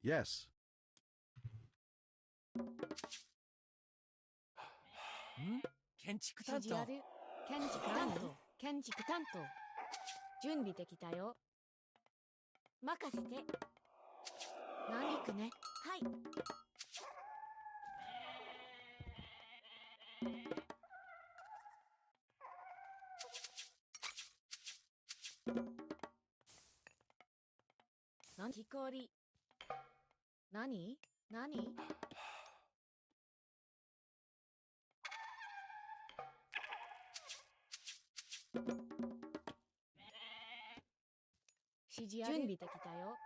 Yes. 建築担当。指示ある。建築担当。建築担当。準備できたよ。任せて。何行くね。はい。木こり。何指示ある。準備できたよ。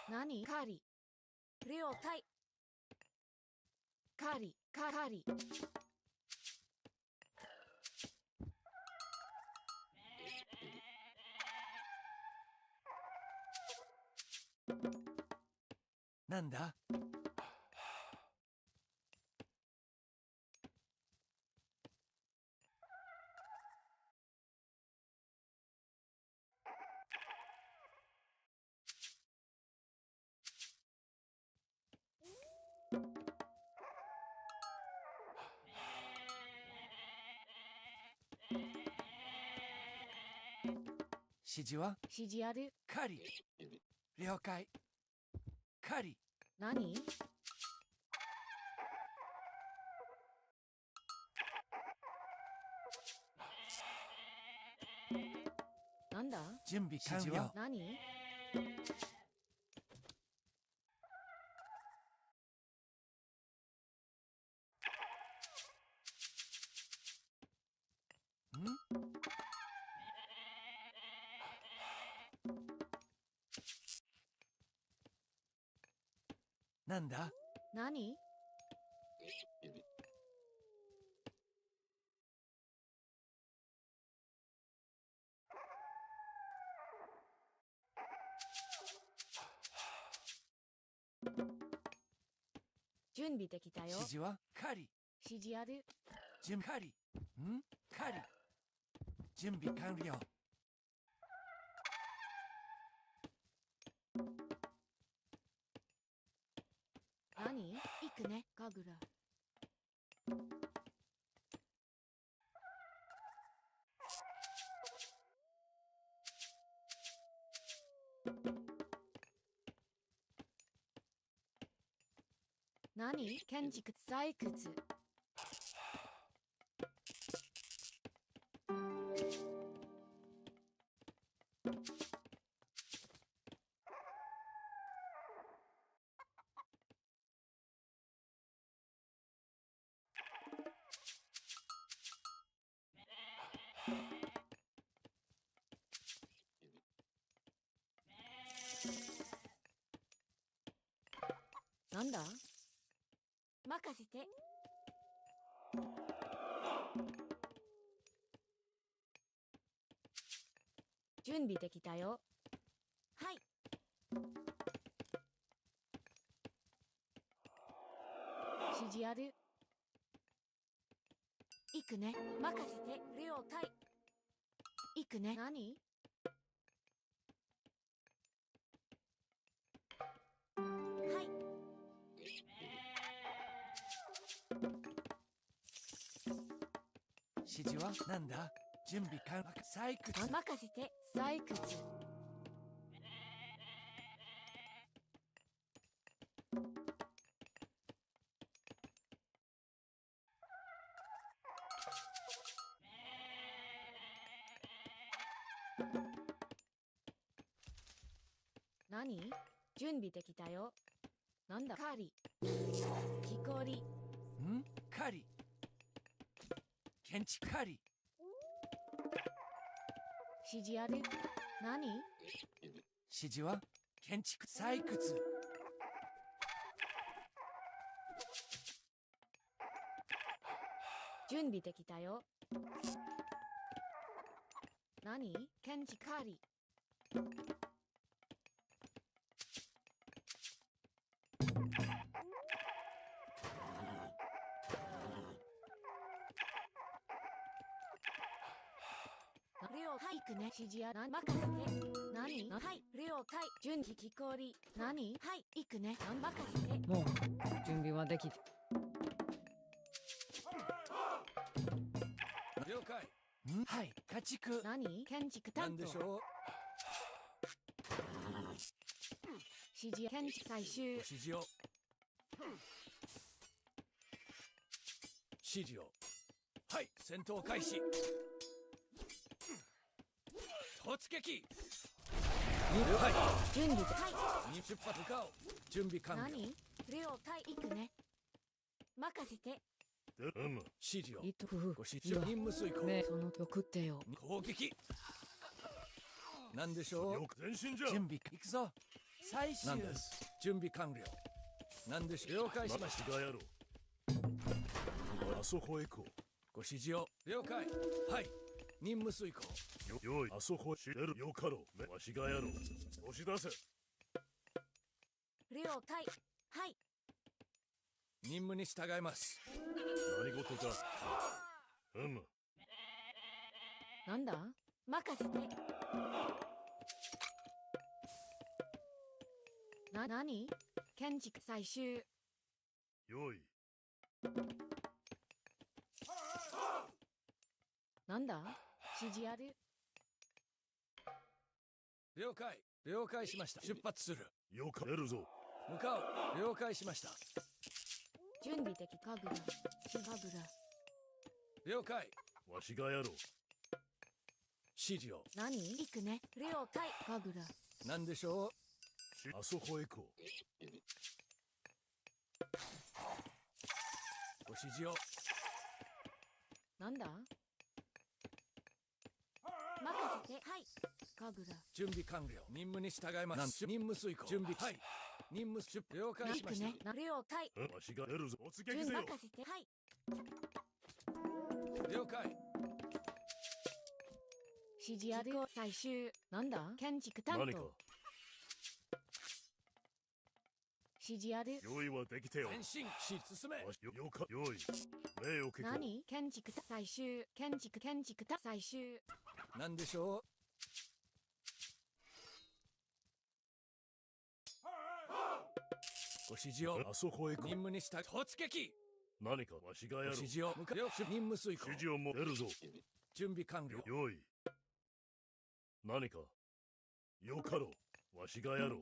何カーリ。両体。カーリ。カーリ。なんだ？指示は？指示ある。狩り。了解。狩り。何なんだ準備完了。何なんだ？何準備できたよ。指示は？狩り。指示ある。狩り。狩り。準備完了。何行くね、かぐら。何建築採掘。なんだ任せて。準備できたよ。はい。指示ある。行くね。任せて。両体。行くね。何はい。指示は？なんだ？準備完了。採掘。任せて。採掘。何準備できたよ。なんだカーリ。木こり。狩り。建築狩り。指示ある。何指示は？建築採掘。準備できたよ。何建築カーリ。はい行くね。指示や任せて。何はい了解。準備木こり。何はい行くね。任せて。もう準備はできて。了解。はい、家畜。何建築担当。なんでしょう。指示建築最終。指示を。指示を。はい、戦闘開始。突撃。はい。準備で。はに出発向かおう。準備完了。何了解行くね。任せて。指示を。いとふご指示を。任務遂行。ねその送ってよ。攻撃。なんでしょう。よく前進じゃ。準備行くぞ。最終。なんです。準備完了。なんでしょう。了解しました。がやろう。あそこへ行こご指示を。了解。はい。任務遂行。よい、あそこへ知れるよかろう。わしがやろう。押し出せ。了解。はい。任務に従います。何事じゃ。なんだ任せて。何建築最終。よい。なんだ指示ある。了解。了解しました。出発する。よか出るぞ。向かおう。了解しました。準備的神楽。神楽。了解。わしがやろう。指示を。何行くね。了解。神楽。なんでしょう。あそこへ行こう。ご指示を。なんだ任せて。はい神楽。準備完了。任務に従います。任務遂行。準備。はい。任務出了解しました。ね了解。わしが出るぞ。突撃準せよ。任せて。はい了解。指示あるよ。最終。なんだ建築担何か。当。指示ある。用意はできてよ。前進し進め。わしよか。用意。礼を聞こう。何建築最終。建築最終。なんでしょう。ご指示を。あそこへ行こ任務に従い。突撃。う。何かわしがやろう。ご指示を。向かう。任務遂行。指示をも出るぞ。準備完了。用意。何か。よかろう。わしがやろう。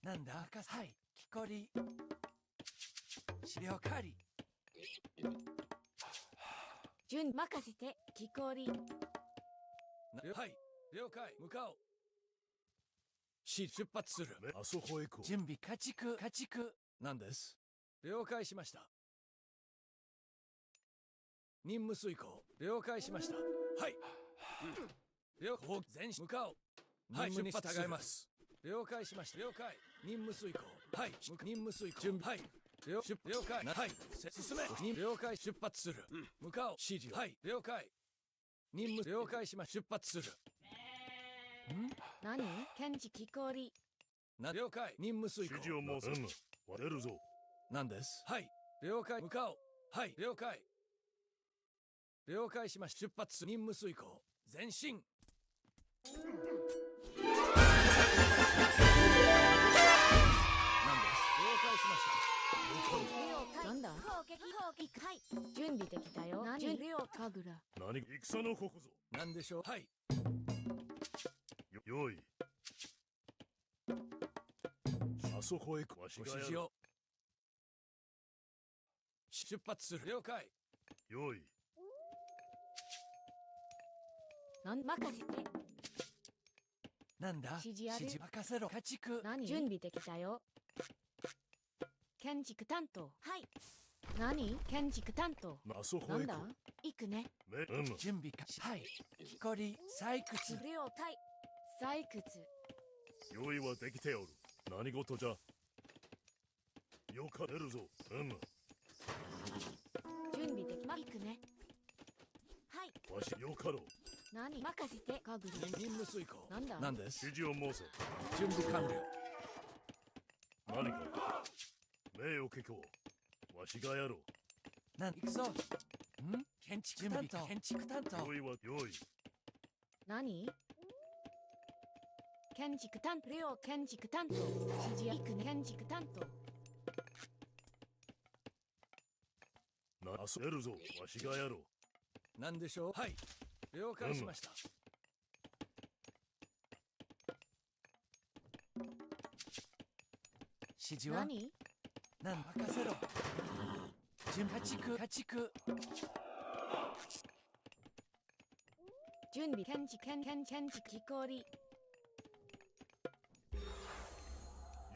なんだ赤はい。木こり。了解。準任せて。木こり。はい。了解。向かおう。出発する。あそこへ行こう。準備家畜。なんです。了解しました。任務遂行。了解しました。はい。了解。前進向かおう。任務に従います。了解しました。了解。任務遂行。はい。任務遂行。準備。はい。了解。はい。進め。了解。出発する。向かおう。指示。はい。了解。任務了解しました。出発する。何建築木こり。了解。任務遂行。指示を申す。割れるぞ。なんです。はい。了解。向かおう。はい。了解。了解しました。出発する。任務遂行。前進。なんだ攻撃はい準備できたよ。何了神楽。何戦のここぞ。なんでしょう。はい。用意。あそこへ行く。わしごがやろう。指示を。出発する。了解。用意。任せて。なんだ指示ある。指示任せろ。家畜。何準備できたよ。建築担当。はい。何建築担当。あそこへなんだ行こう。行くね。準備か。はい。木こり。採掘。了解。採掘。用意はできておる。何事じゃ。よか出るぞ。準備でき行くね。はい。わしよかろう。何任せて神楽。任務遂行。なんだなんです。指示を申せ。準備完了。何か。命を聞こう。わしがやろう。なん行くぞ。建築担当。建築担当。用意は用意。何？建築担当。レオ建築担当。指示役建築担当。遊べるぞ。わしがやろう。なんでしょう。はい。了解しました。指示は何？なん任せろ。準備家畜。準備建築木こり。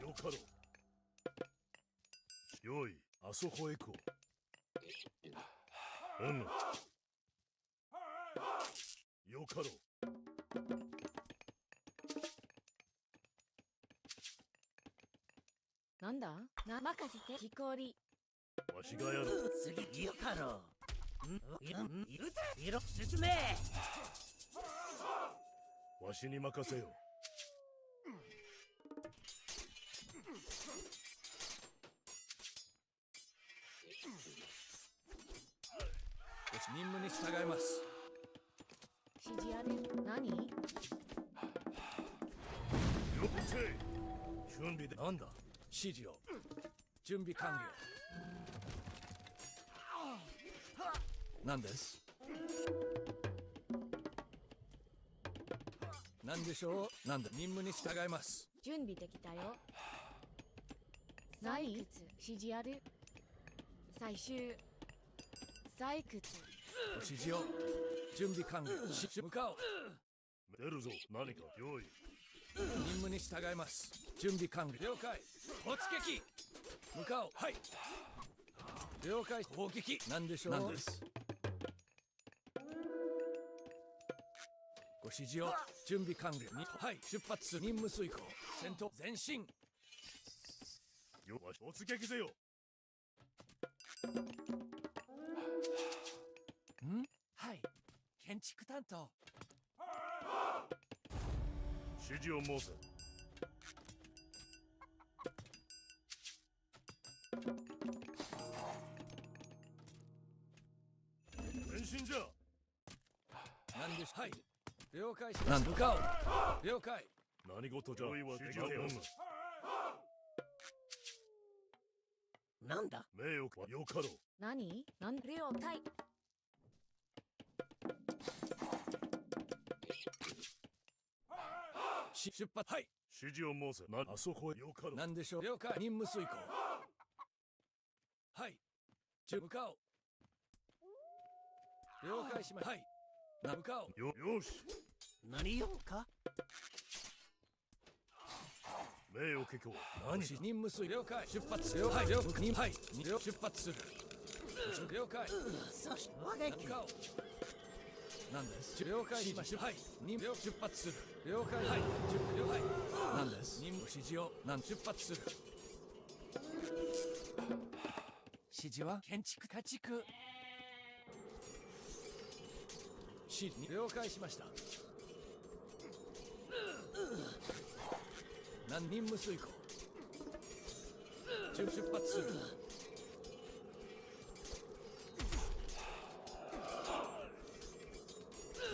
よかろう。用意。あそこへ行こう。よかろう。なんだ？任せて木こり。わしがやろう。次よかろう。いるぜ。説明。わしに任せよ。任務に従います。指示ある？何？よって準備でなんだ。指示を。準備完了。何です？何でしょう。なんだ。任務に従います。準備できたよ。採掘。指示ある？採集。採掘。指示を。準備完了。向かおう。出るぞ。何か用意。任務に従います。準備完了。了解。突撃。向かおう。はい。了解。攻撃。何でしょう。何です。ご指示を。準備完了。はい。出発する。任務遂行。戦闘前進。よわし突撃せよ。はい。建築担当。指示を申せ。前進じゃ。何でしょう。はい。了解します。向かおう。了解。何事じゃ。用意はできておる。なんだ。名誉はよかろう。何？なん了解。出発。はい。指示を申せ。あそこへよかろう。何でしょう。了解。任務遂行。はい。向かおう。了解しました。はい。向かおう。よし。何用か。名誉結構。何？任務遂了解。出発。了解。了解。はい。出発する。了解。そして我が向かおう。何です。了解しました。はい。任務出発する。了解。はい。了解。何です。任務指示を。出発する。指示は建築家畜。指示了解しました。任務遂行。出発する。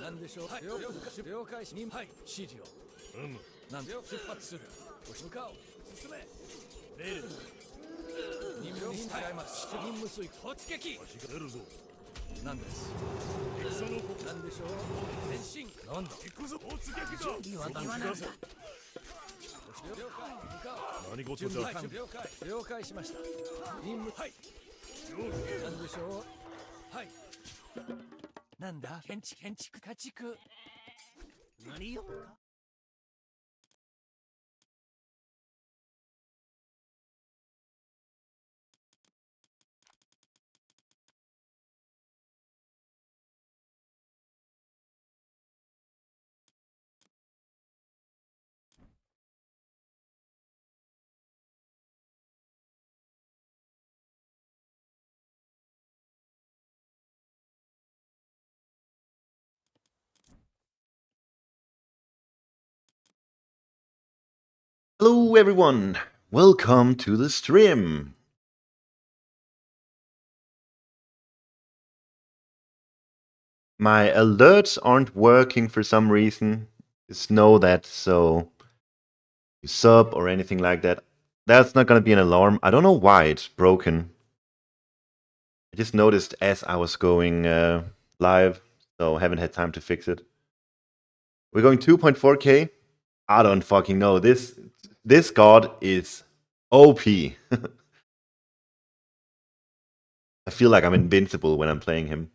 何でしょう。はい。了解し。はい。指示を。何で出発する。向かおう。進め。命令。任務に従います。任務遂行。突撃。わしが出るぞ。何です。戦の何でしょう。前進。なんだ。行くぞ。突撃だ。準備は言わなんだ。了解。向かおう。何事じゃ。了解しました。任務。はい。何でしょう。はい。なんだ。建築家畜。何用か。Hello everyone, welcome to the stream. My alerts aren't working for some reason. Just know that, so you sub or anything like that. That's not gonna be an alarm. I don't know why it's broken. I just noticed as I was going live, so haven't had time to fix it. We're going 2.4K. I don't fucking know. This god is OP. I feel like I'm invincible when I'm playing him.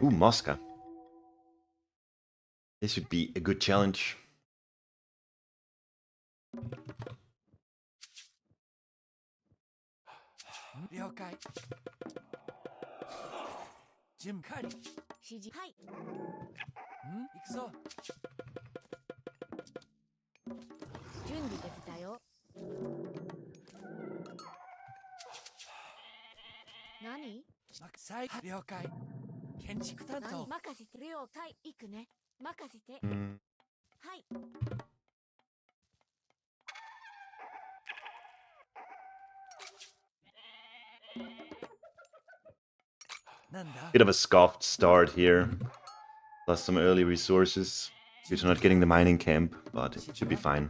Ooh, Mosca. This should be a good challenge. Jim Carrey. 指示はい。行くぞ。準備できたよ。何？了解。建築担当。任せて。了解。行くね。任せて。Mm. はい。Bit of a scoffed start here. Lost some early resources. Due to not getting the mining camp, but it should be fine.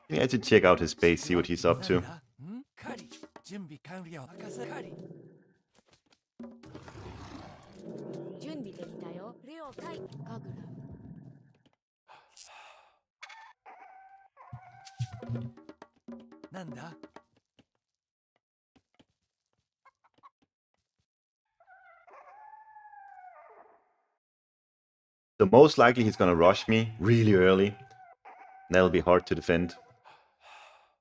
Yeah, I should check out his base, see what he's up to. 準備できたよ。了解。ガグラ。So most likely he's gonna rush me really early. That'll be hard to defend.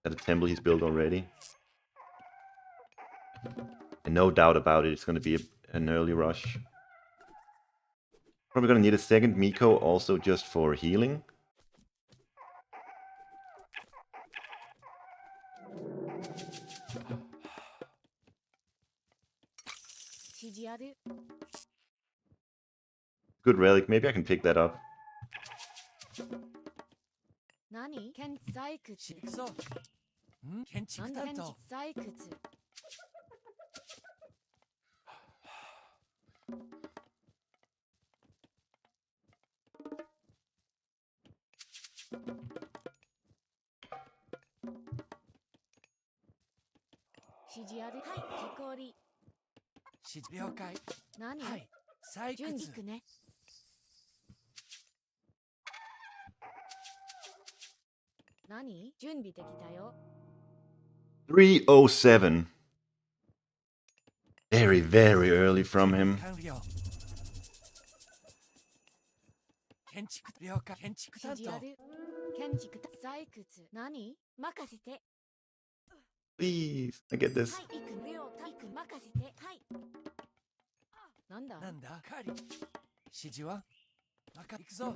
At a temple he's built already. And no doubt about it, it's gonna be an early rush. Probably gonna need a second Miko also just for healing. Good relic, maybe I can pick that up. 何？採掘。行くぞ。建築担当。採掘。指示ある。はい。木こり。了解。何？はい。採準備掘。行くね。何？準備できたよ。 307. Very, very early from him. 建築了解。建築担当。指示ある。建築採掘。何？任せて。 Please, I get this. はい。行く。了解。行く。任せて。はい。なんだ？なんだカリ。指示は行くぞ。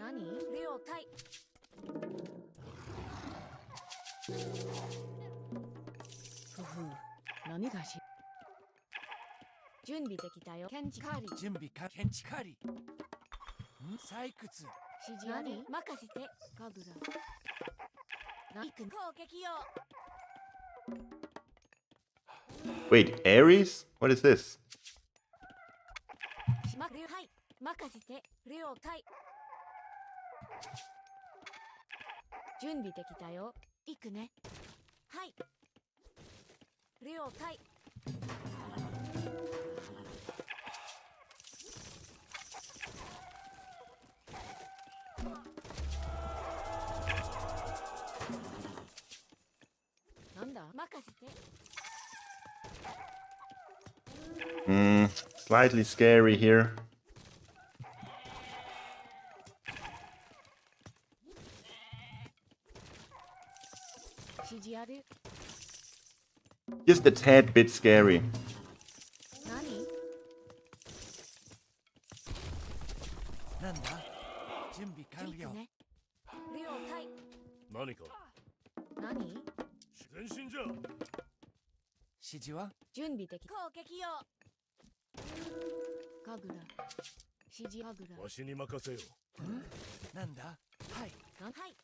何了解。ふふ、何がし。準備できたよ。検知カーリ。準備か検知カリ。採掘。指示あり。任せて。カグラ。行く。攻撃よ。 Wait, Ares? What is this? はい。任せて。了解。準備できたよ。行くね。はい。了解。なんだ任せて。 Slightly scary here. 指示ある。 Just a tad bit scary. 何なんだ準備完了。行くね。了解。何か何前進じゃ。指示は準備的。攻撃よ。カグラ。指示カグラ。わしに任せよ。なんだはい。はい。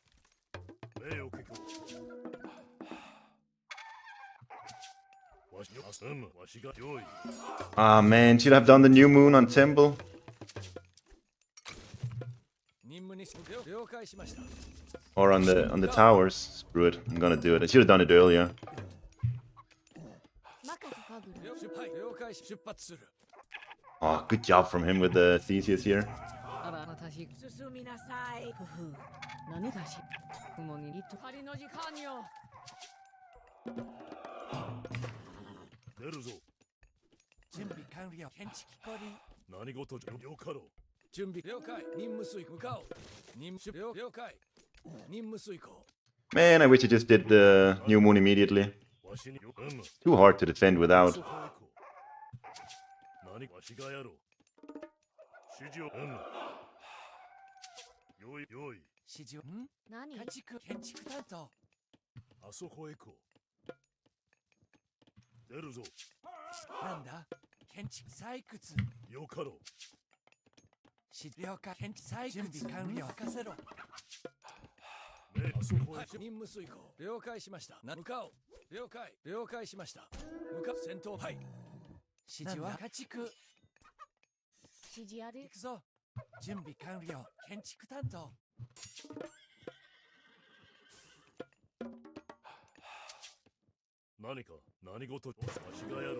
命を聞く。わしわしが用意。 Ah man, should I have done the new moon on Temple? 任務に了解しました。 Or on the towers? Screw it. I'm gonna do it. I should have done it earlier. 任せカグラ。はい了解し出発する。 Oh, good job from him with the Theseus here. あら、私、進みなさい。ふふ。何がし。雲に糸。仮の時間よ。出るぞ。準備完了。検知機構に何事じゃ。よかろう。準備了解。任務遂行向かおう。任務了解。任務遂行。 Man, I wish I just did the new moon immediately. わしによ。Too hard to defend without. そこへ行こう。何わしがやろう。指示を。用意用意。指示を何家畜建築担当。あそこへ行こう。出るぞ。なんだ建築採掘。よかろう。了解。建築採掘準備完了。任せろ。あそこへはい行こ任務遂行。了解しました。向かおう。了解。了解しました。向かう。戦闘。はい。指示は家畜。指示ある行。くぞ。準備完了。建築担当。う。何か何事わしがやろう。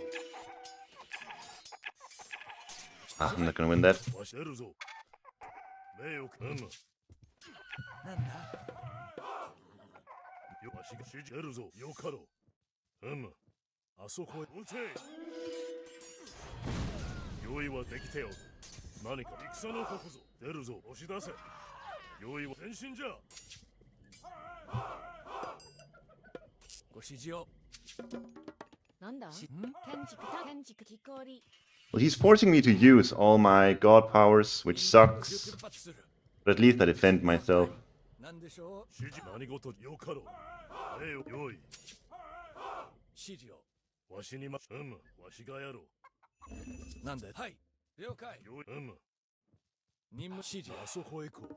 Ah, I'm not gonna win that. わし出るぞ。命をなんだよわしが指示出るぞ。よかろう。あそこへ撃て。用意はできておる。何か戦のここぞ。出るぞ。押し出せ。用意は前進じゃ。ご指示を。なんだし建築機構り。 Well, he's forcing me to use all my god powers, which sucks. 出発する。 But at least I defend myself. なんでしょう指示何事よかろう。命を用意。指示を。わしにわしがやろう。なんではい。了解。用意。任務指示。あそこへ行こ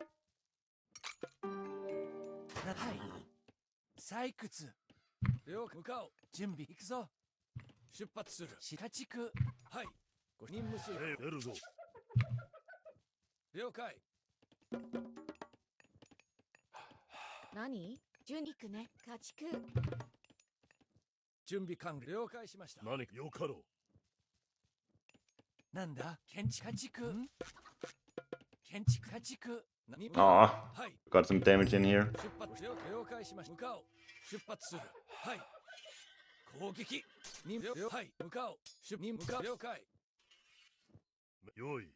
う。はい。採掘。了解。向かおう。準備行くぞ。出発する。家畜。はい。ご任務遂行。出るぞ。了解。何準備くね。家畜。準備完了。了解しました。何かよかろなんだ建築家畜。建築家畜。Aw, はい。 got some damage in here. 出発了解しました。向かおう。出発する。はい。攻撃。はい。向かおう。向かう。了解。う。用意。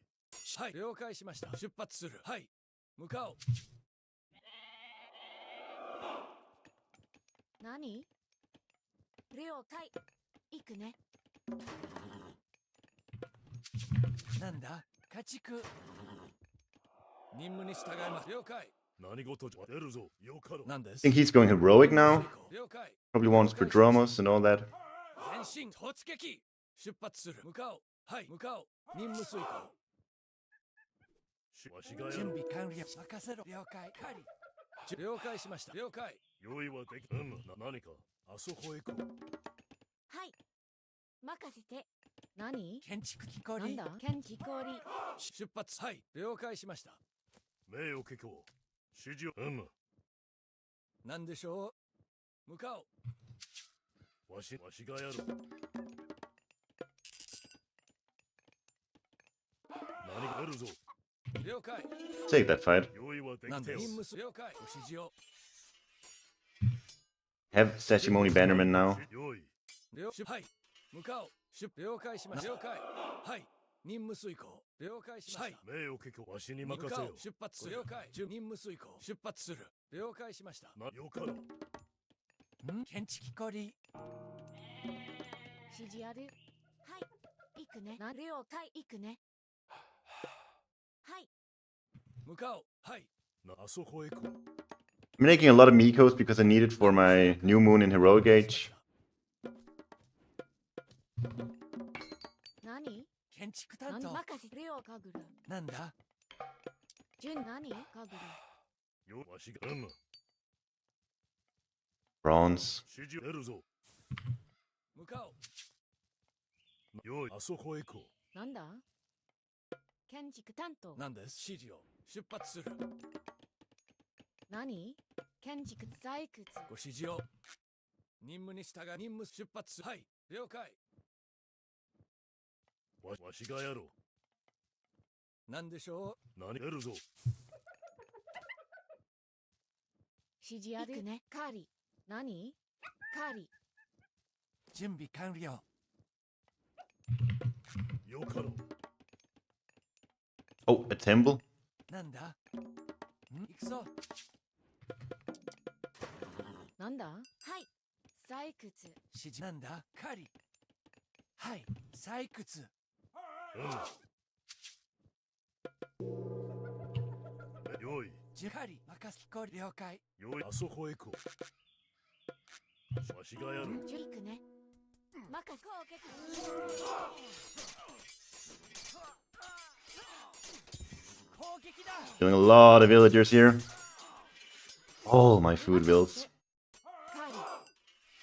はい。了解しました。出発する。はい。向かおう。何了解。行くね。なんだ家畜。任務に従います。了解。何事じゃ出るぞよかろう。なんです I think he's going heroic now. 了解。 Probably wants Prodromos and all that. 前進突撃出発する。向かおう。はい、向かおう。任務遂行。わしがや準る。備完了。任せろ。了解。了解しました。了解。用意はでき何かあそこへ行こう。はい任せて。何建築機構なんだ建築氷。出発。はい、了解しました。名誉家教指示をなんでしょう。向かおう。わしがやる。何が出るぞ。了解。 Take that fight. 用意はでなんできておる。任務す了解。ご指示を。 Have Sashimoni Bannerman now. 用意。はい。向かおう。了解しました。了解。はい。任務遂行。了解しました。名誉家教わしに向かおう任せよ。出発する。了解。任務遂行。出発する。了解しました。よかろう。建築機構指示ある。はい行くね。了解行くね。はい向かおう。はい。あそこへ行こう。I'm making a lot of Mikos because I need it for my new moon in Heroic Age. 何建築何担当。任せ了かぐる。なんだ順何かぐる。わしがBronze. 指示出るぞ。向かおう。用意あそこへ行こなんだ建築担当。なんです指示を。出発する。何建築採掘。ご指示を。任務に従い任務出発する。はい。了解。う。わしがやろなんでしょう。何出るぞ。指示あるね。カーリ。何カーリ。う。準備完了。よかろう。Oh, a temple? なんだ行くぞ。なんだはい採掘。指示なんだ狩り。はい。採掘。用意。狩り。任せこ了解。用意あそこへ行こう。わしがやる。ジュリクね。任せ。攻撃だ。 Killing a lot of villagers here. All my food wills. カーリ。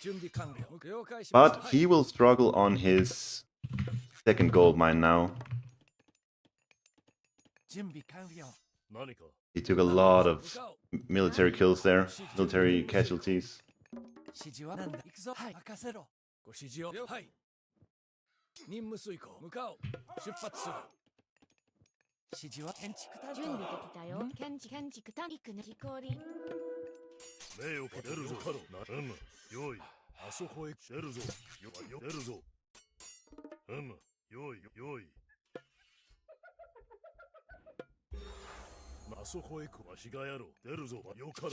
準備完了。了解しました。 But he will struggle on his second gold mine now. 準備完了。何か He took a lot of military kills there, military casualties. 指示はなんだ行くぞ。はい。任せろ。ご指示を。はい。任務遂行。向かおう。出発する。指示は建築担当。準備できたよ。建築担行くね。木こり。名誉家出るぞ。かろう。用意。あそこへ出るぞ。出るぞ。用意。あそこへ行く。わしがやろう。出るぞ。よかろう。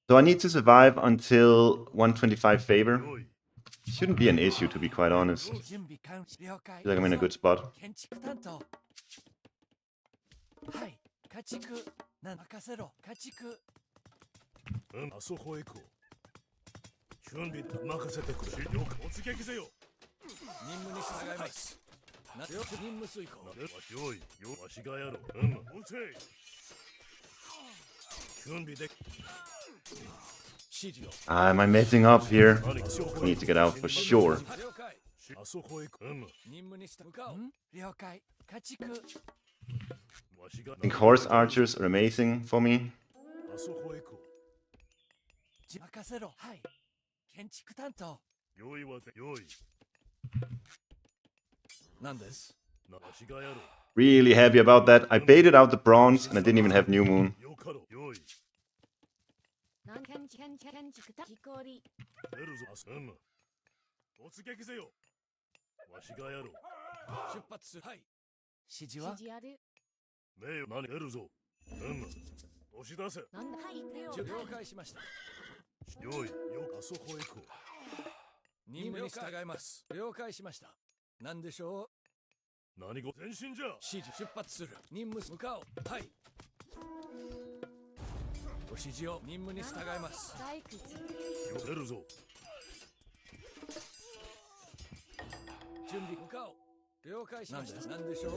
So I need to survive until 125 favor. 用意。 Shouldn't be an issue, to be quite honest. 準備完了解。 I feel like I'm in a good spot. 建築担当。はい。家畜。任せろ。家畜。あそこへ行こう。準備で任せてくれ。よく突撃せよ。任務に従います。任務遂行。用意。わしがやろう。撃て。準備で。指示を。 Am I messing up here? Need to get out for sure. 了解。あそこへ行く。任務に従向かおう。了解。家畜。わしが I think horse archers are amazing for me. あそこへ行こ任せろ。はい。建築担当。う。用意はで。用意。なんですわしがやろう。 Really happy about that. I baited out the bronze and I didn't even have new moon. よかろう。用意。建築担木こり。出るぞ。突撃せよ。わしがやろう。出発する。はい。指示は指示ある。名誉何出るぞ。押し出せ。なんだはい了解しました。用意。あそこへ行こう。任務に従います。了解しました。なんでしょう何事前進じゃ。指示出発する。任務向かおう。はい。ご指示を任務に従います。採掘。出るぞ。準備向かおう。了解しました。何でしょう。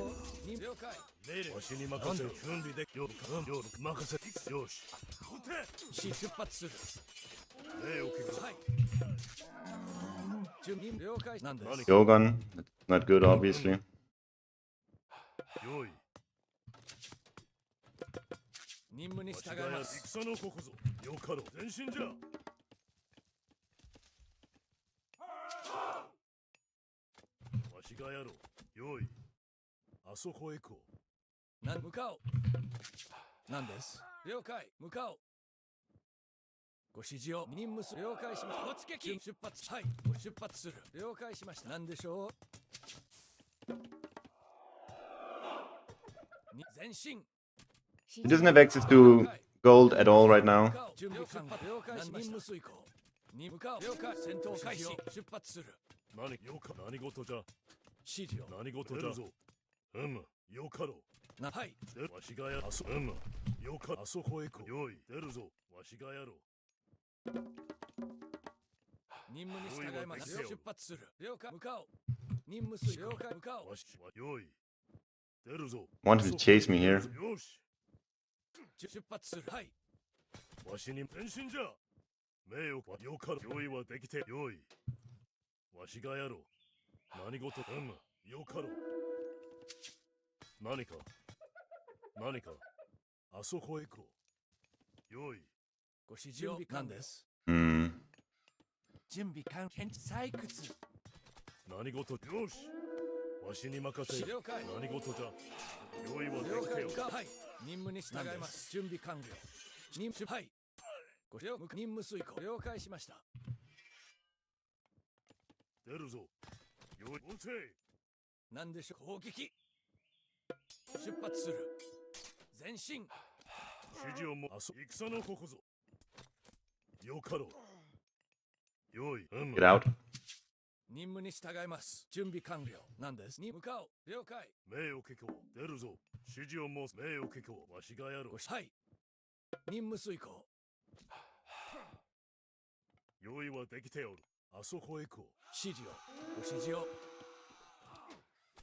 了解。命令わしに任せる。準備でよく任せ。よし。出発する。礼を聞く。はい。準備了解。何です。 Yogan, that's not good, obviously. よい。任務に従います。戦のここぞ。よかろう。前進じゃ。わしがやろう。よい。あそこへ行こう。向かおう。何です。了解。向かおう。ご指示を任務する。了解しました。突撃。出発。はい。ご出発する。了解しました。何でしょう。前進。 He doesn't have access to gold at all right now. 準備完了。了解しました。任務遂行。に向かう。了解。戦闘開始。出発する。何事じゃ。指示を。何事じゃ。よかろう。はい。わしがやあそよかあそこへ行こう。よい。出るぞ。わしがやろう。任務に従います。出発する。了解。向かおう。任務遂行。了解。向かおう。わしはよい。出るぞ。 Want him to chase me here. よし。出発する。はい。わしに前進じゃ。名誉はよかろう。用意はできてよい。わしがやろう。何事よかろう。何かあそこへ行こう。よい。ご指示を何です。 Hmm. 準備完了。採掘。何事よし。わしに任せる。了解。何事じゃ。用意はで了きてよ。解。はい。任務に従います。準備完了。任務はい。ご任務遂行。了解しました。出るぞ。よい。撃て。何でしょう。攻撃。出発する。前進。指示をも戦のここぞ。よかろう。よい。Get out. 任務に従います。準備完了。何です。に向かおう。了解。命を聞こう。出るぞ。指示を申す。命を聞こう。わしがやろう。はい。任務遂行。用意はできておる。あそこへ行こう。指示を。ご指示を。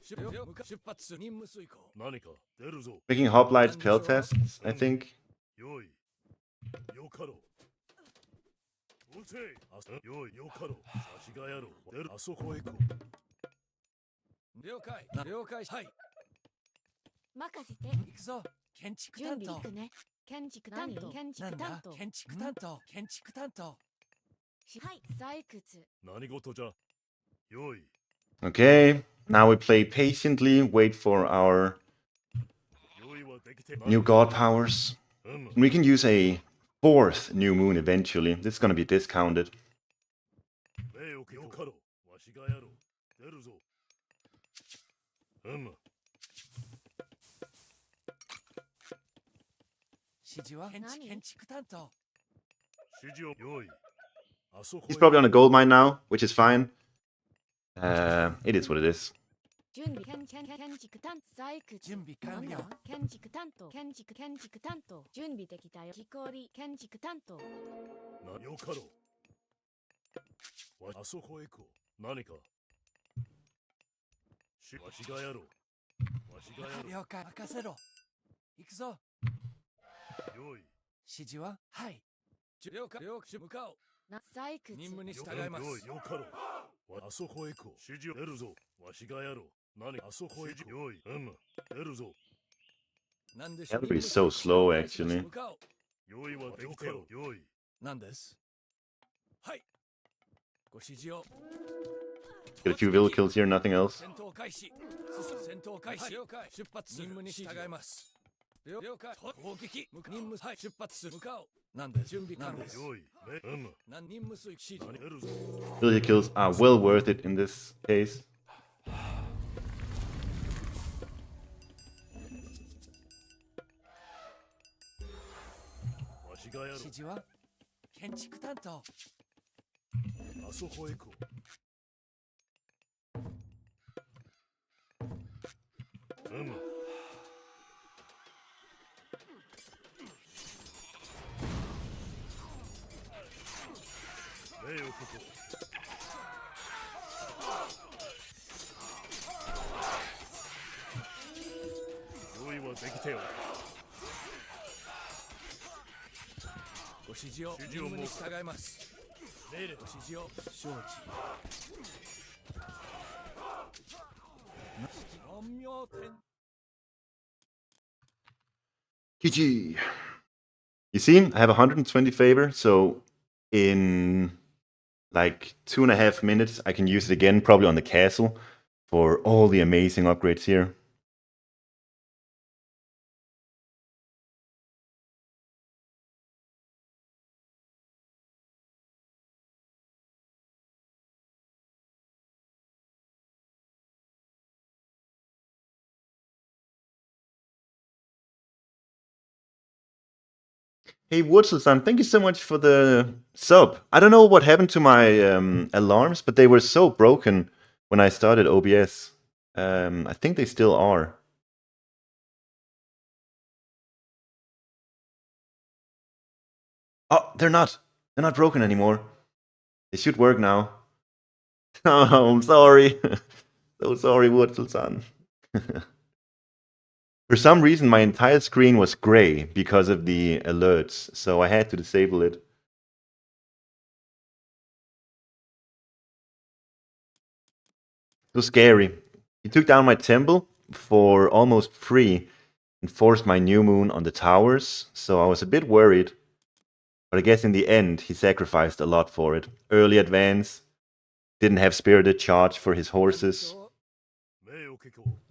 出発する。任務遂行。何か出るぞ。 Making hoplite spell tests, I think. よい。よかろう。撃て。よい。よかろう。わしがやろう。出る。あそこへ行こう。了解。了解。はい。任せて。行くぞ。建築準担当。備行くね。建築担当。建築担当。建築担当。建築担当。はい。採掘。何事じゃ。よい。 Okay, now we play patiently, wait for our 用意はできて new god powers. We can use a fourth new moon eventually. This is gonna be discounted. 命をよかろう。わしがやろう。出るぞ。指示は建築担当。指示を用意。あそこ He's probably on a gold mine now, which is fine. It is what it is. 準備建築担当。採掘。準備完了。建築担当。建築担当。準備できたよ。木こり。建築担当。なよかろう。あそこへ行こう。何か。わしがやろう。わしがやろう。了解。任せろ。行くぞ。用意。指示ははい。了解。向かおう。採掘。任務に従います。用意よかろう。あそこへ行こう。指示を出るぞ。わしがやろう。何あそこへ行こう。用意。出るぞ。何でしょう。 Everybody's so slow, actually. 用意はできてよ。用意。何です。はい。ご指示を。 Get a few villain kills here, nothing else. 戦闘開始。戦闘開始。了解。出発する。任務に従います。了解。攻撃。任務はい。出発する。向かおう。何です。準備完了です。用意。何任務遂行。出るぞ。 Villager kills are well worth it in this case. わしがやろう。指示は建築担当。あそこへ行こう。む礼をここ用意はできておるご指示を任務に従います。命令ご指示を承知。陰陽天 GG. You see, I have 120 favor, so in like 2.5 minutes, I can use it again, probably on the castle, for all the amazing upgrades here. Hey Wurzelsan, thank you so much for the sub. I don't know what happened to my alarms, but they were so broken when I started OBS. I think they still are. Oh, they're not. They're not broken anymore. They should work now. Oh, I'm sorry. So sorry, Wurzelsan. For some reason, my entire screen was gray because of the alerts, so I had to disable it. It was scary. He took down my temple for almost free and forced my new moon on the towers, so I was a bit worried. But I guess in the end, he sacrificed a lot for it. Early advance, didn't have spirited charge for his horses.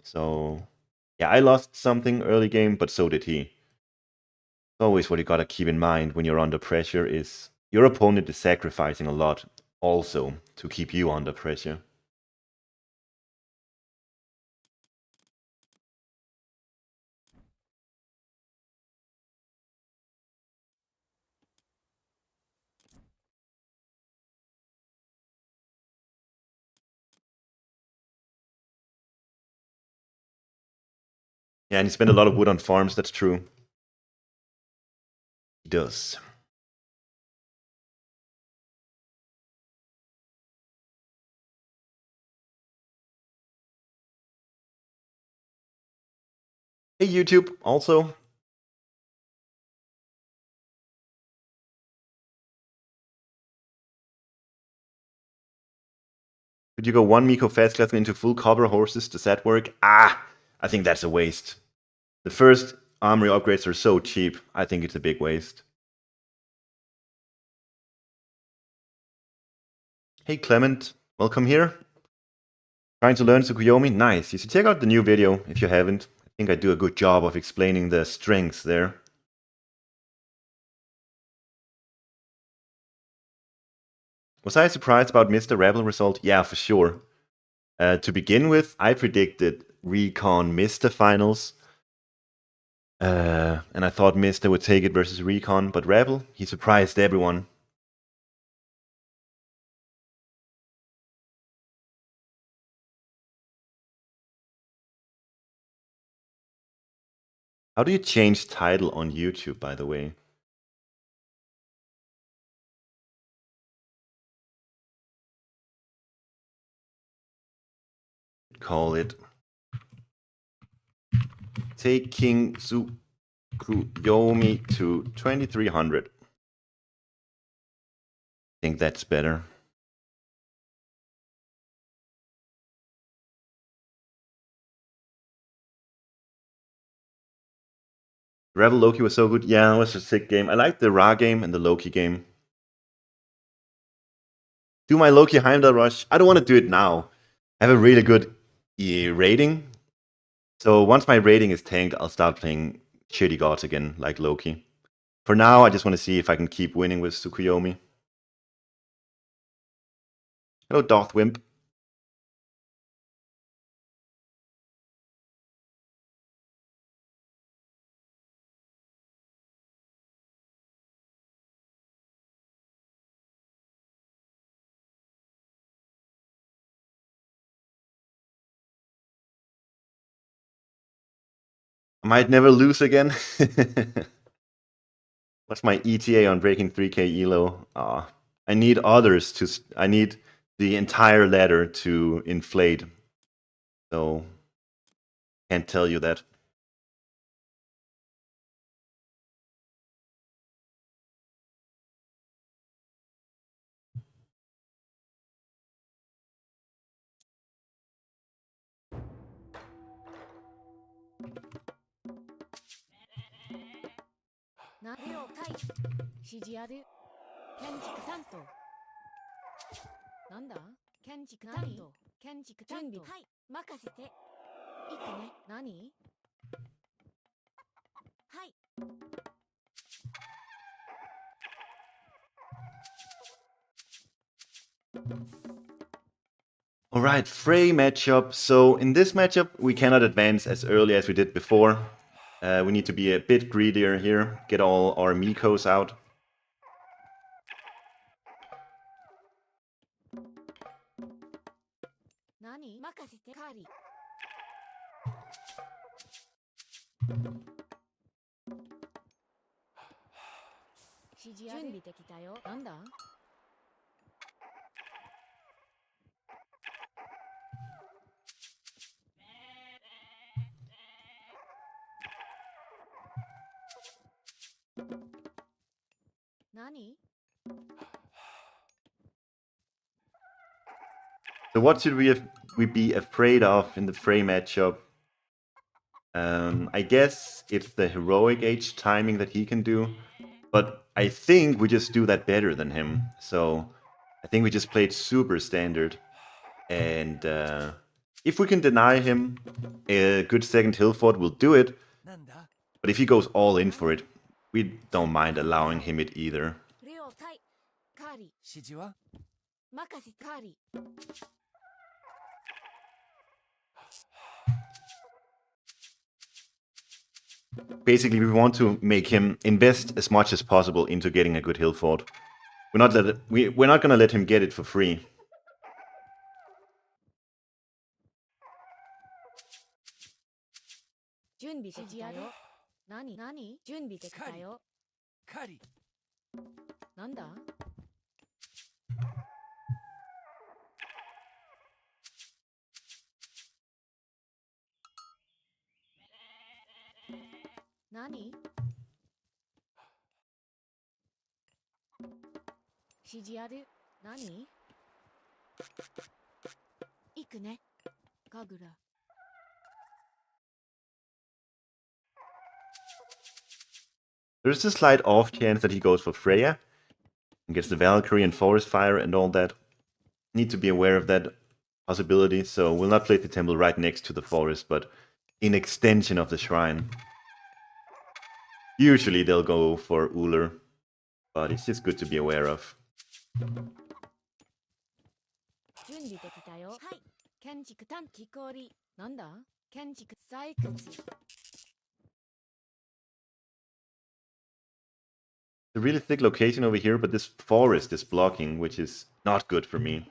So, yeah, I lost something early game, but so did he. Always what you gotta keep in mind when you're under pressure is your opponent is sacrificing a lot also to keep you under pressure. Yeah, and he spent a lot of wood on farms, that's true. He does. Hey YouTube, also. Could you go one Miko fast class into full cover horses? Does that work? Ah, I think that's a waste. The first armory upgrades are so cheap, I think it's a big waste. Hey Clement, welcome here. Trying to learn Tsukuyomi? Nice. You should check out the new video if you haven't. I think I do a good job of explaining the strengths there. Was I surprised about Mr. Rebel result? Yeah, for sure. To begin with, I predicted Recon Mr. finals. And I thought Mr. would take it versus Recon, but Rebel, he surprised everyone. How do you change title on YouTube, by the way? Call it Taking Tsukuyomi to 2300. I think that's better. Rebel Loki was so good. Yeah, it was a sick game. I liked the Ra game and the Loki game. Do my Loki Heimdall rush. I don't want to do it now. I have a really good rating. So once my rating is tanked, I'll start playing shitty gods again, like Loki. For now, I just want to see if I can keep winning with Tsukuyomi. Hello, Dothwimp. I might never lose again. What's my ETA on breaking 3k elo? I need others to. I need the entire ladder to inflate. So can't tell you that. Na了解。指示ある。建築担当。なんだ？建築担当。建築担当。はい。任せて。行くね。何？はい。 Alright, Frey matchup. So in this matchup, we cannot advance as early as we did before. We need to be a bit greedier here, get all our Mikos out. So what should we be afraid of in the Frey matchup? I guess it's the heroic age timing that he can do, but I think we just do that better than him. So I think we just played super standard, and if we can deny him a good second hill fort, we'll do it. But if he goes all in for it, we don't mind allowing him it either. Basically, we want to make him invest as much as possible into getting a good hill fort. We're not gonna let him get it for free. There's a slight off chance that he goes for Freya and gets the Valkyrie and Forest Fire and all that. Need to be aware of that possibility, so we'll not place the temple right next to the forest, but in extension of the shrine. Usually they'll go for Uller, but it's just good to be aware of. A really thick location over here, but this forest is blocking, which is not good for me.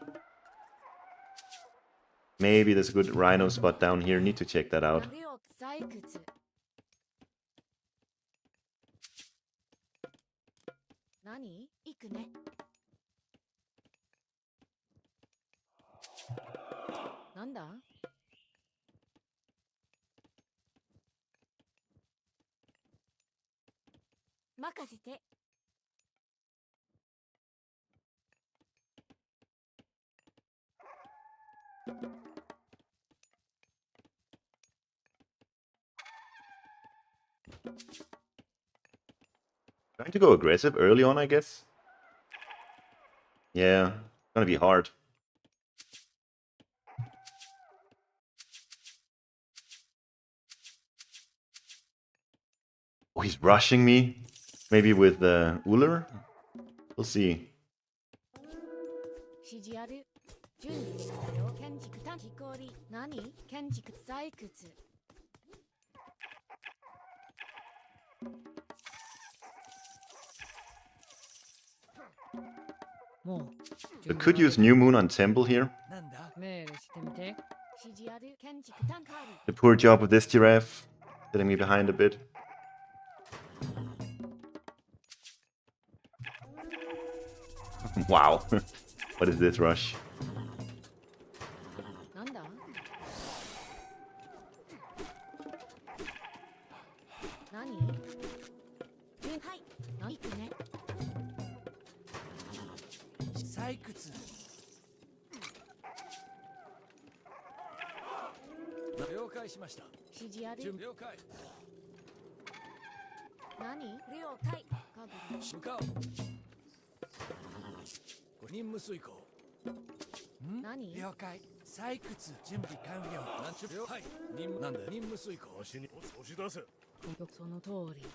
Maybe there's a good rhino spot down here. Need to check that out. Trying to go aggressive early on, I guess. Yeah, gonna be hard. Oh, he's rushing me. Maybe with Uller? We'll see. We could use New Moon on Temple here. The poor job of this giraffe. Sitting me behind a bit. Wow. What is this rush? なんだ何はい何行くね採掘。了解しました。指示ある準備了解。何了解ガグル向かおう。任務遂行。何了解。採掘準備完了。何ちゅ了はい。任務なんで任務遂行。わしに押し出せ。その通り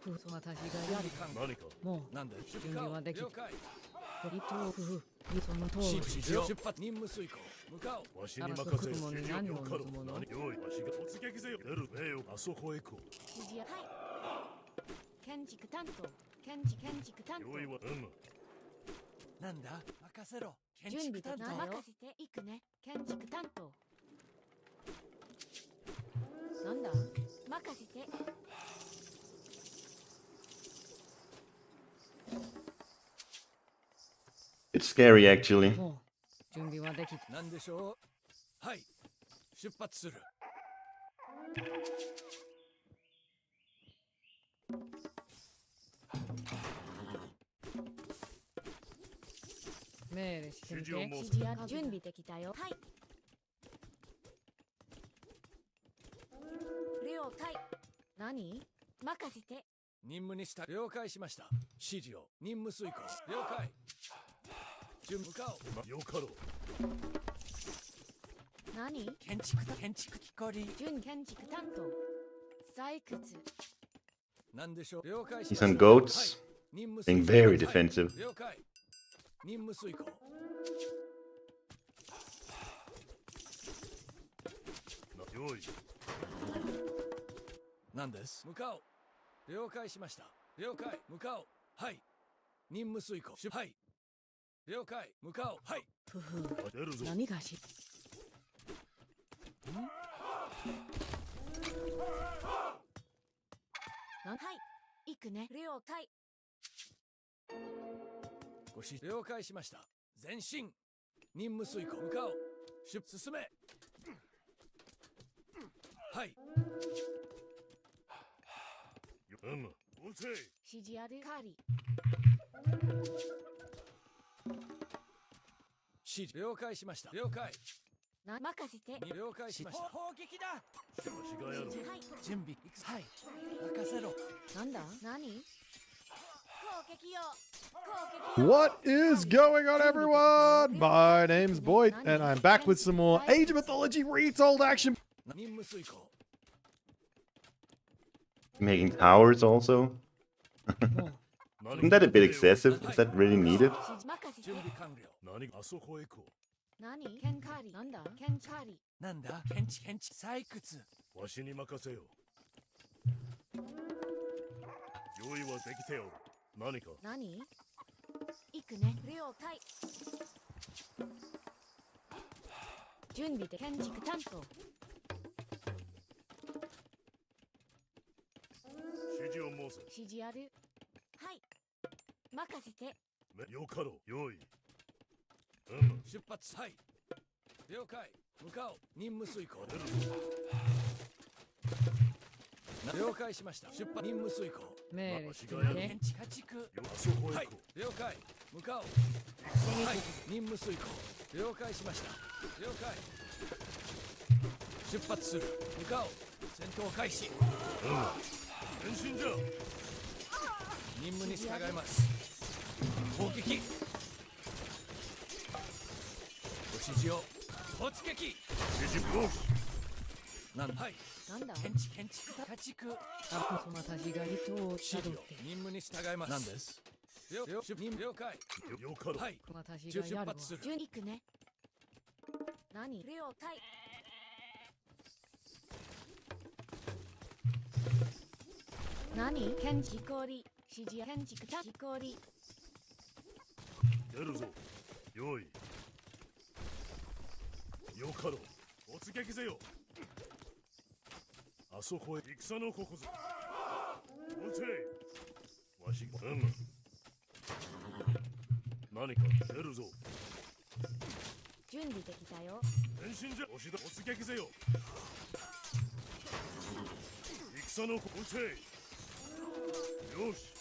私がやる何かもなんで準備はでき了解。う伊藤その通り指示を出発任務遂行。向かおう。わしに任せよ。あそこに何をよかろう望むの何用意わしが突撃せよ。出る命をあそこへ行こ指示はい建築担当建築担う。当用意はなんだ任せろ。建準備築担当。と任せていくね建築担当なんだ任せて It's scary actually. もう準備はできたなんでしょう。はい。出発する。命令してみて指示を申せ指示や準備できたよはい了解何任せて任務にした。了解しました。指示を任務遂行。了解。準備向かおう。よかろう。何建築機構り。準建築担当採掘なんでしょう。了解し He's ま on した。 goats, はい任務 being 遂行 very はい defensive. 了解。任務遂行。用意。なんです向かおう。了解しました。了解。向かおう。はい。任務遂行。はい。了解。向かおう。はい。ふふ出るぞ。何がしはい行くね了解ご指示了解しました。前進。任務遂行。向かおう。進め。はい。撃て。指示あるカーリ指示了解しました。了解。な任せて了解しました。砲撃だ。わしがやろう。はい準備。はい。任せろ。なんだ何攻撃よ攻撃よ What is going on, everyone? My name's Boyd, and I'm back with some more Age of Mythology Retold action. 任務遂行。 Making towers also? もう Isn't that a bit excessive? Is that really needed? 指示任せて準備完了。何あそこへ行こ何ケンカーリなんだケンカーリなんだ建築採掘。う。わしに任せよ。用意はできておる。何か何行くね了解準備で建築担当指示を申せ。指示あるはい任せてよかろう。用意。出発。はい。了解。向かおう。任務遂行。出るぞ。了解しました。出発。任務遂行。命令してみ間違いて建築家畜。よあそこへはい行こ。了解。向かおう。はい。任務遂行。了解しました。了解。出発する。向かおう。戦闘開始。変身じゃ。任務に従います。砲撃。ご指示を。突撃。指示ブローなんはい。なんだ建築家畜。あそなたちが人を指示をたどって任務に従います。何です。了解。よかろう。はい。私がやるわ出発する準行くね何了解何建築氷指示建築た氷出るぞ。用意。よかろう。突撃せよ。あそこへ戦のここぞ。撃て。わし何か出るぞ。準備できたよ。変身じゃ押しだ突撃ぜよ。戦のこ撃て。よし。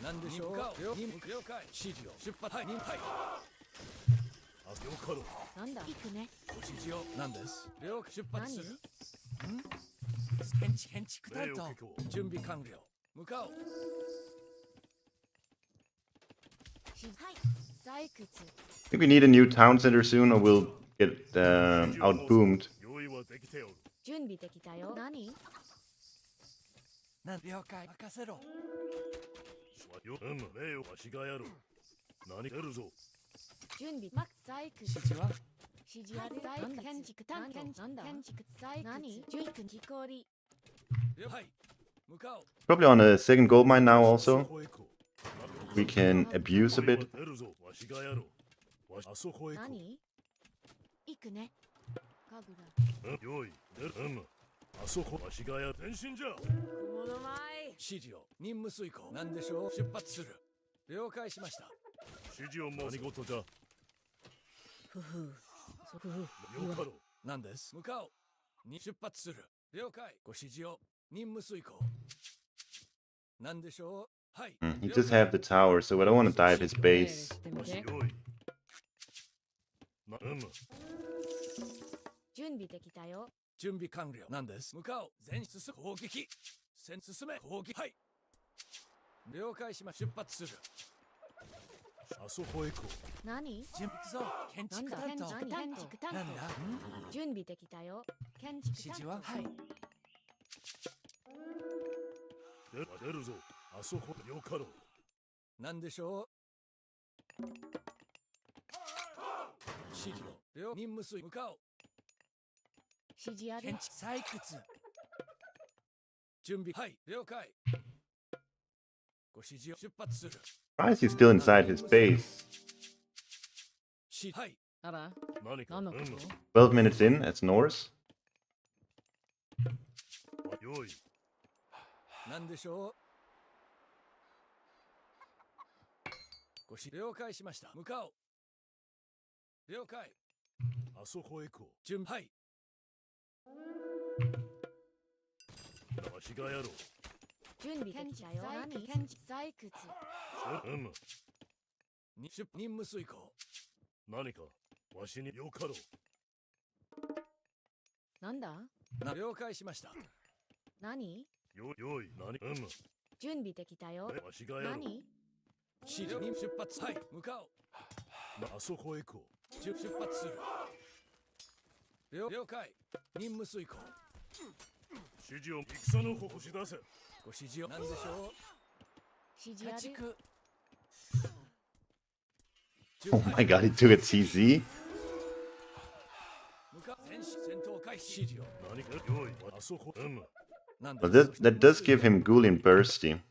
なんでしょう。了解。指示を出発。はい、はい。あ、よかろう。なんだ行くね。ご指示を。なんです。了解。出発する。建築担当。準備完了。向かおう。はい。採掘。I think we need a new town center soon, or we'll get outboomed. 用意はできておる。準備できたよ。何？了解。任せろ。名誉わしがやろう。何出るぞ。準備。採掘。指示は指示ある。建築担当。なんだ建築採掘。何？準備木こり。はい。向かおう。Probably on a second gold mine now also. We can abuse a bit. 出るぞ。わしがやろう。あそこへ行こ何？行くね。かぐら。う。用意出る。あそこわしがやる。変身じゃ。雲の前。指示を任務遂行。なんでしょう。出発する。了解しました。指示を何事じゃ。ふふ。そふふ。よかろう。なんです。向かおう。に出発する。了解。ご指示を任務遂行。なんでしょう。はい。He does have the tower, so I don't want to dive his base. わし用意。準備できたよ。準備完了。なんです。向かおう。前進攻撃。進め攻撃。はい。了解しま。出発する。あそこへ行こ何？準備ぞ。建築担当。建築担なんだ。当。準備できたよ。建築指示ははい。う。出るぞ。あそこよかろう。なんでしょう。指示を。任務遂向かおう。指示ある。建築採掘。準備。はい。了解。ご指示を出発する。Why is he still inside his base? はい。あら。何か。何のこと12 minutes in, that's Norse. 用意。なんでしょう。ご指了解しました。向かおう。了解。あそこへ行こ準備。はい。う。わしがやろう。準備できたよ。何？建築採掘。任務遂行。何か。わしによかろう。なんだ？了解しました。何？用意。何？準備できたよ。わしがやろう。何？指示に出発。はい。向かおう。あそこへ行こ出発する。了解。任務遂行。う。指示を戦のここし出せ。ご指示を。なんでしょう。指示ある。建築。 Oh my god, he took a TZ? 戦闘開始。指示を。何か用意。あそこ。なんだ。 Well, that does give him Ghoulin Bursty.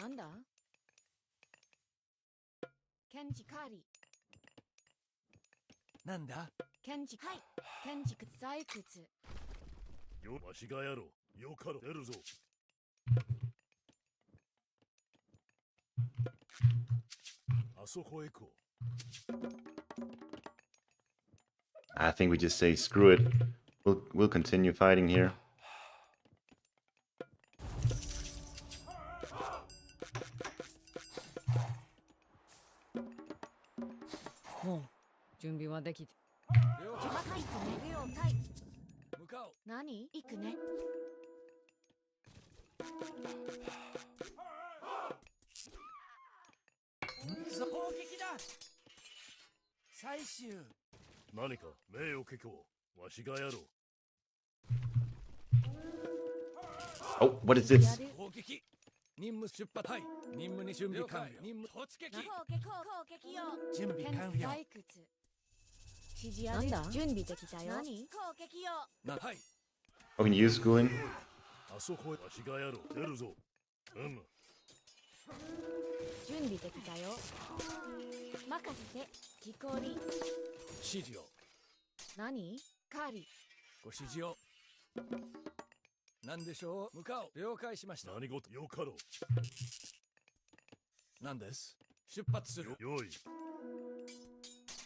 なんだ？建築カリ。なんだ。建築。はい。建築採掘。わしがやろう。よかろう。出るぞ。あそこへ行こう。 I think we just say screw it. We'll continue fighting here. もう準備はできて。了細かいね。了解。向かおう。何？行くね。攻撃だ。最終。何か名誉結構。わしがやろう。 Oh, what is this? 攻撃。任務出発。はい。任務に準備完了。任務突撃。攻撃よ。準備建完了。採掘。指示ある。なんだ？準備できたよ。何？攻撃よ。はい。 Oh, we can use Ghoulin. あそこへわしがやろう。出るぞ。準備できたよ。任せて。木こり。指示を。何？カリ。ご指示を。何でしょう。向かおう。了解しました。何事よかろ何です。出発する。う。よい。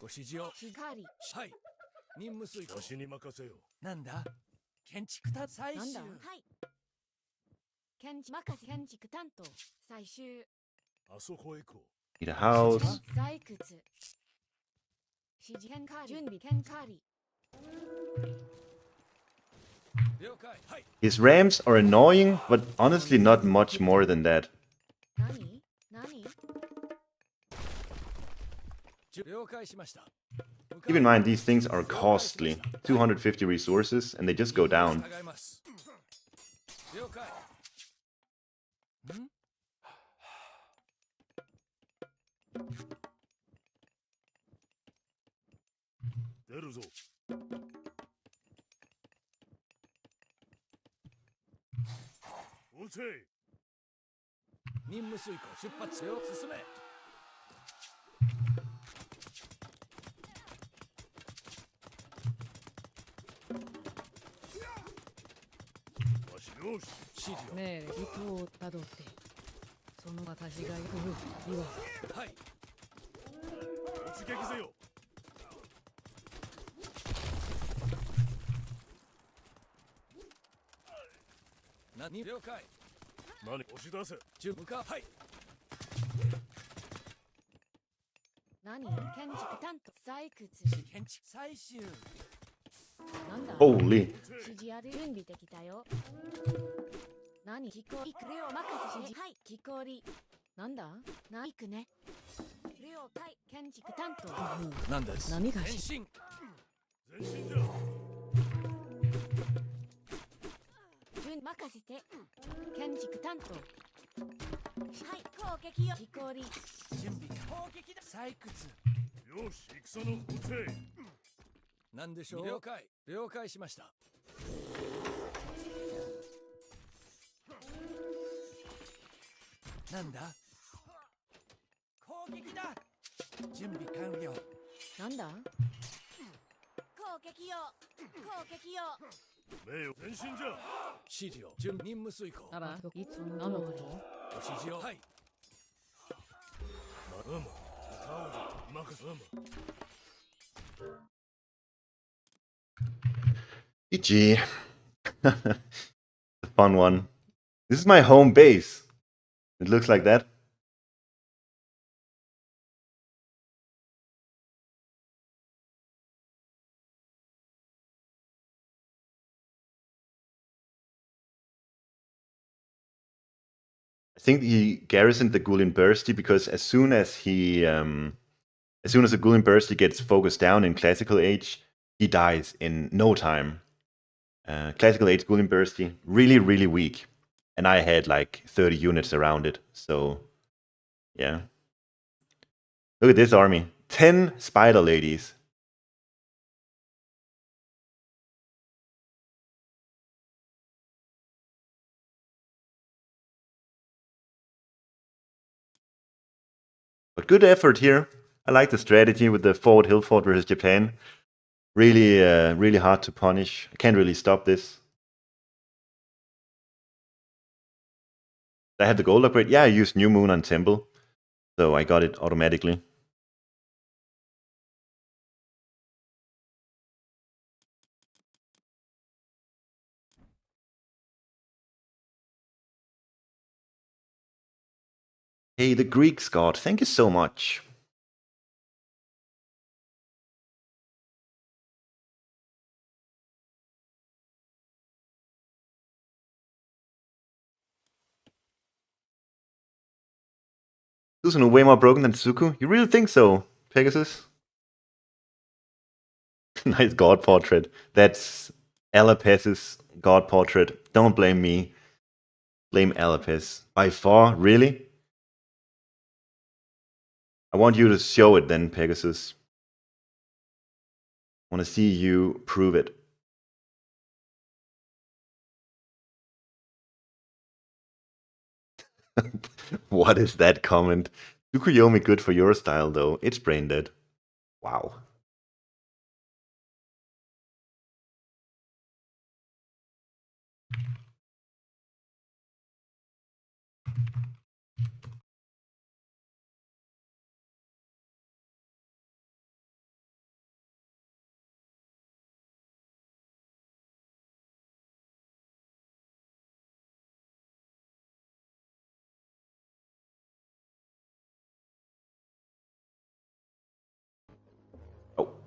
ご指示を。光はい。任務遂行。わしに任せよ。なんだ。建築担最終。なんだ。はい建築担当最終あそこへ行こ Need a house. 採掘指示準備検理了解。はい。 His ramps are annoying, but honestly not much more than that. 何了解しました。 Keep in mind, these things are costly. 250 resources, and they just go down. 従います。了解。んう。出るぞ。撃て。任務遂行。出発よ。進め。わしよし。指示を。命令糸をたどってその私が行く岩はい。突撃せよ。何了解。何押し出せ。準向かう。はい。何建築担当採掘建築最終。なんだ Holy. 指示ある準備できたよ何気候行くレオ任せてはい気候りなんだ行くねレオ会建築担当何です。何が変身。前進じゃ。任せて建築担当はい攻撃よ気候り準備。攻撃だ。採掘。よし、戦の撃て。何でしょう。了解。了解しました。なんだ。攻撃だ。準備完了。なんだ攻撃よ攻撃よ名誉前進じゃ。指示を。準任務遂行。あらいつの通りご指示を。はい。うむ。使おうぞ。任せ。うむ。 GG. A fun one. This is my home base. It looks like that. I think he garrisoned the Ghoul Bursty because as soon as the Ghoul Bursty gets focused down in Classical Age, he dies in no time. Classical Age Ghoul Bursty, really, really weak. And I had like 30 units around it, so yeah. Look at this army. 10 Spider Ladies. But good effort here. I like the strategy with the forward hill fort versus Japan. Really, really hard to punish. I can't really stop this. I had the gold upgrade. Yeah, I used New Moon on Temple, so I got it automatically. Hey, the Greeks god, thank you so much. Susan way more broken than Tsuku? You really think so, Pegasus? Nice god portrait. That's Alapes's god portrait. Don't blame me. Blame Alapes. By far, really? I want you to show it then, Pegasus. I want to see you prove it. What is that comment? Tsukuyomi good for your style though. It's brain dead. Wow.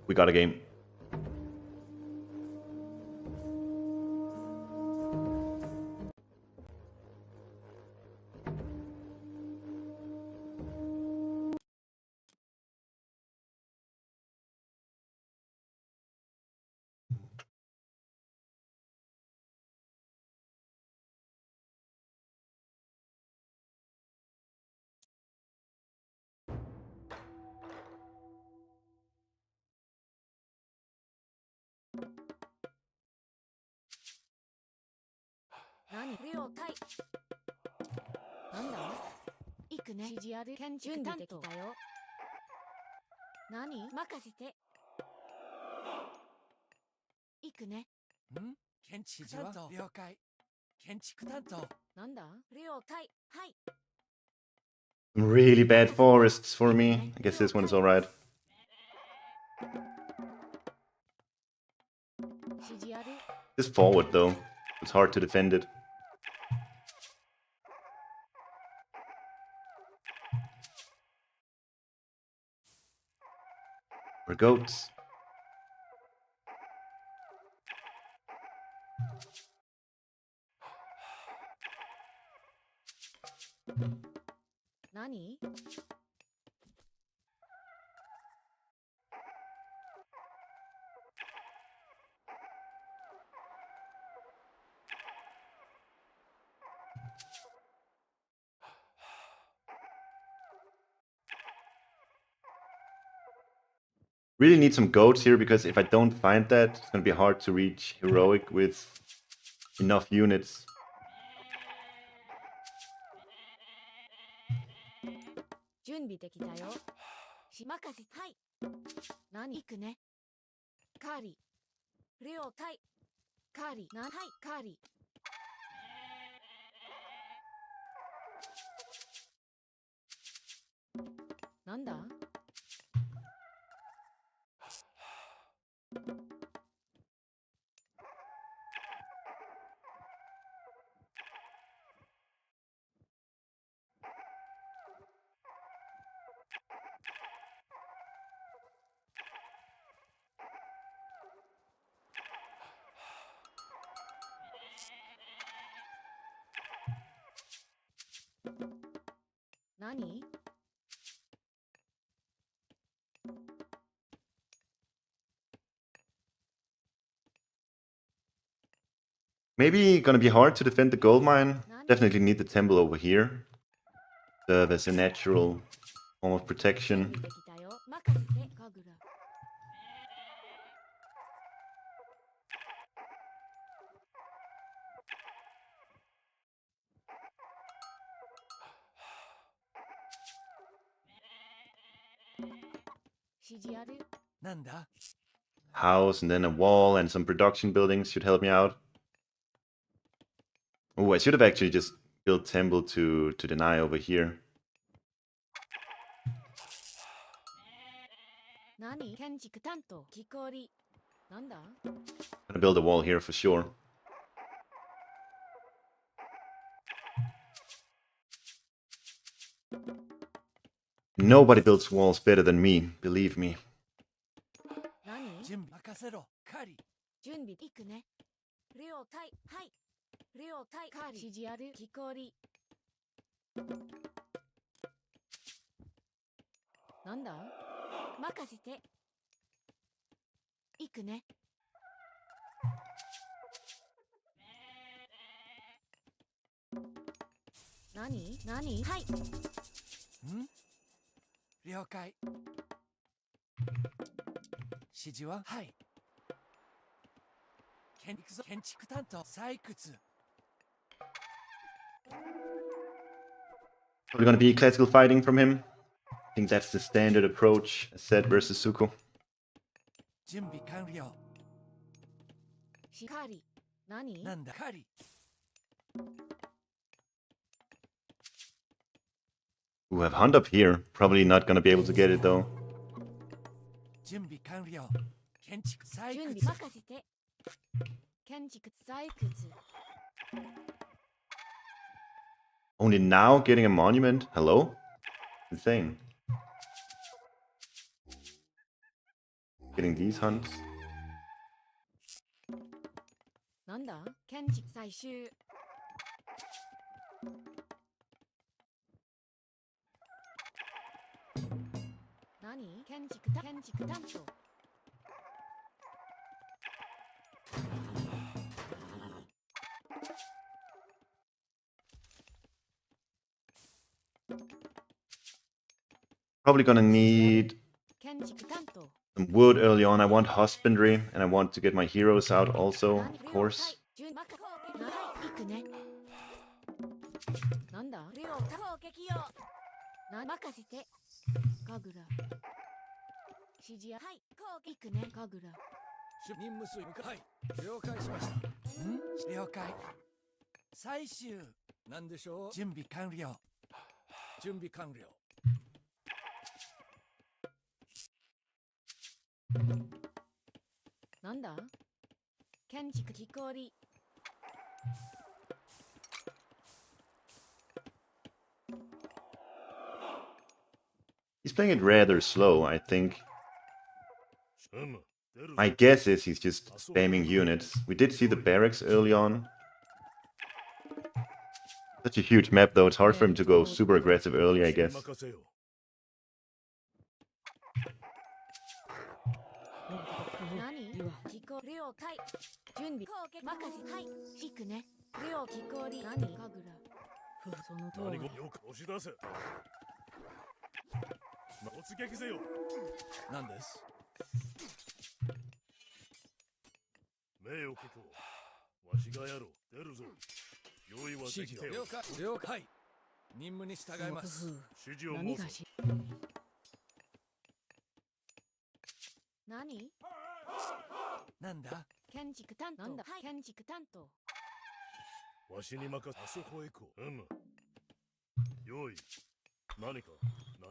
We got a game.何了解。なんだ行くね。指示ある。建築担当だよ。何任せて。行くね。ん建築担当了解。建築担当なんだ了解。はい。 Really bad forests for me. I guess this one is alright. 指示ある。 This forward though. It's hard to defend it. We're goats. 何 Really need some goats here because if I don't find that, it's gonna be hard to reach heroic with enough units. 準備できたよ。し任せ。はい。何行くね。カーリー。了解。カーリー。はい、カーリー。なんだ何 Maybe gonna be hard to defend the gold mine. Definitely need the temple over here. Serve as a natural form of protection. できたよ。任せて、カグラ。指示ある。なんだ House and then a wall and some production buildings should help me out. Oh, I should have actually just built temple to deny over here. 何建築担当。木こり。なんだ Gonna build a wall here for sure. Nobody builds walls better than me, believe me. 何準備任せろカーリー準備行くね。了解。はい。了解。カーリー。指示ある。木こり。なんだ任せて。行くね。何はい。ん了解指示ははい建築担当採掘 Probably gonna be classical fighting from him. I think that's the standard approach, as said versus Suko. 準備完了カーリー。何なんだカーリー Ooh, have Hunt up here. Probably not gonna be able to get it though. 準備完了建築採準備掘任せて。建築採掘。 Only now getting a monument? Hello? Insane. getting these hunts. なんだ建築最終何建築担当 Probably gonna need 建築担当 some wood early on. I want husbandry, and I want to get my heroes out also, of course. 行くねなんだ攻撃よ任せて神楽指示やはい行くね神楽任務水向かい了解しました了解。最終何でしょう準備完了。準備完了なんだ建築木こり He's playing it rather slow, I think. シャム出るぞ My guess is he's just spamming units. We did see the barracks early on. Such a huge map though, it's hard for him to go super aggressive early, I guess. 任せよ何木こり了解準備任せはい行くね両木こり何神楽その通り何ごよく押し出せ突撃せよ何です目を聞こうわしがやろう出るぞ用意はできてよ了解了解任務に従います指示を申す何がし何なんだ建築担当なんだ建築担当わしに任せあそこへ行こう用意何か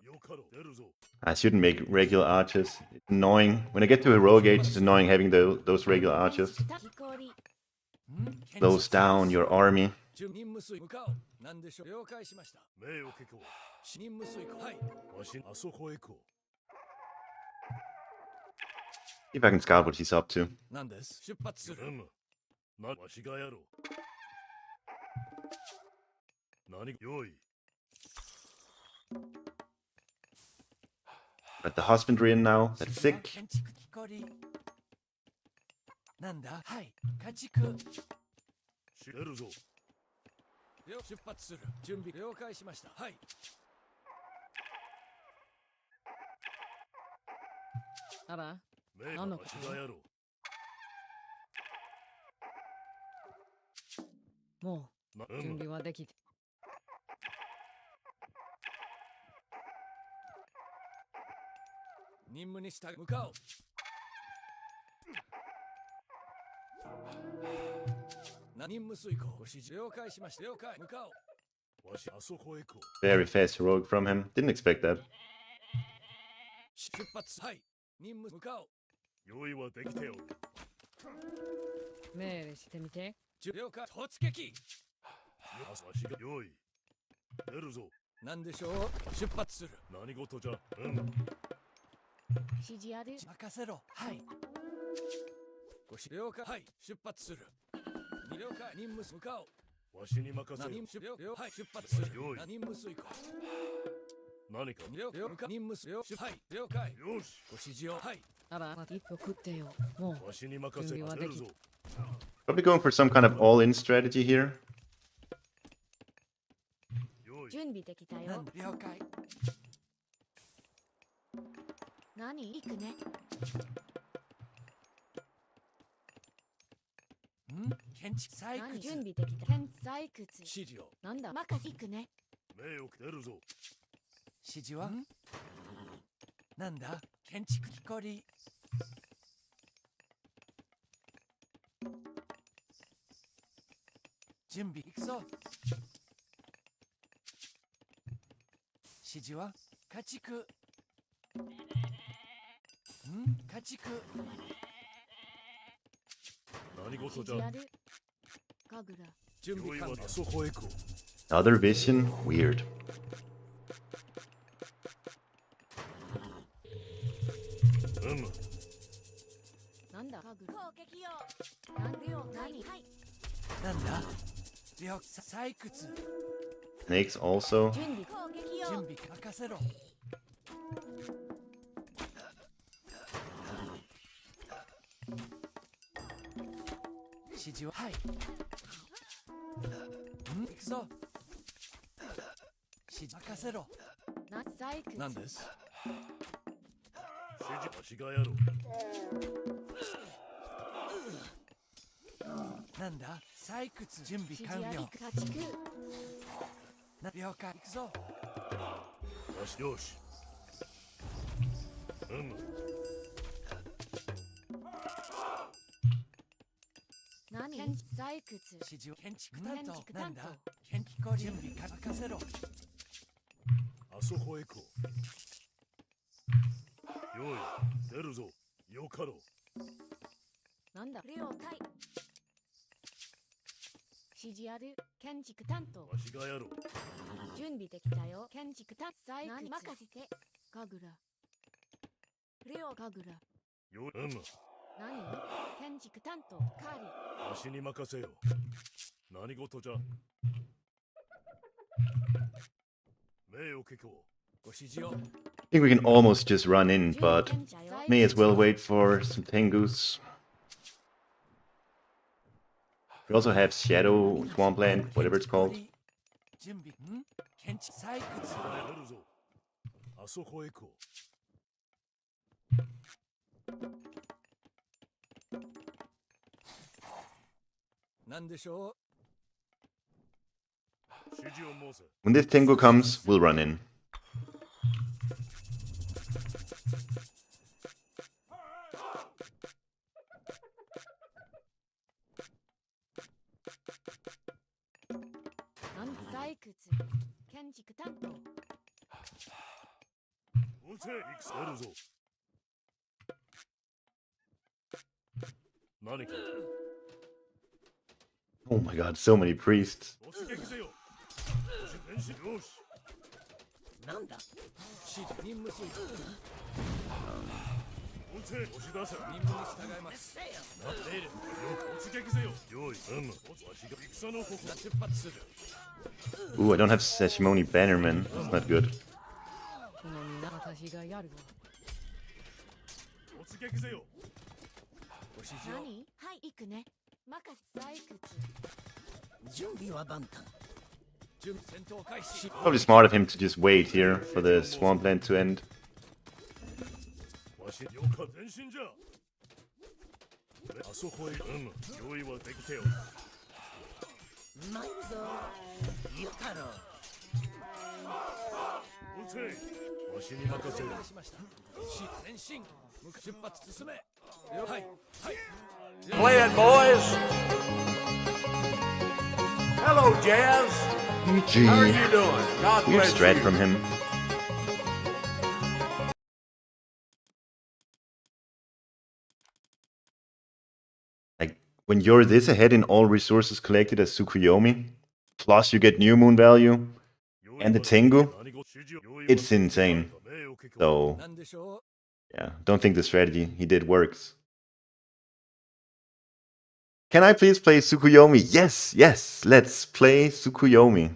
よかろう出るぞ I shouldn't make regular archers. It's annoying. When I get to heroic age, it's annoying having those regular archers. 木こり Slows down your army. 任務水向かおう何でしょう了解しました目を聞こ任務水はい、うわしあそこへ行こ See if I can scout what he's up to. 何です出発するわしがやろう何用意 Got the husbandry in now. That's sick. 建築木こり。なんだはい。家畜。出るぞ出発する準備了解しましたはいあら目何のわしがやろうもなう準備はできて任務に従う向かおう任務遂行ご指示了解しました了解向かおうわしあそこへ行こ Very fast heroic from him. Didn't expect that. 出発はい任務向かおうう用意はできておる命令してみて了解突撃わしが用意出るぞ何でしょう出発する何事じゃ指示ある任せろ。はい。ご指了解はい出発する了解任務向かおうわしに任せよ任務了はい出発する用意任務遂行何か了解任務了はい了解よしご指示をはいあら一歩食ってよもうわしに任せ準備はでき出るぞ Probably going for some kind of all-in strategy here. 用意準備できたなんよ了解。何行くね建築採何掘。準備できた建採掘指示をなんだ任せ行くね目を出るぞ指示はなんだ建築木こり。準備いくぞ。指示は家畜。家畜。何事じゃ指示ある神楽準用意備完了はあそこへ行こ Other vision? Weird. うなんだ了採掘 Snakes also. 準備準備任せろ指示をはい行くぞ指示任せろな採掘なんです指示わしがやろう。なんだ採掘準備完了指示あり家畜な了解行くぞよしよし。何採掘指示を建築担当建築担当なんだ建築準備任せろあそこへ行こう。よい、出るぞ。よかろう。なんだ了解指示ある建築担当わしがやろう。準備できたよ建築担当採掘任せてかぐら了かぐらよい、何建築担当カーリわしに任せよ。何事じゃ。名誉結構。ご指示を I think we can almost just run in, 準備 but 賢者よ may as well wait for some Tengus. We also have Shadow Swampland, whatever it's called. 準備建築採掘出るぞ。あそこへ行こなんでしょう。指示を申せ。 When this Tengu comes, we'll run in. なん採掘建築担当撃て、出るぞ。何か。 Oh my god, so many priests. 突撃せよ。よし、前進。よし。なんだ指示任務遂行撃て、押し出せ。任務に従いますなっている突撃せよ。よい、わしが戦の矛。出発する Ooh, I don't have Sashimoni Bannerman. That's not good. この皆私がやるわ突撃せよ。ご指示を何はい行くね任せ採掘準備は万端準備戦闘開始 Probably smart of him to just wait here for the Swampland to end. わし、よか、前進じゃ。あそこへ、用意はできてよ。参るぞよかろう撃て、わしに任せよ。しました前進出発進めはいはい Play it, boys. Hello, Jazz. How are you GG. doing? God Weird bless strat you. from him. Like, when you're this ahead in all resources collected as Tsukuyomi, plus you get new moon value, and the Tengu, it's insane. So, なんでしょ yeah, don't think the strategy he did works. Can I please play Tsukuyomi? Yes, yes, let's play Tsukuyomi.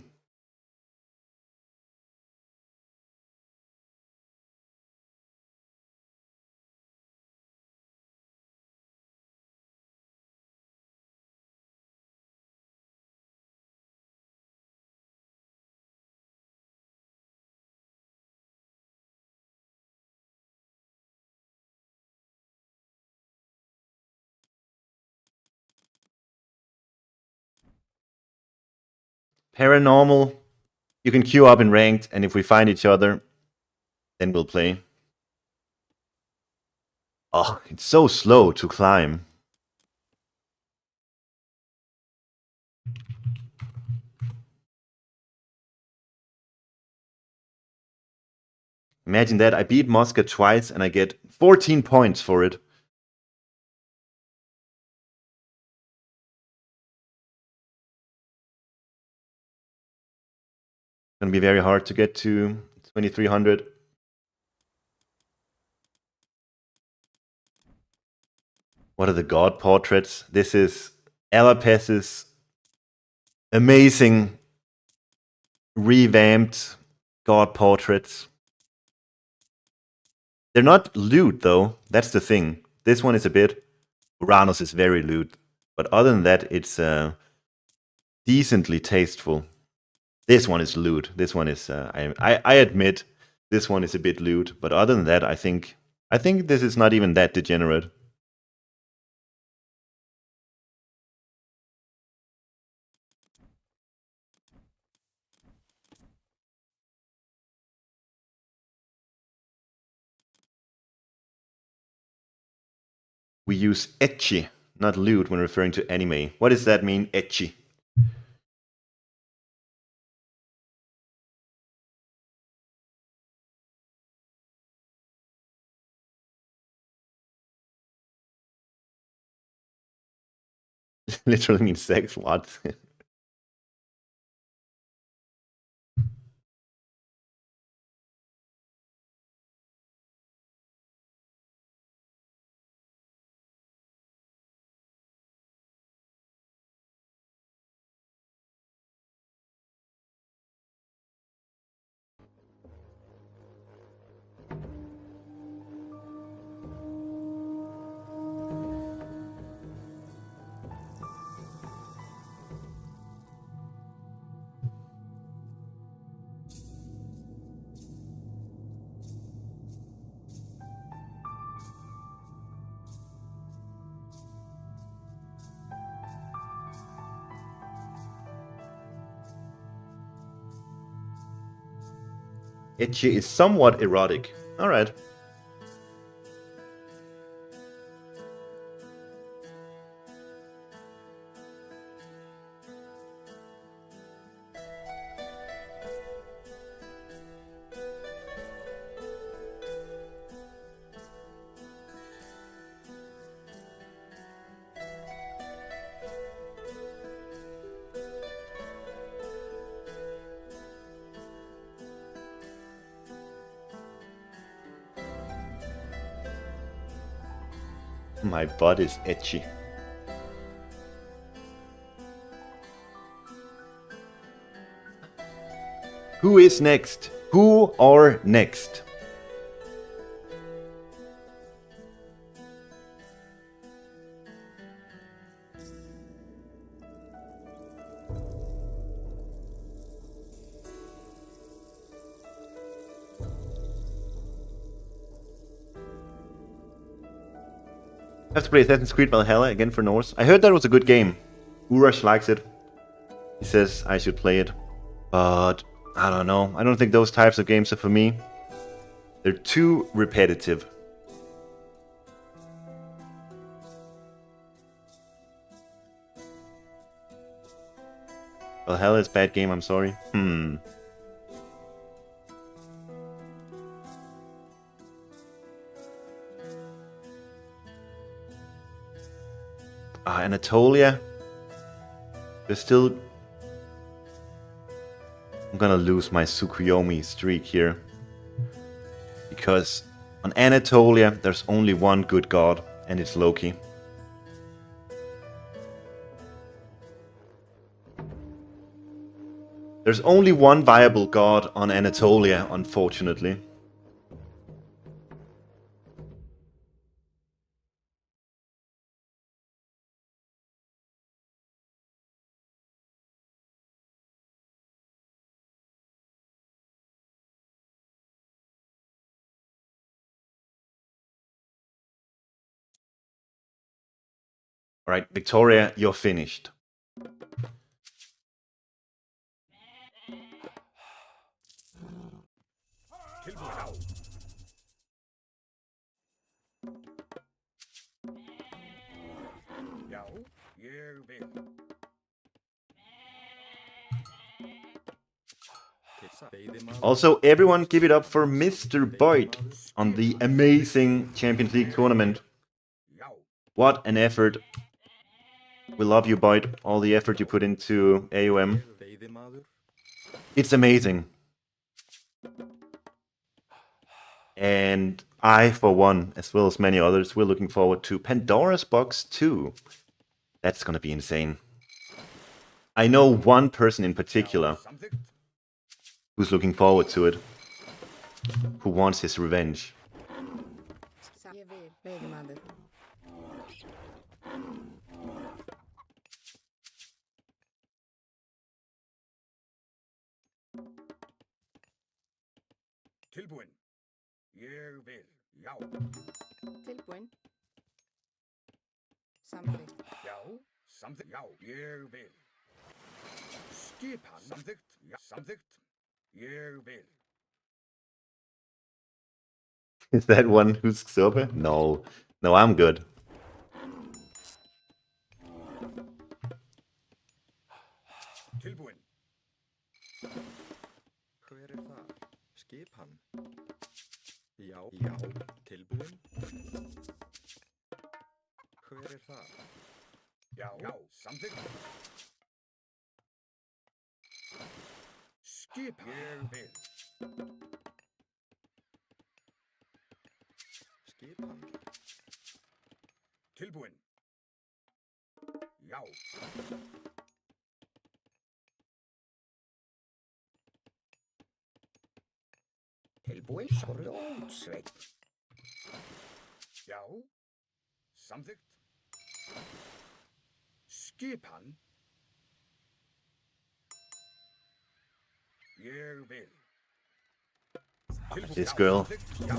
Paranormal, you can queue up in ranked, and if we find each other, then we'll play. Oh, it's so slow to climb. Imagine that, I beat Mosca twice and I get 14 points for it. Gonna be very hard to get to 2300. What are the god portraits? This is Alapes's amazing revamped god portraits. They're not lewd though, that's the thing. This one is a bit. Uranus is very lewd. But other than that, it's decently tasteful. This one is lewd. This one is, I admit, this one is a bit lewd. But other than that, I think this is not even that degenerate. We use ecchi, not lewd, when referring to anime. What does that mean, ecchi? Literally means sex, what? Ecchi is somewhat erotic. Alright. My butt is itchy. Who is next? Who are next? I have to play Assassin's Creed Valhalla again for Norse. I heard that was a good game. Urash likes it. He says I should play it. But I don't know. I don't think those types of games are for me. They're too repetitive. Valhalla is a bad game, I'm sorry. Anatolia. There's still... I'm gonna lose my Tsukuyomi streak here. Because on Anatolia, there's only one good god, and it's Loki. There's only one viable god on Anatolia, unfortunately. Alright, Victoria, you're finished. Also, everyone give it up for Mr. Boyd on the amazing Champions League tournament. What an effort. We love you, Boyd. All the effort you put into AOM. It's amazing. And I, for one, as well as many others, we're looking forward to Pandora's Box 2. That's gonna be insane. I know one person in particular who's looking forward to it, who wants his revenge. Tilbúin. Ég vil, já. Tilbúin. Samþykkt. Já, samþykkt, já, ég vil. Skipan, samþykkt, já, samþykkt, ég vil. Is that one who's sober? No. No, I'm good. Tilbúin. Hver það? Skipan. Já, já, tilbúin. Hver það? Já, já, samþykkt. Skipan. Ég vil. Skipan. Tilbúin. Já. Tilbúin, grjótsveinn. Já. Samþykkt. Skipan. Ég vil. Tilbúin. This girl. Já.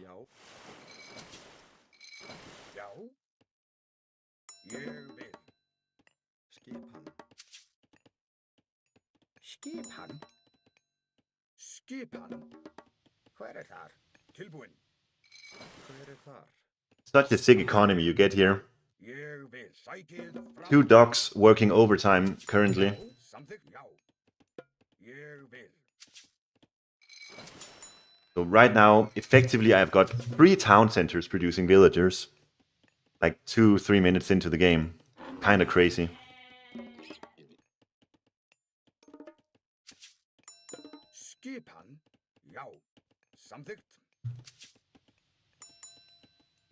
Já. Já. Ég vil. Skipan. Skipan. Skipan. Hver þar? Tilbúin. Hver þar? Such a sick economy you get here. Ég vil. Sækið fram. 2 dogs working overtime currently. Samþykkt, já. Ég vil. So right now, effectively, I've got 3 town centers producing villagers. Like 2-3 minutes into the game. Kinda crazy. Skipan. Já. Samþykkt.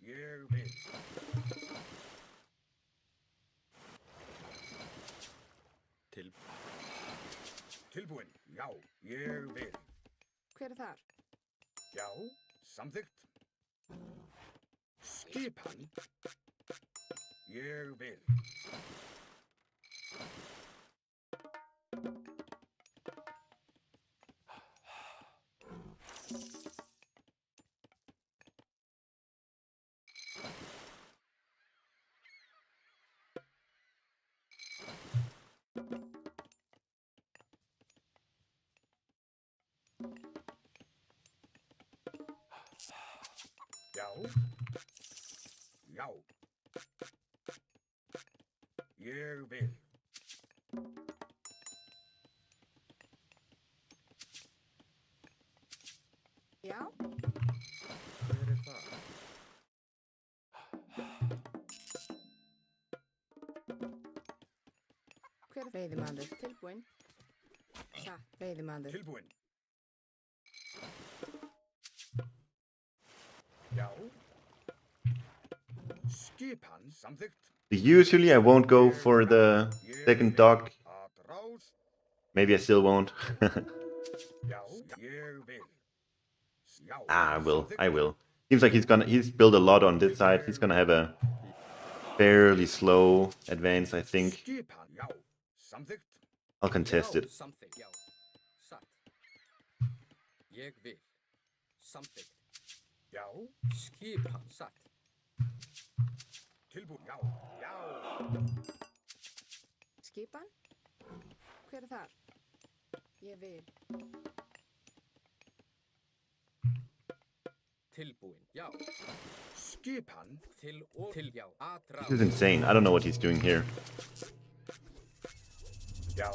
Ég vil. Tilbúin. Já. Ég vil. Hver þar? Já. Samþykkt. Skipan. Ég vil. Já. Já. Ég vil. Já. Hver það? Hver veiðimaður? Tilbúin. Veiðimaður. Tilbúin. Já. Skipan. Samþykkt. Usually I won't go for the second dog. Atrás. Maybe I still won't. Já. Ég vil. Já. I will. I will. Seems like he's built a lot on this side. He's gonna have a fairly slow advance, I think. Skipan. Já. Samþykkt. I'll contest it. Samþykkt, já. Satt. Ég vil. Samþykkt. Já. Skipan. Satt. Tilbúin. Já. Já. Skipan? Hver þar? Ég vil. Tilbúin, já. Skipan. Til og til, já. Atrás. This is insane. I don't know what he's doing here. Já.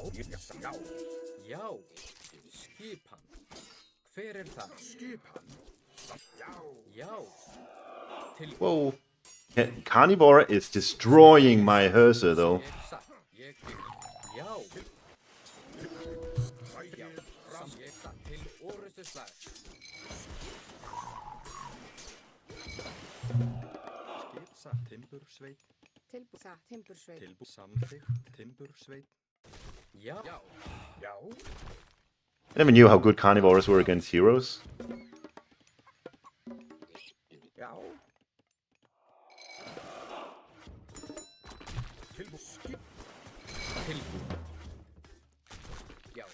Já. Já. Skipan. Hver það? Skipan. Já. Já. Til Whoa. Carnivore is destroying my Herser, though. Ég satt. Ég vil. Já. Já. Fram ég satt til orustu slag. Skip satt timbursveit. Tilbúið. Timbursveit. Tilbú samþykkt timbursveit. Já. Já. Já. I never knew how good carnivores were against heroes. Já. Tilbú skip. Tilbúin. Já.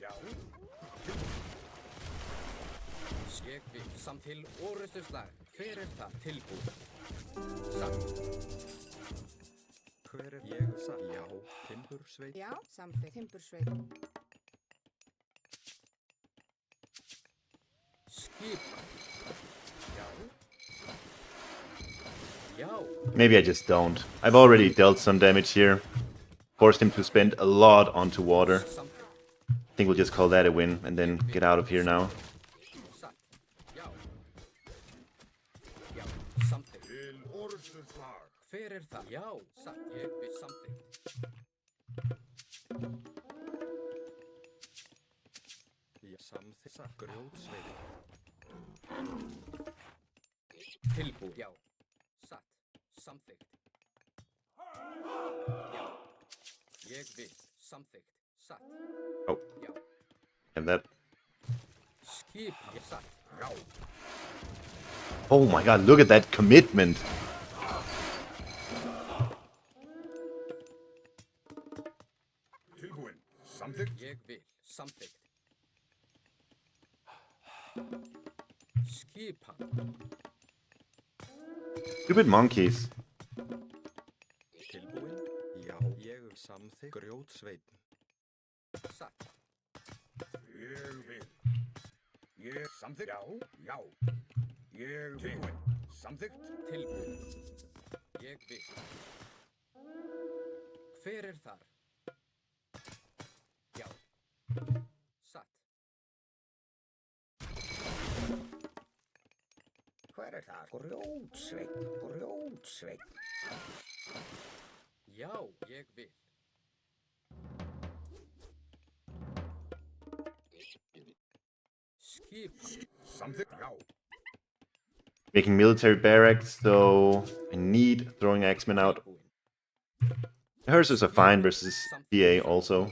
Já. Ég vil samt til orustu slag. Hver það? Tilbúin. Samt. Hver ég satt? Já. Timbursveit. Já, samþykkt. Timbursveit. Skipan. Já. Já. Maybe I just don't. I've already dealt some damage here. Forced him to spend a lot onto water. Samt. I think we'll just call that a win and then get out of here now. Satt. Já. Já. Samþykkt. Til orustu slag. Hver það? Já. Satt. Ég vil samþykkt. Ég samþykkt satt grjótsveit. Tilbúin. Já. Satt. Samþykkt. Já. Ég vil samþykkt. Satt. Oh. Já. And that. Skipan. Satt. Já. Oh my god, look at that commitment. Tilbúin. Samþykkt. Ég vil samþykkt. Skipan. Stupid monkeys. Tilbúin. Já. Ég samþykkt grjótsveit. Satt. Ég vil. Ég samþykkt. Já. Já. Ég vil. Samþykkt. Tilbúin. Ég vil. Hver þar? Já. Satt. Hver það? Grjótsveit. Grjótsveit. Já, ég vil. Skipan. Samþykkt. Já. Making military barracks, so I need throwing axemen out. Tilbúin. Hearses are fine versus PA also.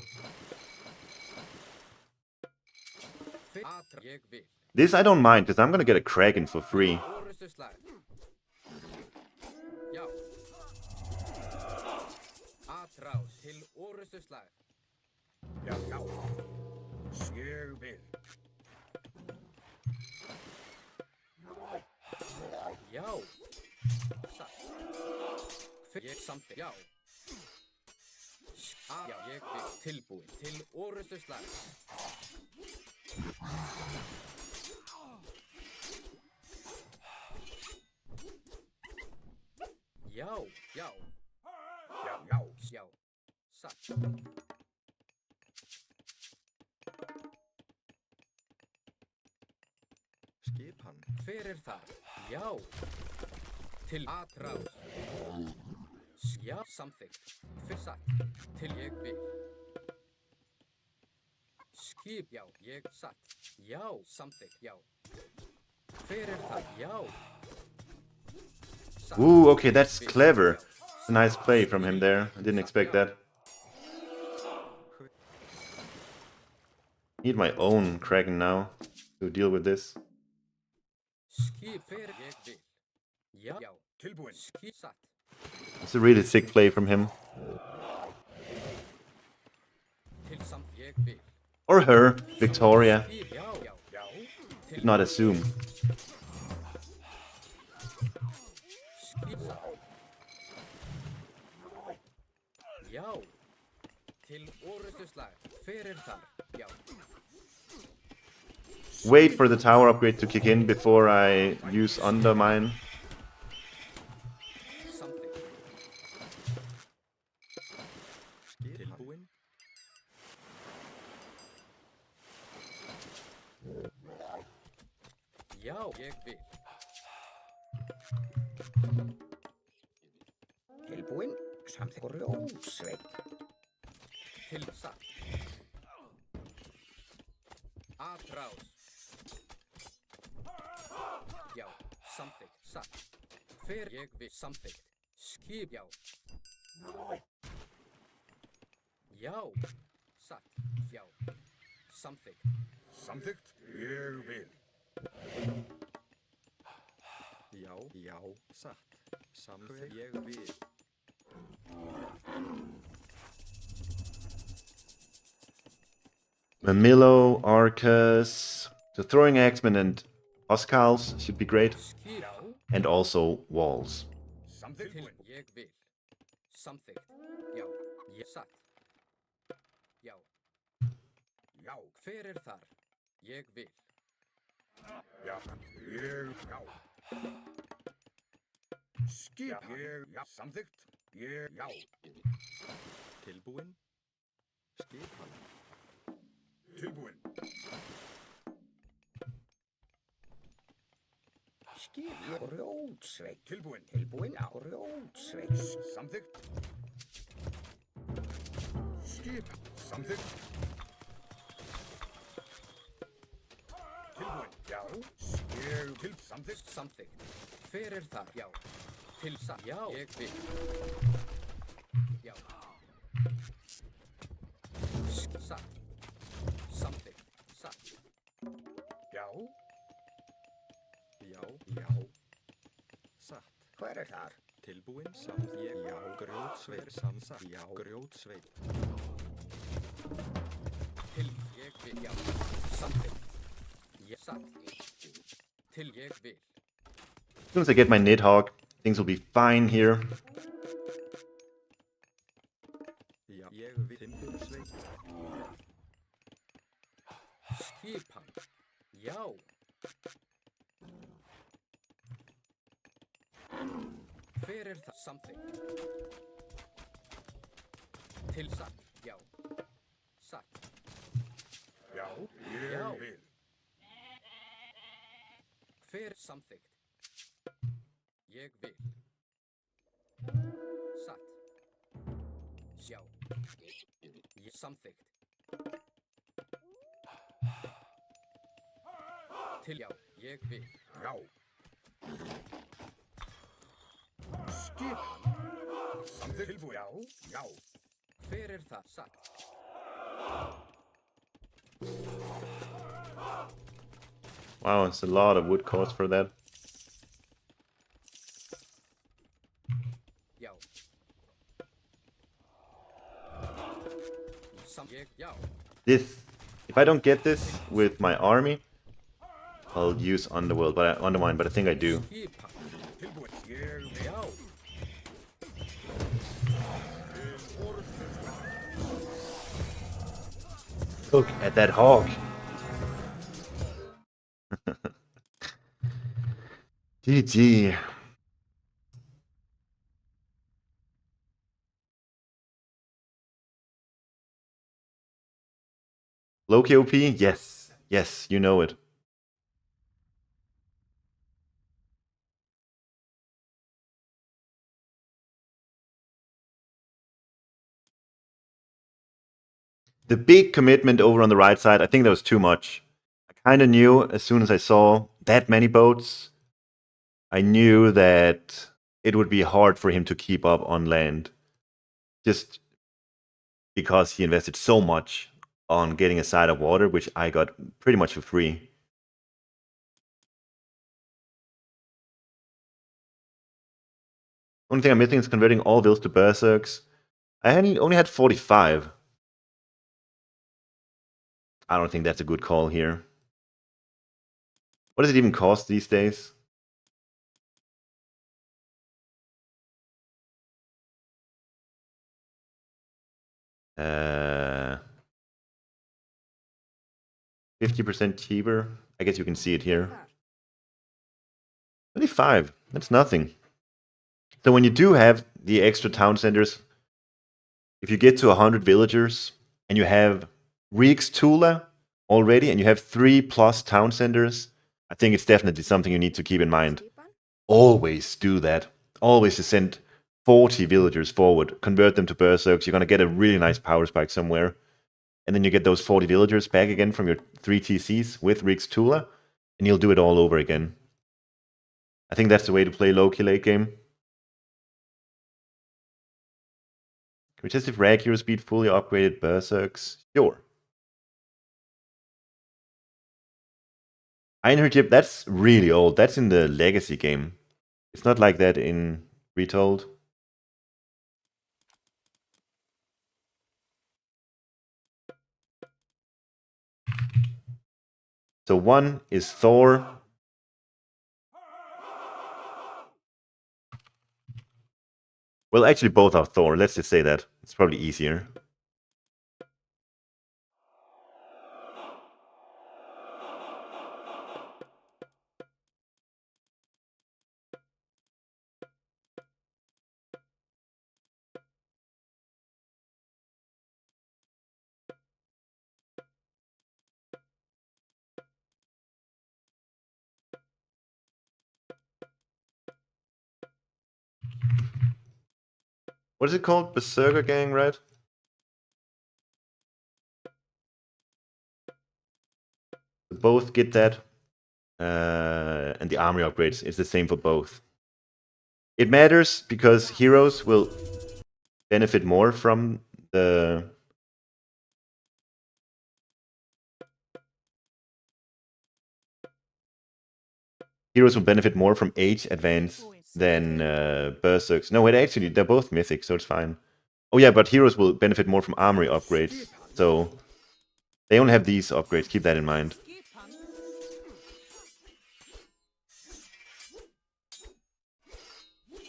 Ég vil. This I don't mind, because I'm gonna get a Kraken for free. Orustu slag. Já. Atrás til orustu slag. Já. Já. Ég vil. Já. Satt. Ég samþykkt. Já. Já, ég vil. Tilbúin. Til orustu slag. Já, já, Já. Já. já. Satt. Skipan. Hver það? Já. Til atrás. Já, samþykkt. Hver satt? Til ég vil. Skip, já, ég satt. Já, samþykkt, já. Hver það? Já. Satt. Ooh, okay, that's clever. A nice play from him there. I didn't expect that. Need my own Kraken now to deal with this. Skip, hver ég vil. Já, já. Tilbúin. Skip, satt. It's a really sick play from him. Til samt ég vil. Or her, Victoria. Skip, já, já. Já. Did not assume. Skip, satt. Já. Til orustu slag. Hver þar? Já. Wait for the tower upgrade to kick in before I use Undermine. Samþykkt. Tilbúin. Já, ég vil. Tilbúin. Samþykkt grjótsveit. Til satt. Atrás. Já, samþykkt, satt. Fer ég við samþykkt. Skip, já. Já, satt, já. Samþykkt. Samþykkt. Ég vil. Já, já, satt. Samþykkt. Ég vil. Mamillo, Arcus. The throwing axemen and Oscals should be great. Skip, já. And also walls. Samþykkt. Til ég vil. Samþykkt. Já, ég satt. Já. Já. Hver er þar? Ég vil. Já. Ég. Já. Skip. Ég. Já. Samþykkt. Ég. Já. Tilbúin. Skipan. Tilbúin. Skip. Grjótsveit. Tilbúin. Tilbúin. Já. Grjótsveit. Samþykkt. Skip. Samþykkt. Tilbúin. Já. Skip. Til. Samþykkt. Samþykkt. Hver er þar? Já. Til satt. Já. Ég vil. Já. Satt. Samþykkt. Satt. Já. Já, já. Satt. Hver er þar? Tilbúin. Samt ég. Já, grjótsveit. Samsatt. Já, grjótsveit. Til ég vil. Já. Samþykkt. Ég satt. Til ég vil. As soon as I get my Nidhogg, things will be fine here. Já, ég vil. Timbursveit. Skipan. Já. Hver er það? Samþykkt. Til satt. Já. Satt. Já. Já. Ég vil. Hver samþykkt? Ég vil. Satt. Já. Ég samþykkt. Til já. Ég vil. Já. Skipan. Samþykkt. Tilbúin. Já. Já. Hver er það? Satt. Wow, it's a lot of wood cost for that. Já. Ég, já. This, if I don't get this with my army, I'll use Underworld, Undermine, but I think I do. Skipan. Tilbúin. Ég vil. Já. Look at that hog. GG. Loki OP? Yes. Yes, you know it. The big commitment over on the right side, I think that was too much. I kind of knew as soon as I saw that many boats, I knew that it would be hard for him to keep up on land. Just because he invested so much on getting a side of water, which I got pretty much for free. Only thing I'm missing is converting all vills to berserks. I only had 45. I don't think that's a good call here. What does it even cost these days? Uh, 50% cheaper. I guess you can see it here. 25. That's nothing. So when you do have the extra town centers, if you get to 100 villagers and you have Reeks Tula already and you have 3+ town centers, I think it's definitely something you need to keep in mind. always do that. Always just send 40 villagers forward, convert them to berserks. You're gonna get a really nice power spike somewhere. And then you get those 40 villagers back again from your 3 TCs with Riggs Tula, and you'll do it all over again. I think that's the way to play Loki late game. Can we test if Rag Heroes beat fully upgraded berserks? Sure. Einherjib, that's really old. That's in the Legacy game. It's not like that in Retold. So one is Thor. Well, actually both are Thor. Let's just say that. It's probably easier. What is it called? Berserker Gang, right? Both get that. And the armory upgrades is the same for both. It matters because heroes will benefit more from the... Heroes will benefit more from age advance than berserks. No, wait, actually, they're both mythic, so it's fine. Oh yeah, but heroes will benefit more from armory upgrades. So they only have these upgrades, keep that in mind.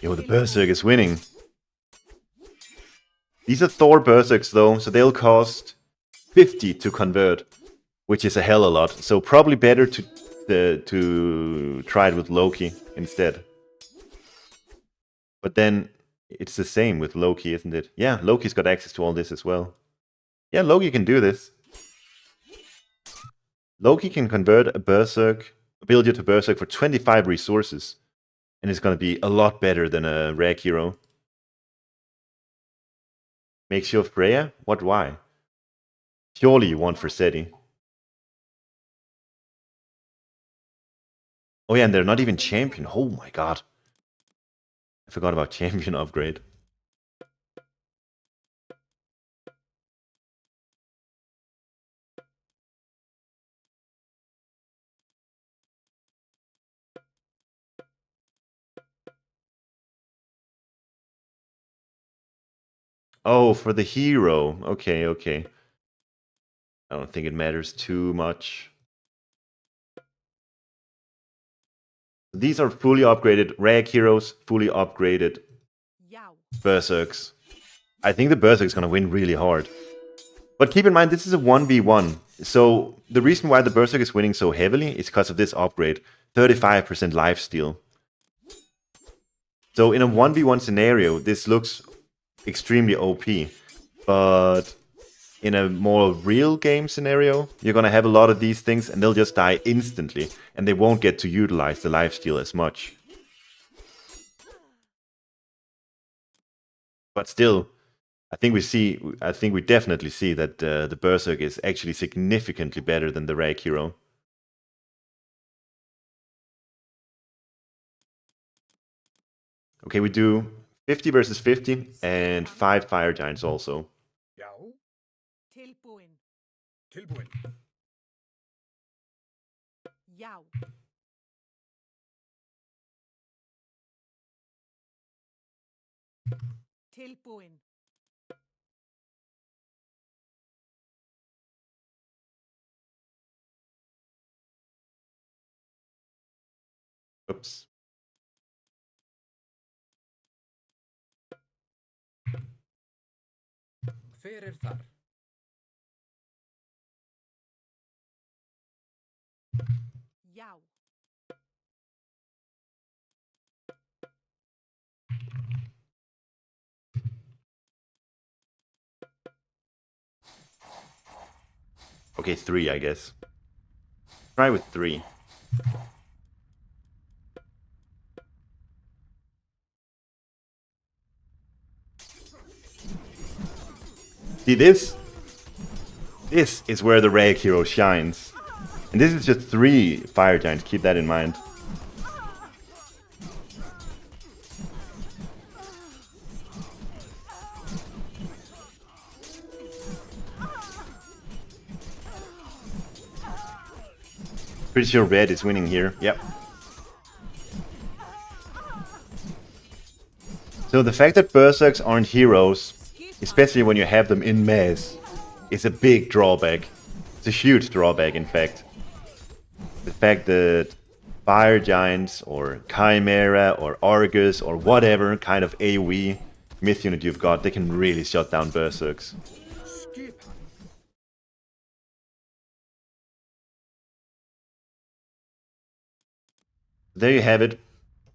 Yo, the berserk is winning. These are Thor berserks though, so they'll cost 50 to convert, which is a hell of a lot. So probably better to try it with Loki instead. But then it's the same with Loki, isn't it? Yeah, Loki's got access to all this as well. Yeah, Loki can do this. Loki can convert a berserk, ability to berserk for 25 resources. And it's going to be a lot better than a rag hero. Makes you of Freya? What, why? Surely you want Versetti. Oh yeah, and they're not even champion. Oh my god. I forgot about champion upgrade. Oh, for the hero. Okay, okay. I don't think it matters too much. These are fully upgraded rag heroes, fully upgraded berserks. I think the berserk is going to win really hard. But keep in mind, this is a 1v1. So the reason why the berserk is winning so heavily is because of this upgrade. 35% lifesteal. So in a 1v1 scenario, this looks extremely OP. But in a more real game scenario, you're going to have a lot of these things and they'll just die instantly. And they won't get to utilize the lifesteal as much. But still, I think we definitely see that the Berserk is actually significantly better than the Rag Hero. Okay, we do 50 versus 50 and 5 Fire Giants also. Já. Tilbúin. Tilbúin. Já. Tilbúin. Oops. Hver þar? Já. Okay, 3, I guess. Try with 3. See this? This is where the Rag Hero shines. And this is just 3 Fire Giants, keep that in mind. Pretty sure red is winning here, yep. So the fact that Berserks aren't heroes, especially when you have them in mass, is a big drawback. It's a huge drawback, in fact. The fact that Fire Giants, or Chimera, or Argus, or whatever kind of AoE myth unit you've got, they can really shut down Berserks. There you have it.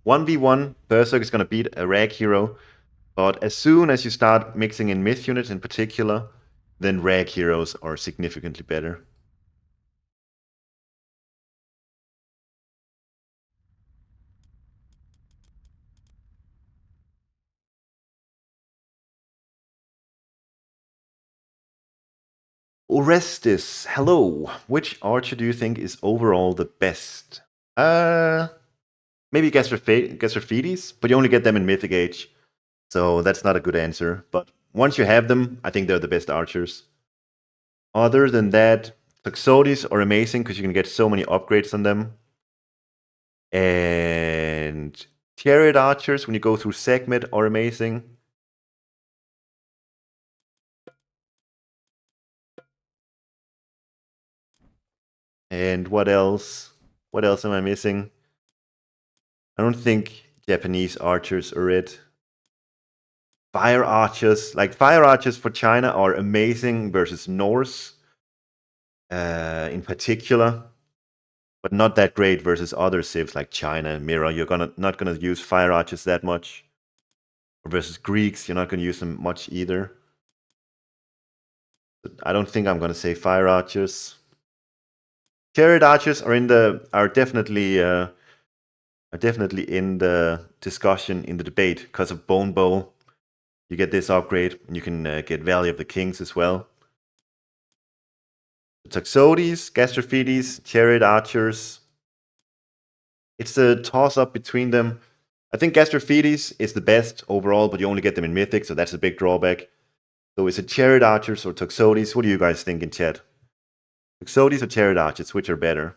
1v1, Berserk is gonna beat a Rag Hero, but as soon as you start mixing in myth units in particular, then Rag Heroes are significantly better. Orestes, hello. Which archer do you think is overall the best? Maybe Gastrofides, but you only get them in Mythic Age, so that's not a good answer. But once you have them, I think they're the best archers. Other than that, Toxotes are amazing because you can get so many upgrades on them. And Chariot archers, when you go through Sekhmet, are amazing. And what else? What else am I missing? I don't think Japanese archers are it. Fire archers, like fire archers for China are amazing versus Norse, in particular, but not that great versus other civs like China and Mira. You're not gonna use fire archers that much. Or versus Greeks, you're not gonna use them much either. But I don't think I'm gonna say fire archers. Chariot archers are definitely in the discussion, in the debate, because of Bone Bow. You get this upgrade, and you can get Valley of the Kings as well. Toxotes, Gastrofides, Chariot archers. It's a toss-up between them. I think Gastrofides is the best overall, but you only get them in Mythic, so that's a big drawback. So is it Chariot archers or Toxotes? What do you guys think in chat? Toxotes or Chariot archers, which are better?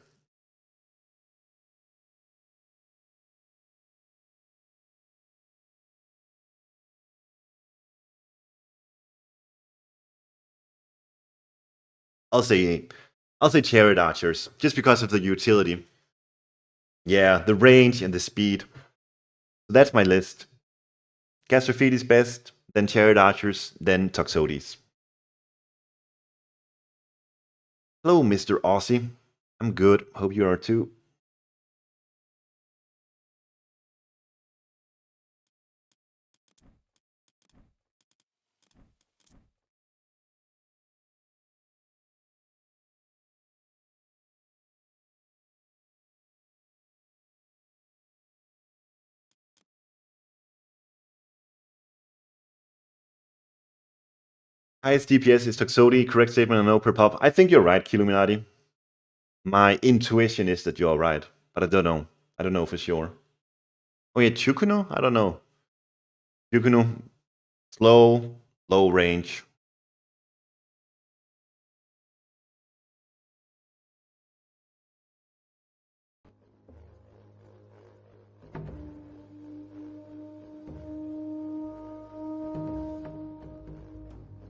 I'll say Chariot archers, just because of the utility. Yeah, the range and the speed. So that's my list. Gastrofides best, then Chariot archers, then Toxotes. Hello, Mr. Aussie. I'm good. Hope you are too. Highest DPS is Toxotes. Correct statement, I know per pop. I think you're right, Killuminati. My intuition is that you're right, but I don't know. I don't know for sure. Oh yeah, Tsukuyomi? I don't know. Tsukuyomi, slow, low range.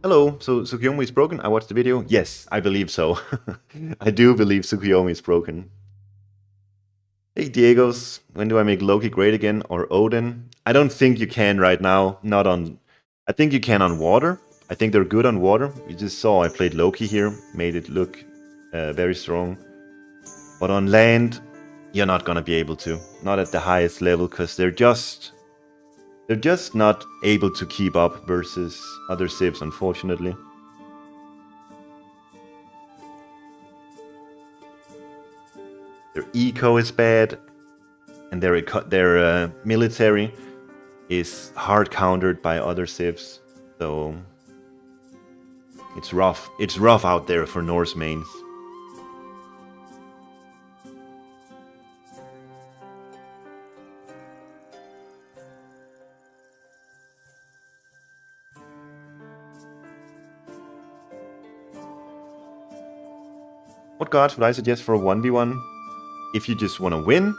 Hello, so Tsukuyomi is broken? I watched the video. Yes, I believe so. I do believe Tsukuyomi is broken. Hey Diegos, when do I make Loki great again or Odin? I don't think you can right now. Not on. I think you can on water. I think they're good on water. You just saw I played Loki here, made it look very strong. But on land, you're not gonna be able to. Not at the highest level, because they're just not able to keep up versus other civs, unfortunately. Their eco is bad, and their military is hard countered by other civs. So It's rough. It's rough out there for Norse mains. What gods would I suggest for a 1v1? If you just want to win,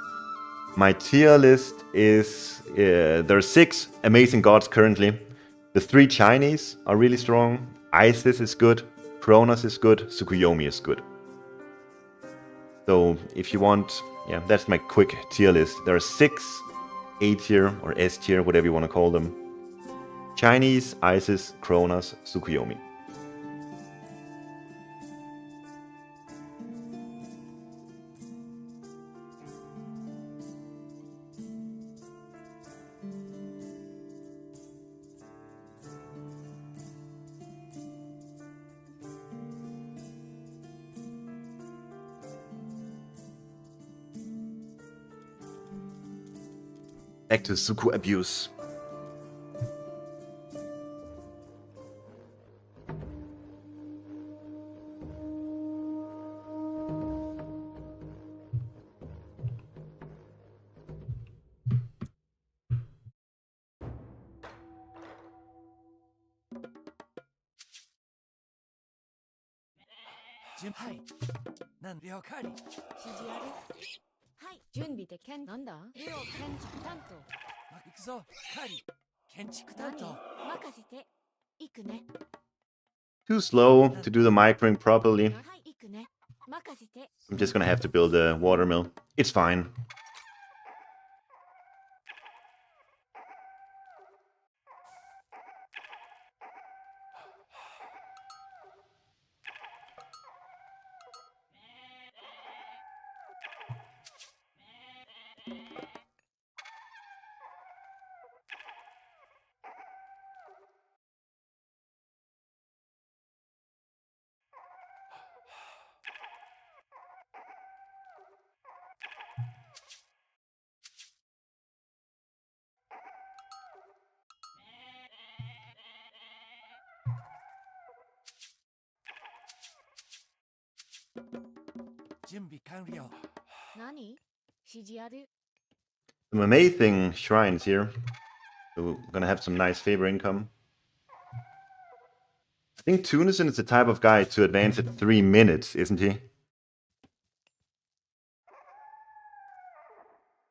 my tier list is... there are 6 amazing gods currently. The 3 Chinese are really strong. Isis is good. Kronos is good. Tsukuyomi is good. So if you want... yeah, that's my quick tier list. There are 6 A tier or S tier, whatever you want to call them. Chinese, Isis, Kronos, Tsukuyomi. Back to Suku abuse. Hi. なん了解。指示ある。はい。準備でけん。なんだレオ建築担当。行くぞ、カリ。建築担当。任せて。行くね。Too slow to do the microing properly. はい、行くね。任せて。I'm just gonna have to build a watermill. It's fine. Some amazing shrines here. So we're gonna have some nice favor income. I think Tunison is the type of guy to advance at 3 minutes, isn't he?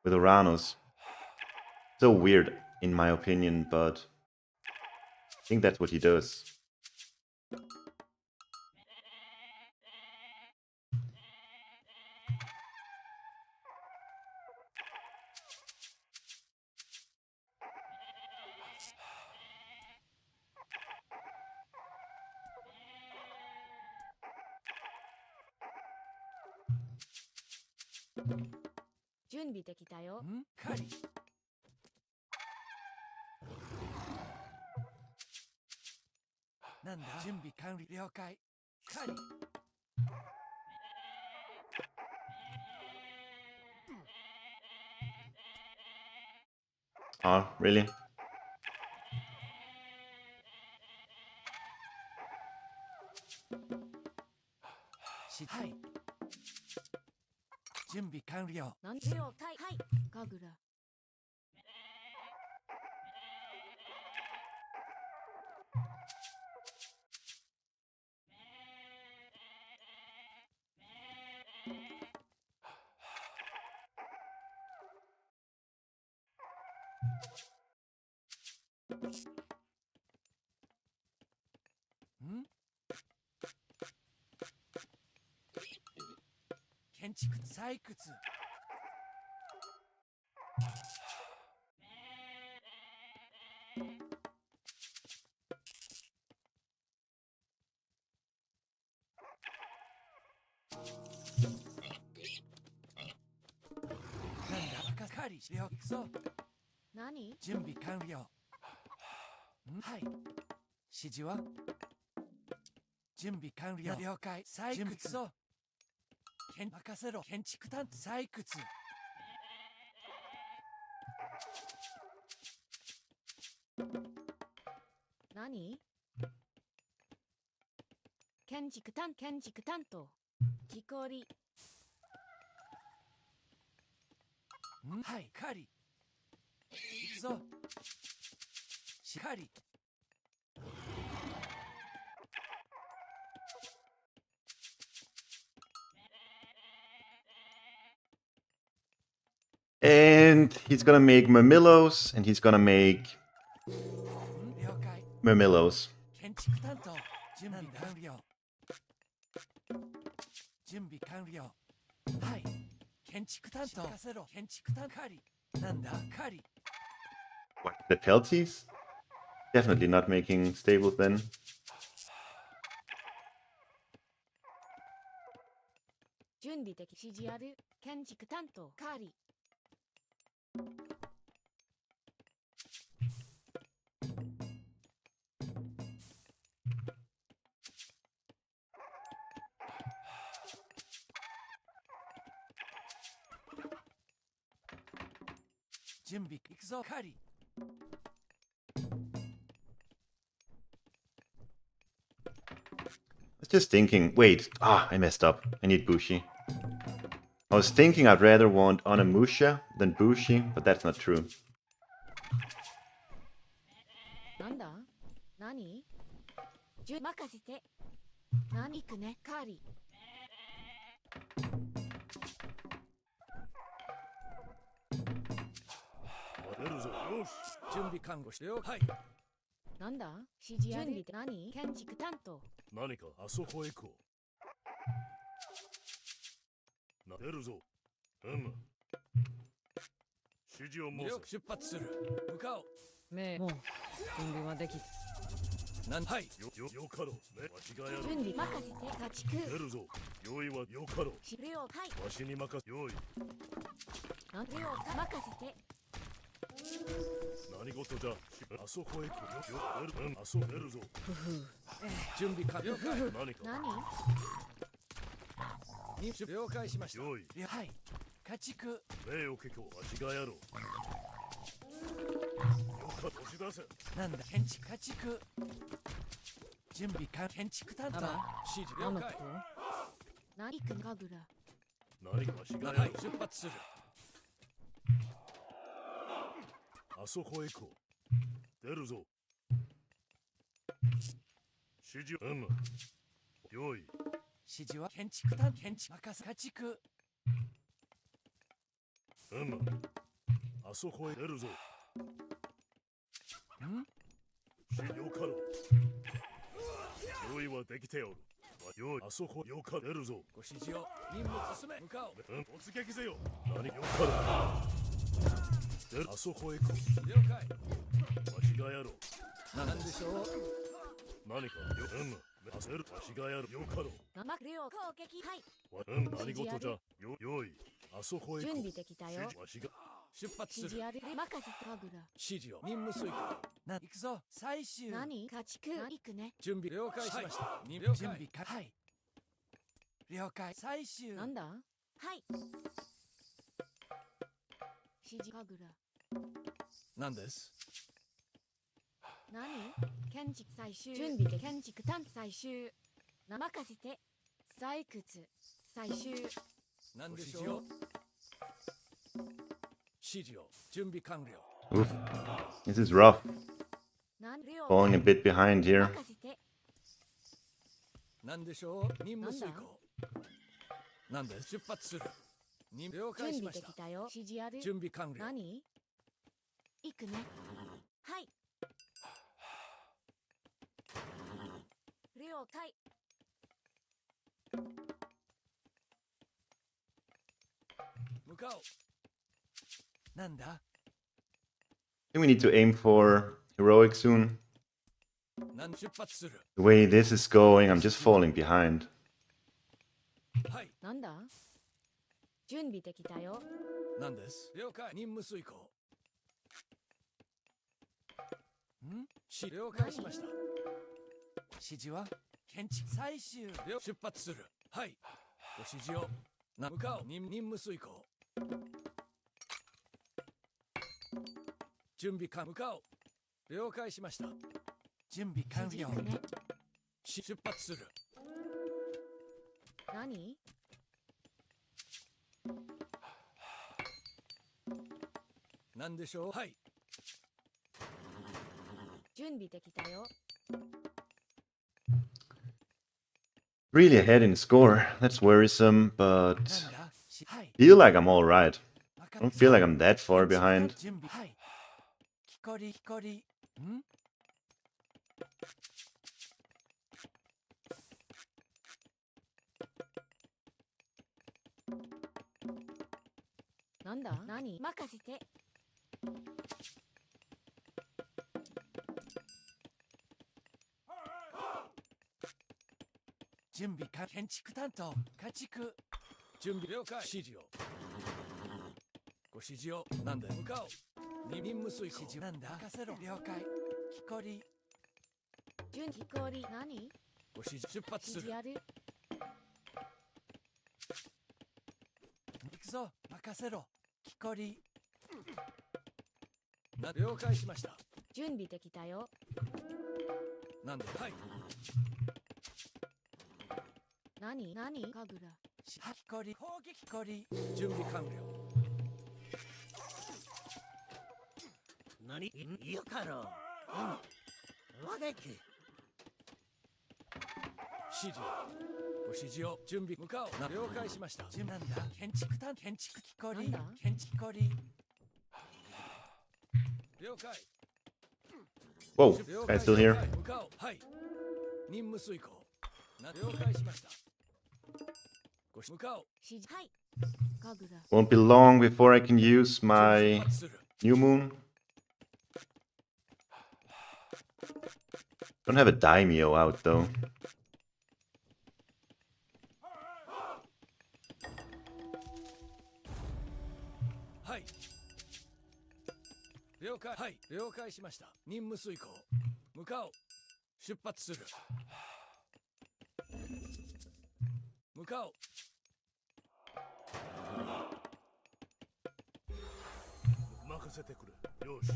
With Oranos. So weird, in my opinion, but I think that's what he does. Oh, really? 建築担当木こりはい、カリ。行くぞ。しかり。And he's gonna make Mermillos, and he's gonna make 了解。 Mermillos. 建築担当。準備完了。準備完了。はい。建築担当。任せろ。建築担当。カリ。なんだ、カリ。 What? The Peltsies? Definitely not making stables then. 準備的指示ある建築担当カーリ 準備行くぞ、カリ。 I was just thinking, wait, I messed up. I need Bushi. I was thinking I'd rather want Onimusha than Bushi, but that's not true. なんだ何任せて何行くねカーリ出るぞ。よし。準備看護してよ。はい。なんだ指示あるって何建築担当何かあそこへ行こう。出るぞ。指示を申せ。出発する。向かおう。めもう準備はできはい。よかろう。ね、わしがやる。準備任せて家畜出るぞ。用意はよかろう。資料はいわしに任せ。用意。なんでよ任せて何事じゃ。あそこへ行こう。出る。あそこ出るぞ。準備完了。何か。何了解しました。用意。はい。家畜。礼を結構わしがやろう。よか押し出せ。なんだ、建築家畜。準備完建築担当。指示了解。何くんかぐら何かわしがやはいろう。出発する。あそこへ行こう。出るぞ。指示用意。指示は建築担当。建築任せ家畜。あそこへ出るぞ。んよかろう。用意はできておる。用意。あそこよか出るぞ。ご指示を任務進め。向かおう。突撃せよ。何よかろう。出る。あそこへ行こ了解。う。わしがやろう。なんでしょう。何かよ。焦る。わしがやる。よかろう。生クリオ攻撃はい何事じゃ。用意。あそこへ行こう。準備できたよわしが。出発する。指示ある任せてかぐら指示を任務遂行。行くぞ、最終。何家畜行くね準備了解しました。了準備解。か。はい。了解、最終。なんだはい指示かぐらなんです。何建築最終準備で建築担最終任せて採掘最終なんでしょう。指示を準備完了。 Oof. This is rough. 何量 Falling a bit behind here. 任せてなんでしょう。任務遂行。なんです。出発する。了解準備しました。できたよ指示ある準備完了。何行くねはい了解向かおう。なんだ I think we need to aim for heroic soon. 出発する。 The way this is going, I'm just falling behind. はい。なんだ準備できたよなんです。了解。任務遂行。了解しました。指示は建築最終。出発する。はい。ご指示を。向かおう。任務遂行。準備完。向かおう。了解しました。準備完了。行くね出発する。何？なんでしょう。はい。準備できたよ。 Really ahead in score. That's worrisome, なん but だはい feel like I'm alright. わか I don't feel like I'm that far 建築担 behind. 準備はい木こり木こりんなんだ？何？任せて。準備か建築担当家畜準備了解。指示を。ご指示を。なんで向かおう。任務遂行。指示なんだ任せろ了解木こり準備氷。何？ご指示出発する。指示ある。行くぞ任せろ木こり了解しました。準備できたよ。なんで。はい。何？何？神楽。木こり攻撃木こり準備完了。何？よかろう。わでき。指示を。ご指示を。準備向かおう。了解しました。順なんだ建築担建築木こりなんだ建築木こり了解。 Whoa, 了 guy's still here. 向かおう。はい。任務遂行。了解しました。ご向かおう。指示。はい。神楽。 Won't be long before I can use my 出発する。 new moon. Don't have a daimyo out though. はい。了解。はい。了解しました。任務遂行。向かおう。出発する。向かおう。任せてくれ。よし。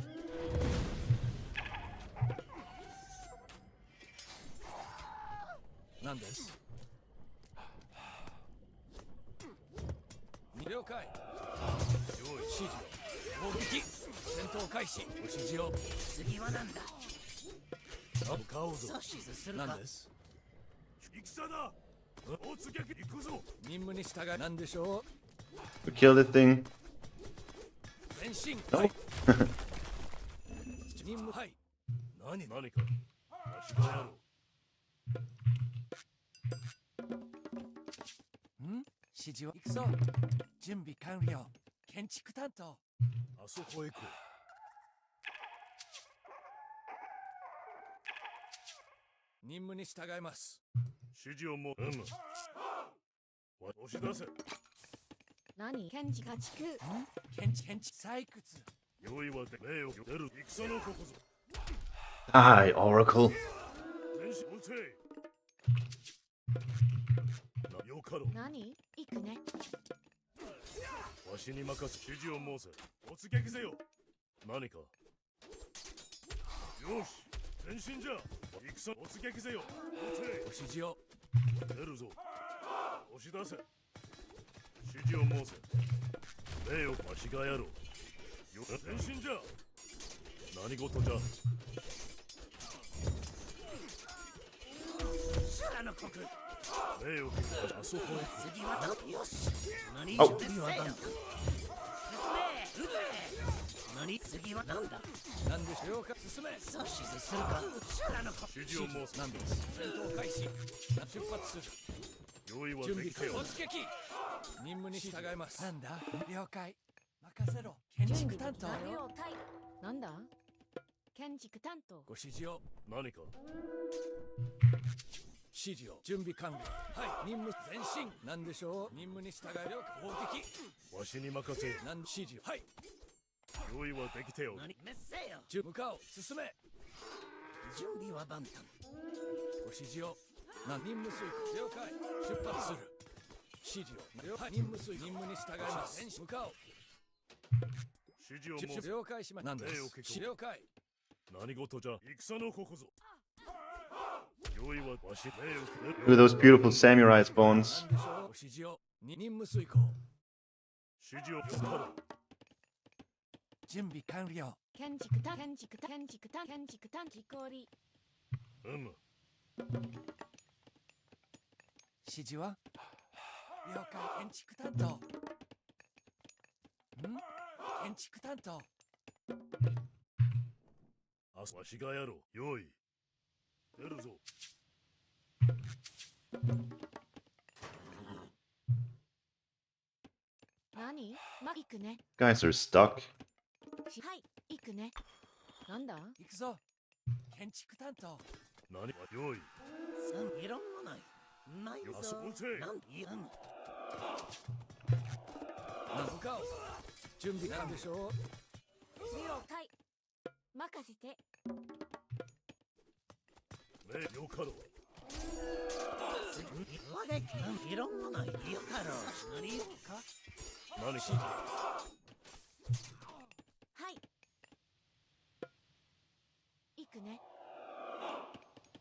なんです。了解。指示を。攻撃。戦闘開始。ご指示を。次はなんだ？向かおうぞ。阻止するかなん。です。戦だ。突撃行くぞ。任務に従い。なんでしょ We kill this thing. う。前進。 No. はい。任務。はい。何か。わしがやろう。指示を行くぞ準備完了建築担当あそこへ行こ任務に従います。う。指示をも押し出せ。何？建築家畜。建築採掘用意はで命を出る戦のここぞ。 Die, Oracle. 全身撃て。よかろう。何？行くね。わしに任せ指示を申せ。突撃せよ。何か。よし。前進じゃ。戦突撃せよ。撃て。ご指示を。出るぞ。押し出せ。指示を申せ。命をわしがやろう。よ前進じゃ。何事じゃ。空の国。命をあそこへ。次はどよし。何？お次はなんだ？進め。撃て。何？次はなんだ？なんでしょうか。進め。阻止するか。空の国。指示を申せ。なんです。戦闘開始。出発する。用意は準備できてよ。突撃。任務に従います。なんだ了解任せろ建準築担当備できたよ。なんだ？建築担当。ご指示を。何か。指示を。準備完了。はい。任務前進。なんでしょう。任務に従いよ。攻撃。わしに任せ。なん指示を。はい。用意はできてよ。何？めっせよ。向かおう。進め。準備は万端。ご指示を。任務遂行。了解。出発する。指示を。了解。任務遂行。任務に従います。向かおう。指示を申せ。了解しま。なんです。了解。何事じゃ。戦のここぞ。用意はわし命をくれ Look at those beautiful samurai spawns. ご指示を任務遂行。指示をよかろう。準備完了。建築単建築単建築単建築単木こり。指示は了解。建築担当。建築担当。わしがやろう。用意。出るぞ。何ま、行くね。 Guys are stuck. はい、行くね。なんだ行くぞ。建築担当。何用意。いらんもない。ないぞ。なんいらん。向かおう。準備完了。了解。任せて。命よかろう。わがいらんもない。よかろう。何よか。何しはい。行くね。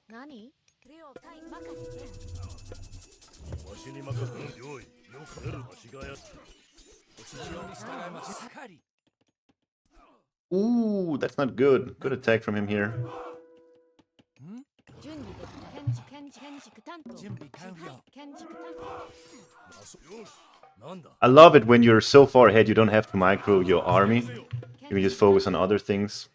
何了解。任せて。わしに任せる。用意。よかれる。わしがやる。ご指示に従います。係。 Ooh, that's not good. Good attack from him here. 準備できた。建築建築建築担当。準備完了。建築担当。よし。なんだ。 I love it when you're so far ahead you don't have to micro your army. You can just focus on other things.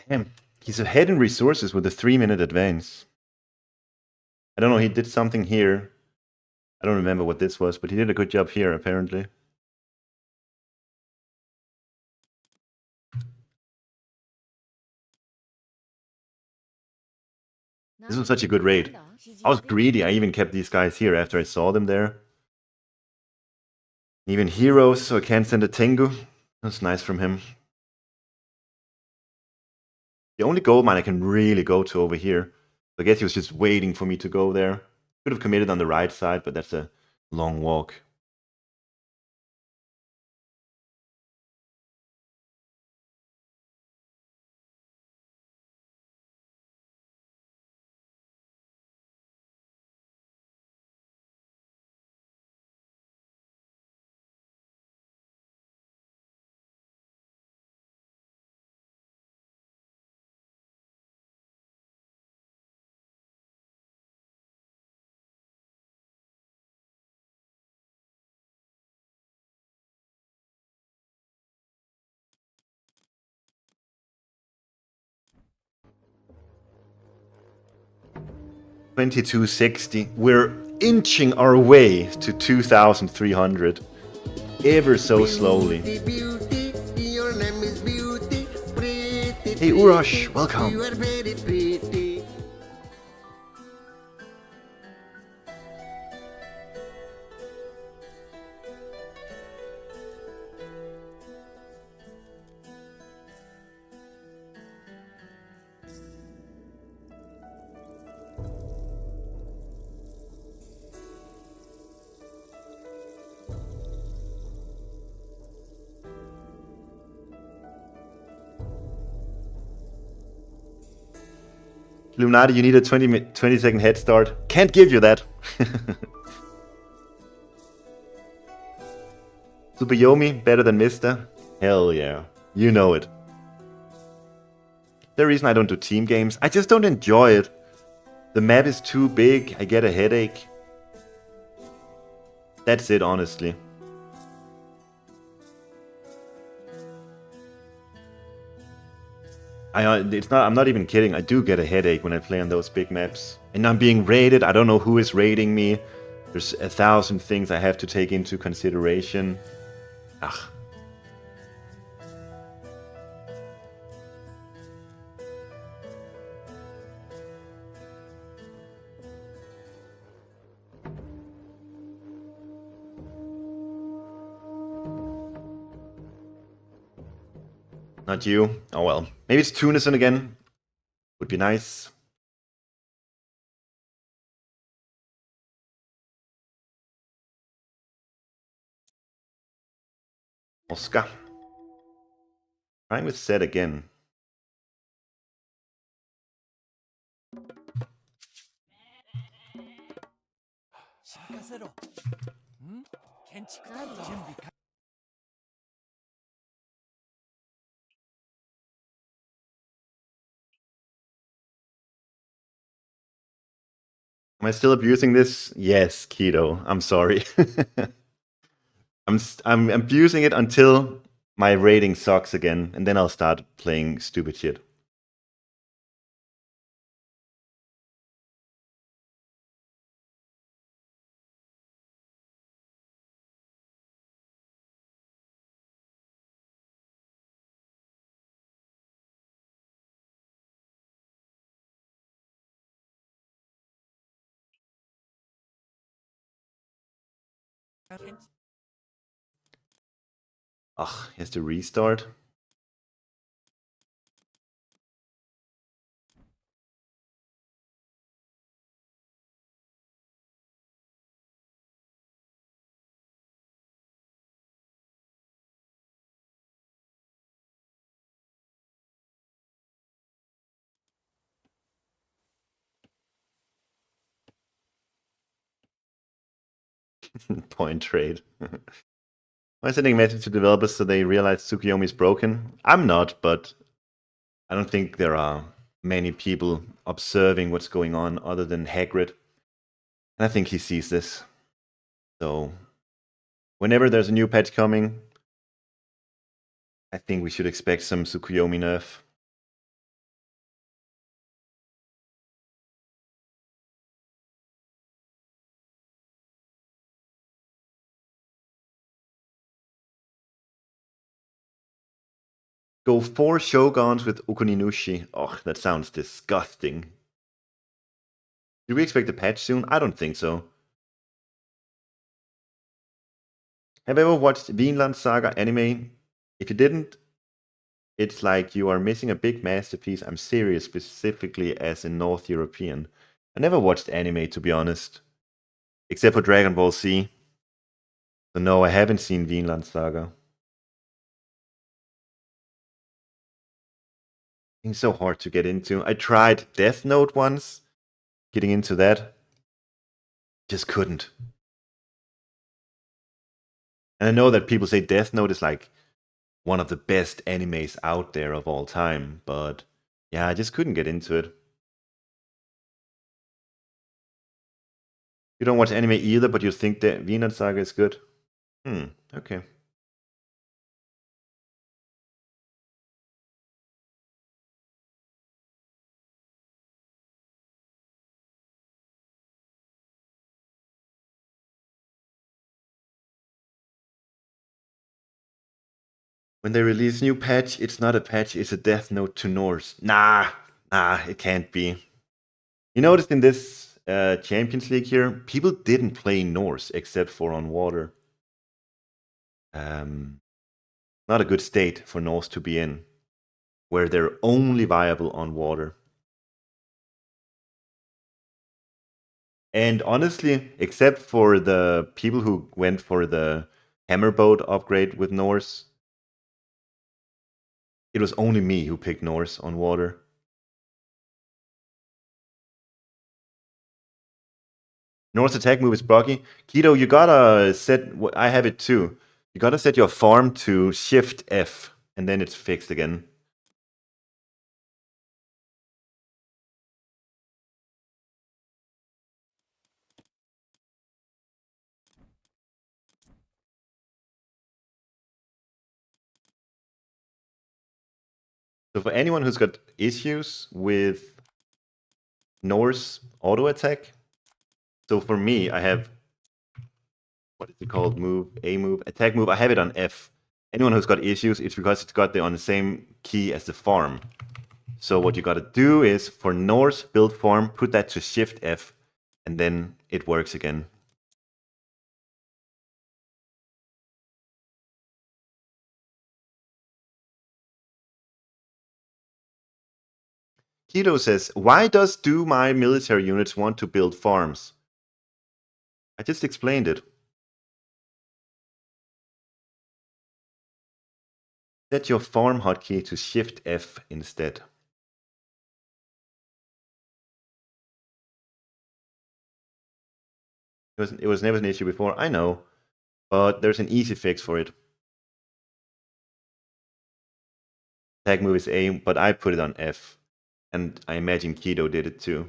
Damn, he's ahead in resources with a 3-minute advance. I don't know, he did something here. I don't remember what this was, but he did a good job here, apparently. This was such a good raid. I was greedy, I even kept these guys here after I saw them there. Even heroes, so I can't send a Tengu. That's nice from him. The only gold mine I can really go to over here. I guess he was just waiting for me to go there. Could have committed on the right side, but that's a long walk. $2260. We're inching our way to 2,300. Ever so slowly. Hey Urash, welcome. Illuminati, you need a 20-second head start. Can't give you that. Tsukuyomi, better than Mister? Hell yeah. You know it. The reason I don't do team games, I just don't enjoy it. The map is too big, I get a headache. That's it, honestly. I'm not even kidding. I do get a headache when I play on those big maps. And I'm being raided. I don't know who is raiding me. There's 1,000 things I have to take into consideration. Ugh. Not you. Oh well. Maybe it's Tunison again. Would be nice. Oscar. Trying with set again. Am I still abusing this? Yes, Keto. I'm sorry. I'm abusing it until my rating sucks again, and then I'll start playing stupid shit. Ugh, he has to restart. Point trade. I'm sending a message to developers so they realize Tsukuyomi is broken. I'm not, but I don't think there are many people observing what's going on other than Hagrid. And I think he sees this. So, whenever there's a new patch coming, I think we should expect some Tsukuyomi nerf. Go 4 Shoguns with Okuninushi. Oh, that sounds disgusting. Do we expect a patch soon? I don't think so. Have you ever watched Vinland Saga anime? If you didn't, it's like you are missing a big masterpiece. I'm serious, specifically as a North European. I never watched anime, to be honest. Except for Dragon Ball Z. So no, I haven't seen Vinland Saga. It's so hard to get into. I tried Death Note once, getting into that. Just couldn't. And I know that people say Death Note is like one of the best animes out there of all time, but yeah, I just couldn't get into it. You don't watch anime either, but you think that Vinland Saga is good? Okay. When they release a new patch, it's not a patch, it's a Death Note to Norse. Nah, it can't be. You noticed in this Champions League here, people didn't play Norse except for on water. Not a good state for Norse to be in, where they're only viable on water. And honestly, except for the people who went for the Hammerboat upgrade with Norse, it was only me who picked Norse on water. Norse attack move is buggy. Keto, you gotta set. I have it too. You gotta set your farm to Shift F, and then it's fixed again. So for anyone who's got issues with Norse auto attack, so for me, I have what is it called? Attack move. I have it on F. Anyone who's got issues, it's because it's got on the same key as the farm. So what you gotta do is for Norse build farm, put that to Shift F, and then it works again. Keto says, why do my military units want to build farms? I just explained it. Set your farm hotkey to Shift F instead. It was never an issue before, I know, but there's an easy fix for it. Tag move is A, but I put it on F, and I imagine Kido did it too.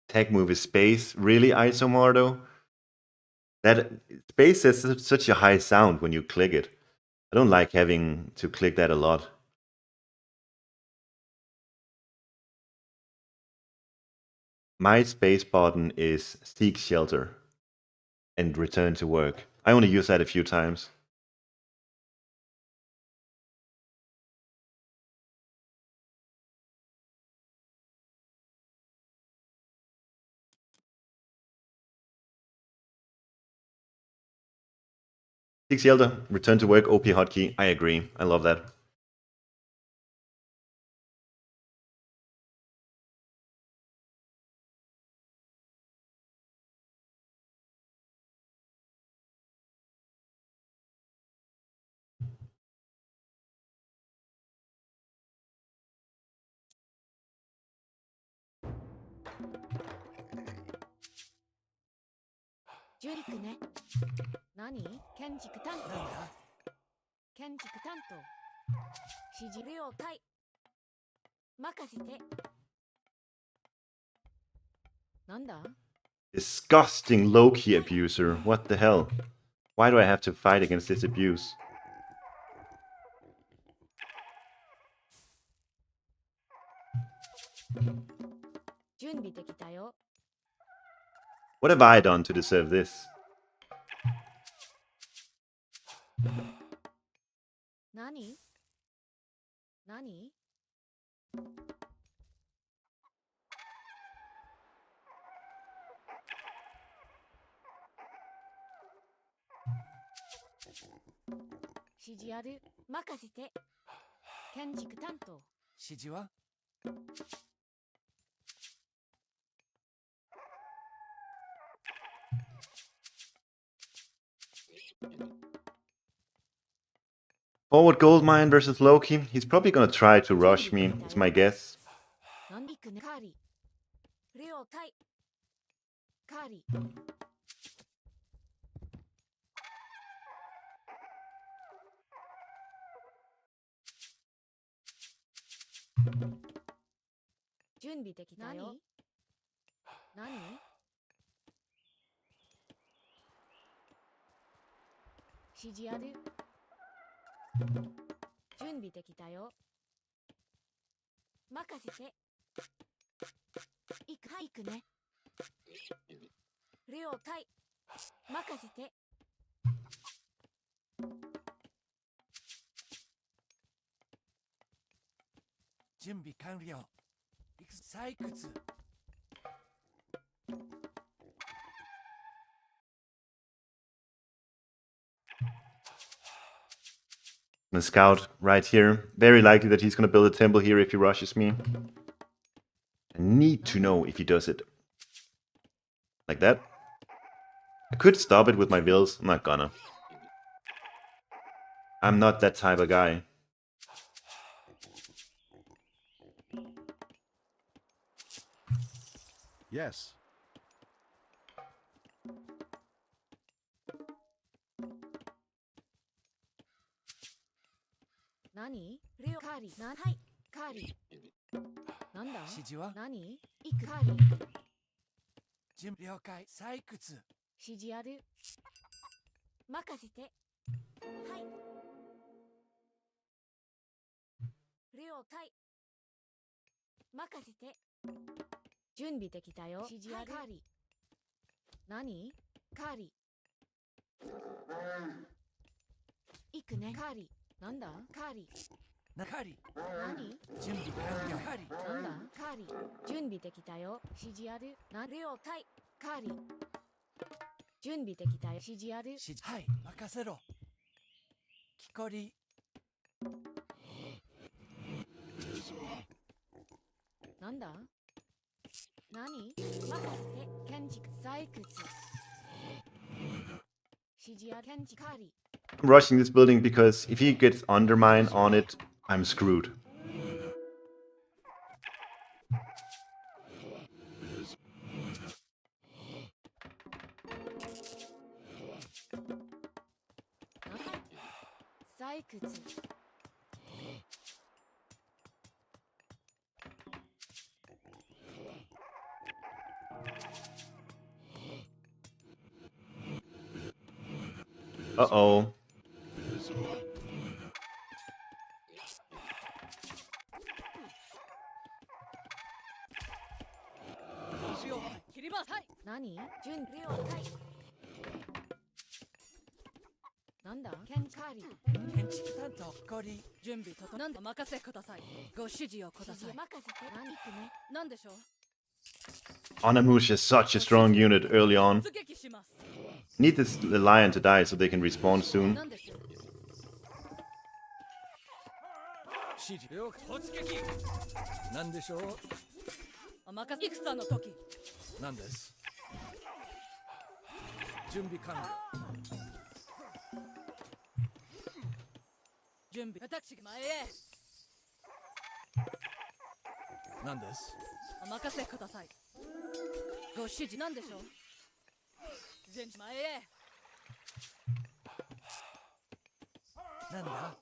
Tag move is space. Really, Isomardo? That space has such a high sound when you click it. I don't like having to click that a lot. My space button is seek shelter and return to work. I only use that a few times. Seek shelter, return to work, OP hotkey. I agree. I love that. Disgusting low-key abuser. What the hell? Why do I have to fight against this abuse? What have I done to deserve this? Forward gold mine versus Loki. He's probably gonna try to rush me, it's my guess. And a scout right here. Very likely that he's gonna build a temple here if he rushes me. I need to know if he does it. Like that. I could stop it with my bills. I'm not gonna. I'm not that type of guy. Yes. なんだ何任せて建築採掘指示や建築管理 I'm rushing this building because if he gets undermine on it, I'm screwed. Uh-oh. Onimusha is such a strong unit early on. Need this lion to die so they can respawn soon. 指示了解突撃なんでしょう戦の時なんです準備完了準備私前へなんですお任せくださいご指示なんでしょう前前へなんだ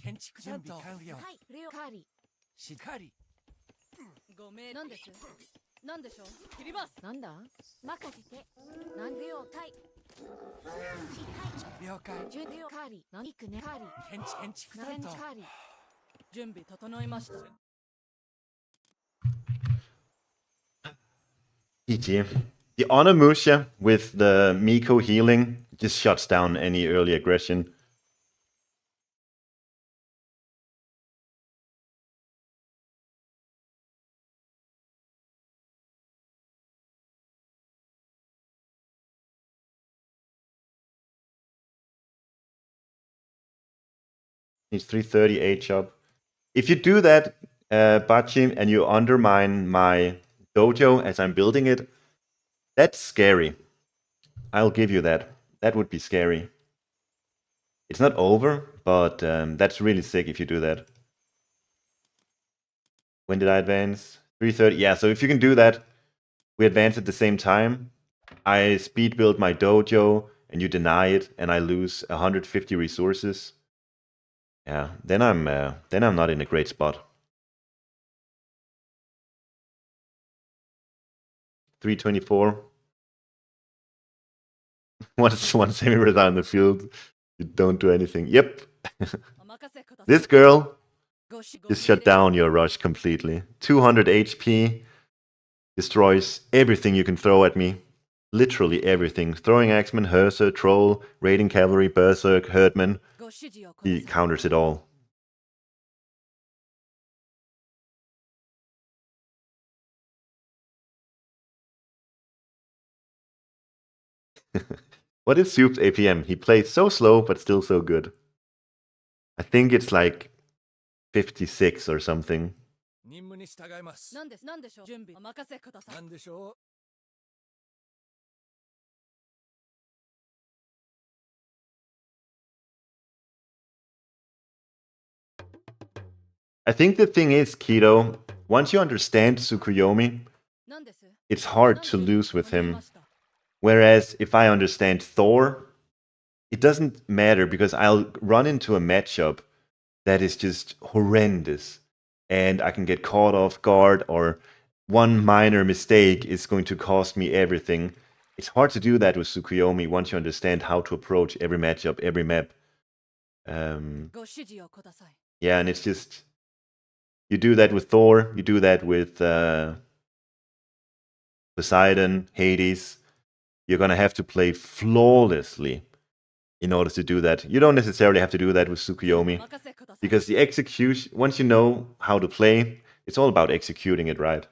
建築担当完了はい了解しっかりごめんなんですなんでしょう切りますなんだ任せてなん了解了解準備了解何行くね建築担当準備整いました GG. The Onimusha with the Miko healing just shuts down any early aggression. Needs 330 chop. If you do that, Bachi, and you undermine my dojo as I'm building it, that's scary. I'll give you that. That would be scary. It's not over, but that's really sick if you do that. When did I advance? 330. Yeah, so if you can do that, we advance at the same time. I speed build my dojo, and you deny it, and I lose 150 resources. Yeah, then I'm not in a great spot. 324. One semi out in the field. You don't do anything. Yep. This girl just shut down your rush completely. 200 HP. Destroys everything you can throw at me. Literally everything. Throwing axeman, Herser, Troll, Raiding Cavalry, Berserk, Herdman. He counters it all. What is Soup's APM? He plays so slow, but still so good. I think it's like 56 or something. I think the thing is, Keto, once you understand Tsukuyomi, it's hard to lose with him. Whereas if I understand Thor, it doesn't matter because I'll run into a matchup that is just horrendous and I can get caught off guard, or one minor mistake is going to cost me everything. It's hard to do that with Tsukuyomi once you understand how to approach every matchup, every map. Yeah, and it's just... You do that with Thor, you do that with Poseidon, Hades. You're gonna have to play flawlessly in order to do that. You don't necessarily have to do that with Tsukuyomi, because the execution, once you know how to play, it's all about executing it right.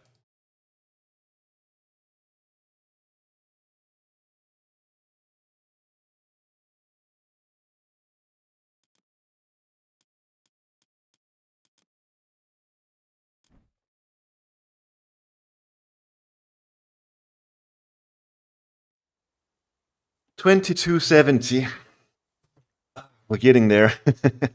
2270. We're getting there. I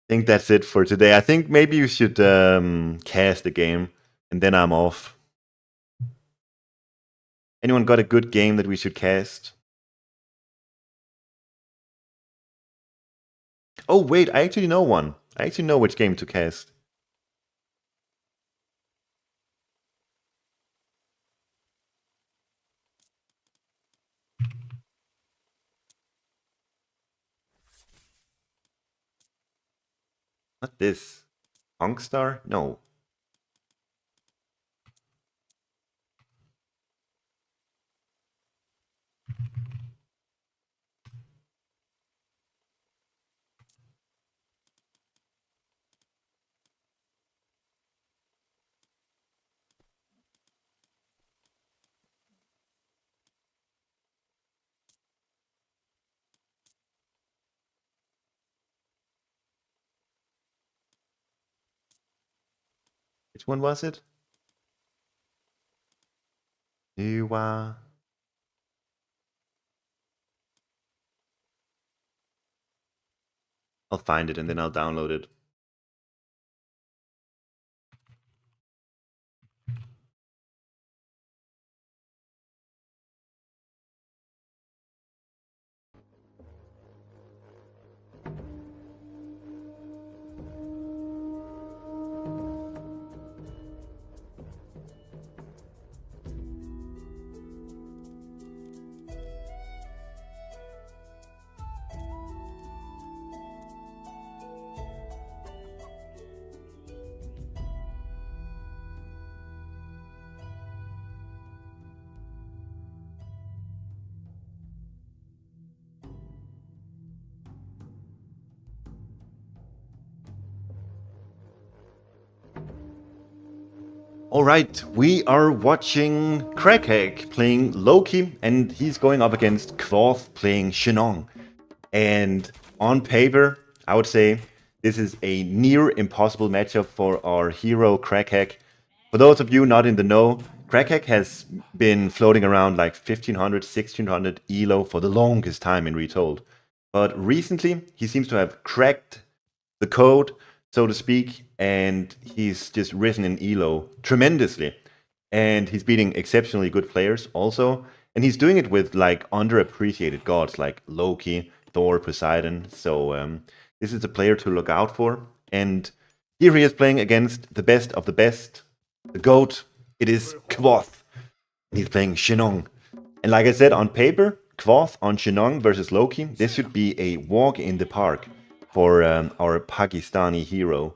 think that's it for today. I think maybe you should cast the game, and then I'm off. Anyone got a good game that we should cast? Oh, wait, I actually know one. I actually know which game to cast. Not this. Hongstar? No. Which one was it? Iwa. I'll find it and then I'll download it. All right, we are watching Crackhack playing Loki, and he's going up against Kvoth playing Shenong. And on paper, I would say this is a near impossible matchup for our hero Crackhack. For those of you not in the know, Crackhack has been floating around like 1500, 1600 ELO for the longest time in Retold. But recently, he seems to have cracked the code, so to speak, and he's just risen in ELO tremendously. And he's beating exceptionally good players also. And he's doing it with like underappreciated gods like Loki, Thor, Poseidon. So this is a player to look out for. And here he is playing against the best of the best. The GOAT, it is Kvoth. He's playing Shenong. And like I said, on paper, Kvoth on Shenong versus Loki, this should be a walk in the park for our Pakistani hero.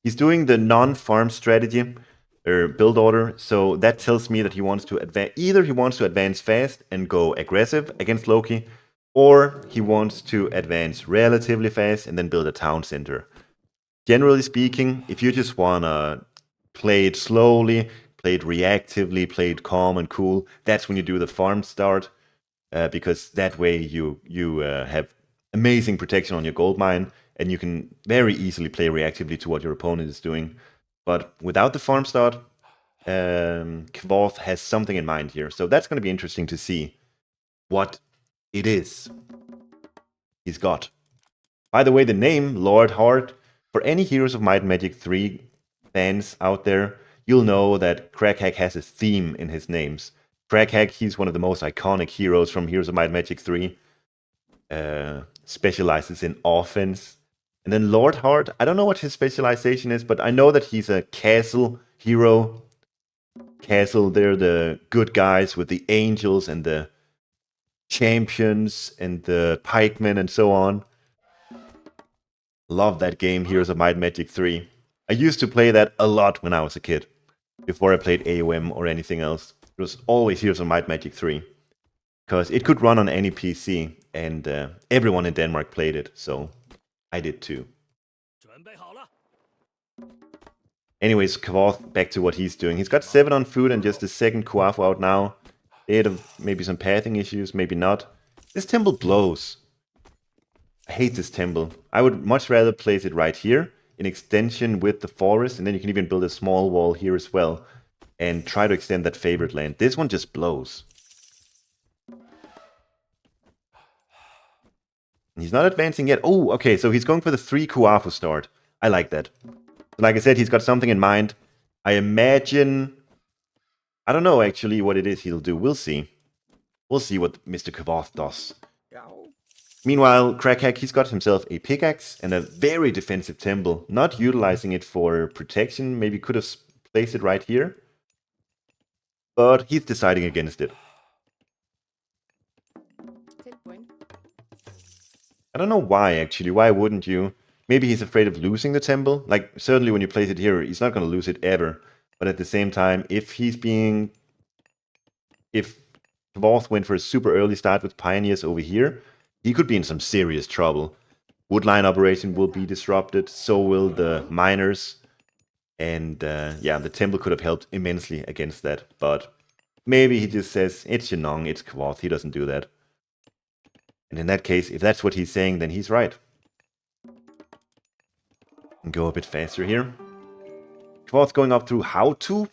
He's doing the non-farm strategy, or build order, so that tells me that he wants to advance. Either he wants to advance fast and go aggressive against Loki, or he wants to advance relatively fast and then build a town center. Generally speaking, if you just wanna play it slowly, play it reactively, play it calm and cool, that's when you do the farm start, because that way you have amazing protection on your gold mine, and you can very easily play reactively to what your opponent is doing. But without the farm start, Kvoth has something in mind here. So that's going to be interesting to see what it is he's got. By the way, the name Lord Heart, for any Heroes of Might and Magic 3 fans out there, you'll know that Crackhack has a theme in his names. Crackhack, he's one of the most iconic heroes from Heroes of Might and Magic 3. Specializes in offense. And then Lord Heart, I don't know what his specialization is, but I know that he's a castle hero. Castle, they're the good guys with the angels and the champions and the pikemen and so on. Love that game, Heroes of Might and Magic 3. I used to play that a lot when I was a kid, before I played AOM or anything else. It was always Heroes of Might and Magic 3. Because it could run on any PC, and everyone in Denmark played it, so I did too. Anyways, Kvoth, back to what he's doing. He's got 7 on food and just a second Kuafu out now. 8 of maybe some pathing issues, maybe not. This temple blows. I hate this temple. I would much rather place it right here, in extension with the forest, and then you can even build a small wall here as well, and try to extend that favorite land. This one just blows. He's not advancing yet. Oh, okay, so he's going for the 3 Kuafu start. I like that. Like I said, he's got something in mind. I imagine... I don't know actually what it is he'll do. We'll see. We'll see what Mr. Kavoth does. Meanwhile, Crackhack, he's got himself a pickaxe and a very defensive temple. Not utilizing it for protection. Maybe could have placed it right here. But he's deciding against it. I don't know why, actually. Why wouldn't you? Maybe he's afraid of losing the temple. Like, certainly when you place it here, he's not going to lose it ever. But at the same time, if Kavoth went for a super early start with Pioneers over here, he could be in some serious trouble. Woodline operation will be disrupted, so will the miners. And yeah, the temple could have helped immensely against that. But maybe he just says, it's Shenong, it's Kavoth, he doesn't do that. And in that case, if that's what he's saying, then he's right. And go a bit faster here. Kavoth going up through how to.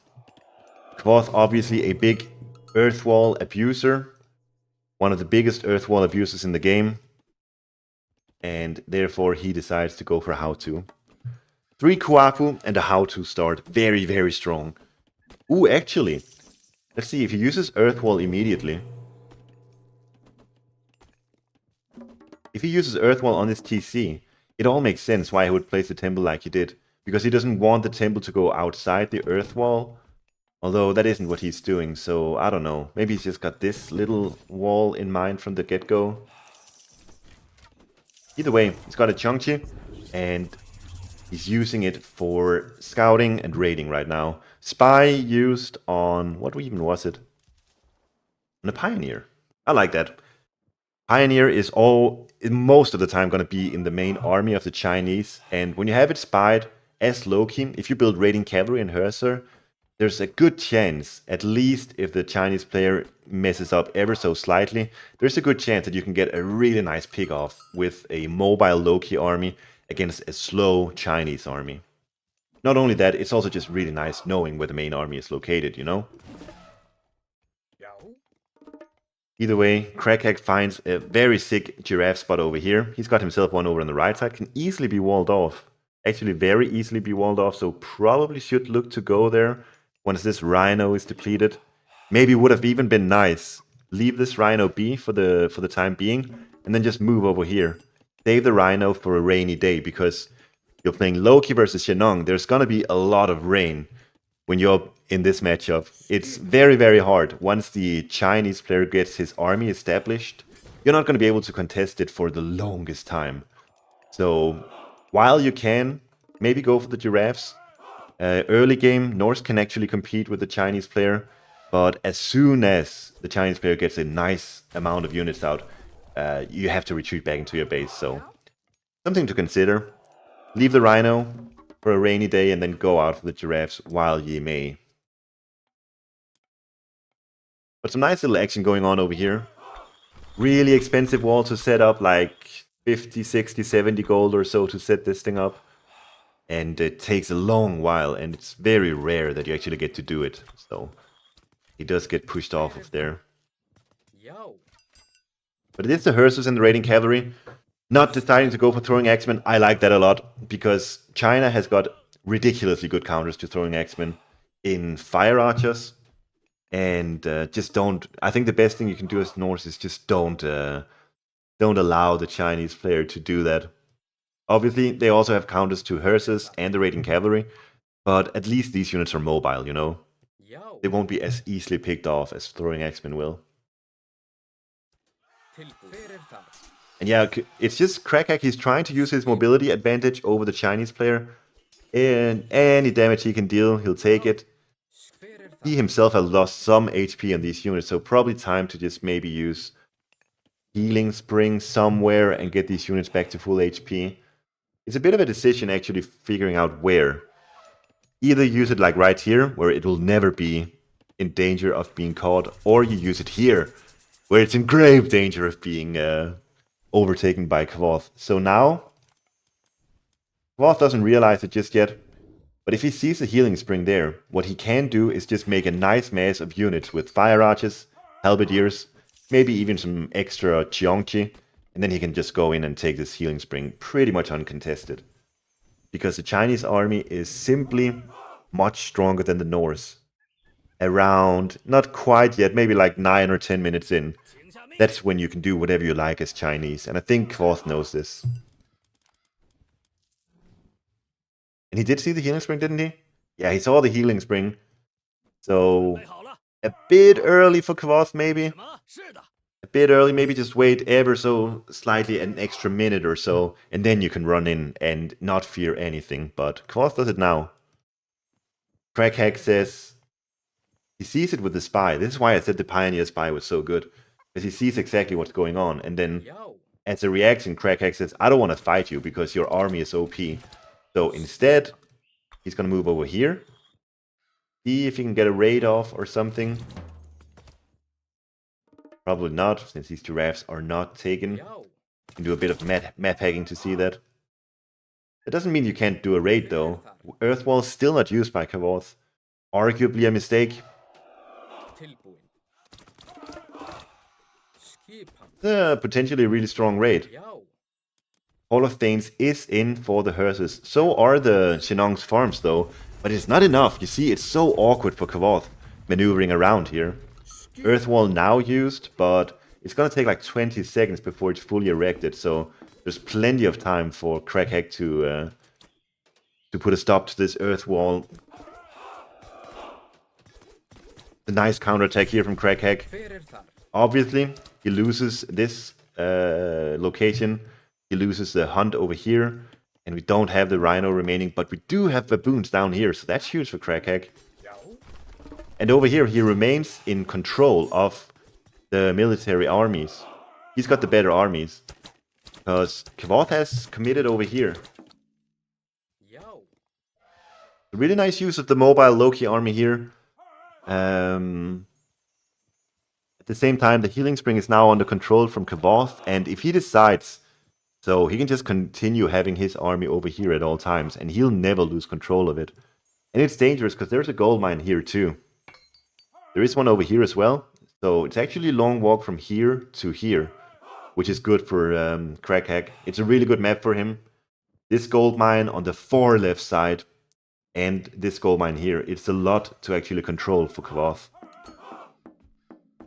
Kavoth obviously a big earth wall abuser. One of the biggest earth wall abusers in the game. And therefore he decides to go for how to. 3 Kuafu and a how to start. Very, very strong. Ooh, actually. Let's see if he uses earth wall immediately. If he uses earth wall on this TC, it all makes sense why he would place the temple like he did. Because he doesn't want the temple to go outside the earth wall. Although that isn't what he's doing, so I don't know. Maybe he's just got this little wall in mind from the get-go. Either way, he's got a Changchi, and he's using it for scouting and raiding right now. Spy used on... what even was it? On a Pioneer. I like that. Pioneer is most of the time going to be in the main army of the Chinese, and when you have it spied as Loki, if you build raiding cavalry and Herser, there's a good chance, at least if the Chinese player messes up ever so slightly, there's a good chance that you can get a really nice pick-off with a mobile Loki army against a slow Chinese army. Not only that, it's also just really nice knowing where the main army is located, you know? Either way, Crackhack finds a very sick giraffe spot over here. He's got himself one over on the right side, can easily be walled off. Actually very easily be walled off, so probably should look to go there once this rhino is depleted. Maybe would have even been nice. Leave this rhino be for the time being, and then just move over here. Save the rhino for a rainy day, because you're playing Loki versus Shenong. There's gonna be a lot of rain when you're in this matchup. It's very, very hard. Once the Chinese player gets his army established, you're not gonna be able to contest it for the longest time. So while you can, maybe go for the giraffes. Early game, Norse can actually compete with the Chinese player, but as soon as the Chinese player gets a nice amount of units out, you have to retreat back into your base, so something to consider. Leave the rhino for a rainy day and then go out for the giraffes while ye may. But some nice little action going on over here. Really expensive wall to set up, like 50, 60, 70 gold or so to set this thing up. And it takes a long while, and it's very rare that you actually get to do it. So he does get pushed off of there. But it is the Hearses and the raiding cavalry. Not deciding to go for throwing axemen. I like that a lot, because China has got ridiculously good counters to throwing axemen in fire archers. And just don't... I think the best thing you can do as Norse is just don't allow the Chinese player to do that. Obviously, they also have counters to Hearses and the raiding cavalry, but at least these units are mobile, you know? They won't be as easily picked off as throwing axemen will. And yeah, it's just Crackhack, he's trying to use his mobility advantage over the Chinese player. And any damage he can deal, he'll take it. He himself has lost some HP on these units, so probably time to just maybe use Healing Spring somewhere and get these units back to full HP. It's a bit of a decision actually figuring out where. Either use it like right here, where it will never be in danger of being caught, or you use it here, where it's in grave danger of being overtaken by Kavoth. So now, Kavoth doesn't realize it just yet, but if he sees a healing spring there, what he can do is just make a nice mass of units with fire archers, halberdiers, maybe even some extra Cheongchi, And then he can just go in and take this healing spring pretty much uncontested. Because the Chinese army is simply much stronger than the Norse. Around, not quite yet, maybe like 9 or 10 minutes in. That's when you can do whatever you like as Chinese. And I think Kvothe knows this. And he did see the healing spring, didn't he? Yeah, he saw the healing spring. So, a bit early for Kvothe, maybe. A bit early, maybe just wait ever so slightly an extra minute or so. And then you can run in and not fear anything. But Kvothe does it now. Crackhack says he sees it with the spy. This is why I said the Pioneer spy was so good. Because he sees exactly what's going on. And then, as a reaction, Crackhack says, I don't want to fight you because your army is OP. So instead, he's going to move over here. See if he can get a raid off or something. Probably not, since these giraffes are not taken. You can do a bit of map hacking to see that. That doesn't mean you can't do a raid though. Earthwall is still not used by Kvothe. Arguably a mistake. Potentially a really strong raid. Hall of Thanes is in for the hearses. So are the Shenong's farms though. But it's not enough. You see, it's so awkward for Kvothe maneuvering around here. Earthwall now used, but it's gonna take like 20 seconds before it's fully erected. So there's plenty of time for Crackhack to put a stop to this Earthwall. The nice counterattack here from Crackhack. Obviously, he loses this location. He loses the hunt over here. And we don't have the Rhino remaining, but we do have baboons down here. So that's huge for Crackhack. And over here, he remains in control of the military armies. He's got the better armies. Because Kvothe has committed over here. A really nice use of the mobile Loki army here. At the same time, the healing spring is now under control from Kvothe. And if he decides... So he can just continue having his army over here at all times. And he'll never lose control of it. And it's dangerous because there's a gold mine here too. There is one over here as well. So it's actually a long walk from here to here. Which is good for Crackhack. It's a really good map for him. This gold mine on the far left side. And this gold mine here. It's a lot to actually control for Kvothe.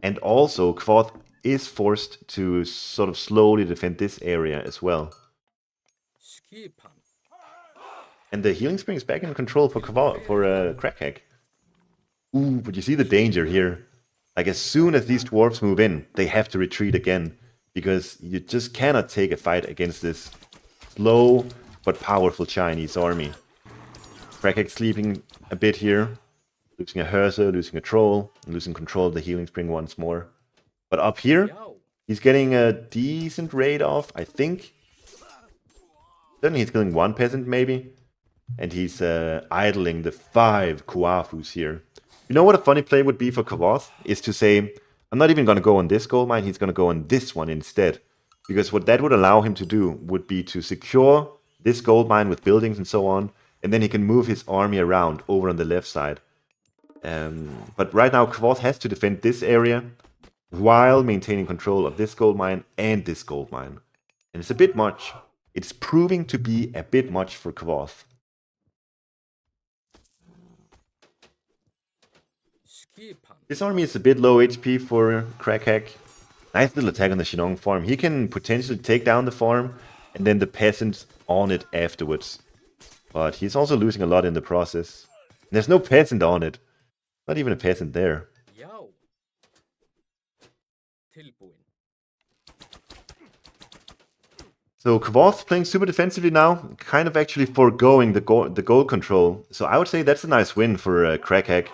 And also Kvothe is forced to sort of slowly defend this area as well. And the healing spring is back in control for Crackhack. Ooh, but you see the danger here. Like as soon as these dwarves move in, they have to retreat again. Because you just cannot take a fight against this slow but powerful Chinese army. Crackhack sleeping a bit here. Losing a Hearse, losing a Troll, and losing control of the healing spring once more. But up here, he's getting a decent raid off, I think. Certainly he's killing one peasant, maybe. And he's idling the 5 Kuafus here. You know what a funny play would be for Kvothe? Is to say, I'm not even going to go on this gold mine, he's going to go on this one instead. Because what that would allow him to do would be to secure this gold mine with buildings and so on. And then he can move his army around over on the left side. But right now, Kvothe has to defend this area. While maintaining control of this gold mine and this gold mine. And it's a bit much. It's proving to be a bit much for Kvothe. This army is a bit low HP for Crackhack. Nice little attack on the Shenong farm. He can potentially take down the farm and then the peasants on it afterwards. But he's also losing a lot in the process. And there's no peasant on it. Not even a peasant there. So Kvothe playing super defensively now, kind of actually foregoing the goal control. So I would say that's a nice win for Crackhack.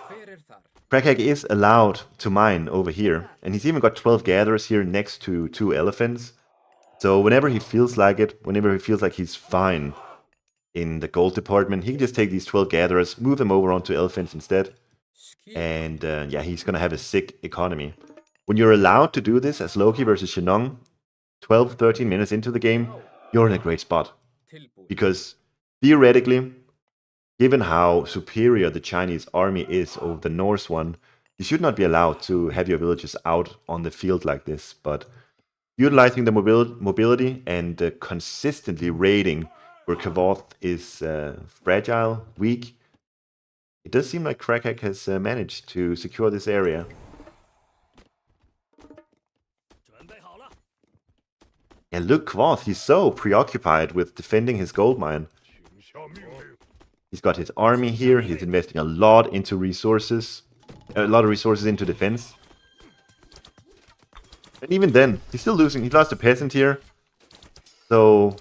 Crackhack is allowed to mine over here. And he's even got 12 gatherers here next to 2 elephants. So whenever he feels like it, whenever he feels like he's fine in the gold department, he can just take these 12 gatherers, move them over onto elephants instead. And yeah, he's gonna have a sick economy. When you're allowed to do this as Loki versus Shenong, 12-13 minutes into the game, you're in a great spot. Because theoretically, given how superior the Chinese army is over the Norse one, you should not be allowed to have your villagers out on the field like this. But utilizing the mobility and consistently raiding where Kavoth is fragile, weak. It does seem like Krakak has managed to secure this area. 准备好了。 And look, Kavoth, he's so preoccupied with defending his gold mine. 请下命令。 He's got his army here, he's investing a lot into resources, a lot of resources into defense. And even then, he's still losing. He lost a peasant here. So,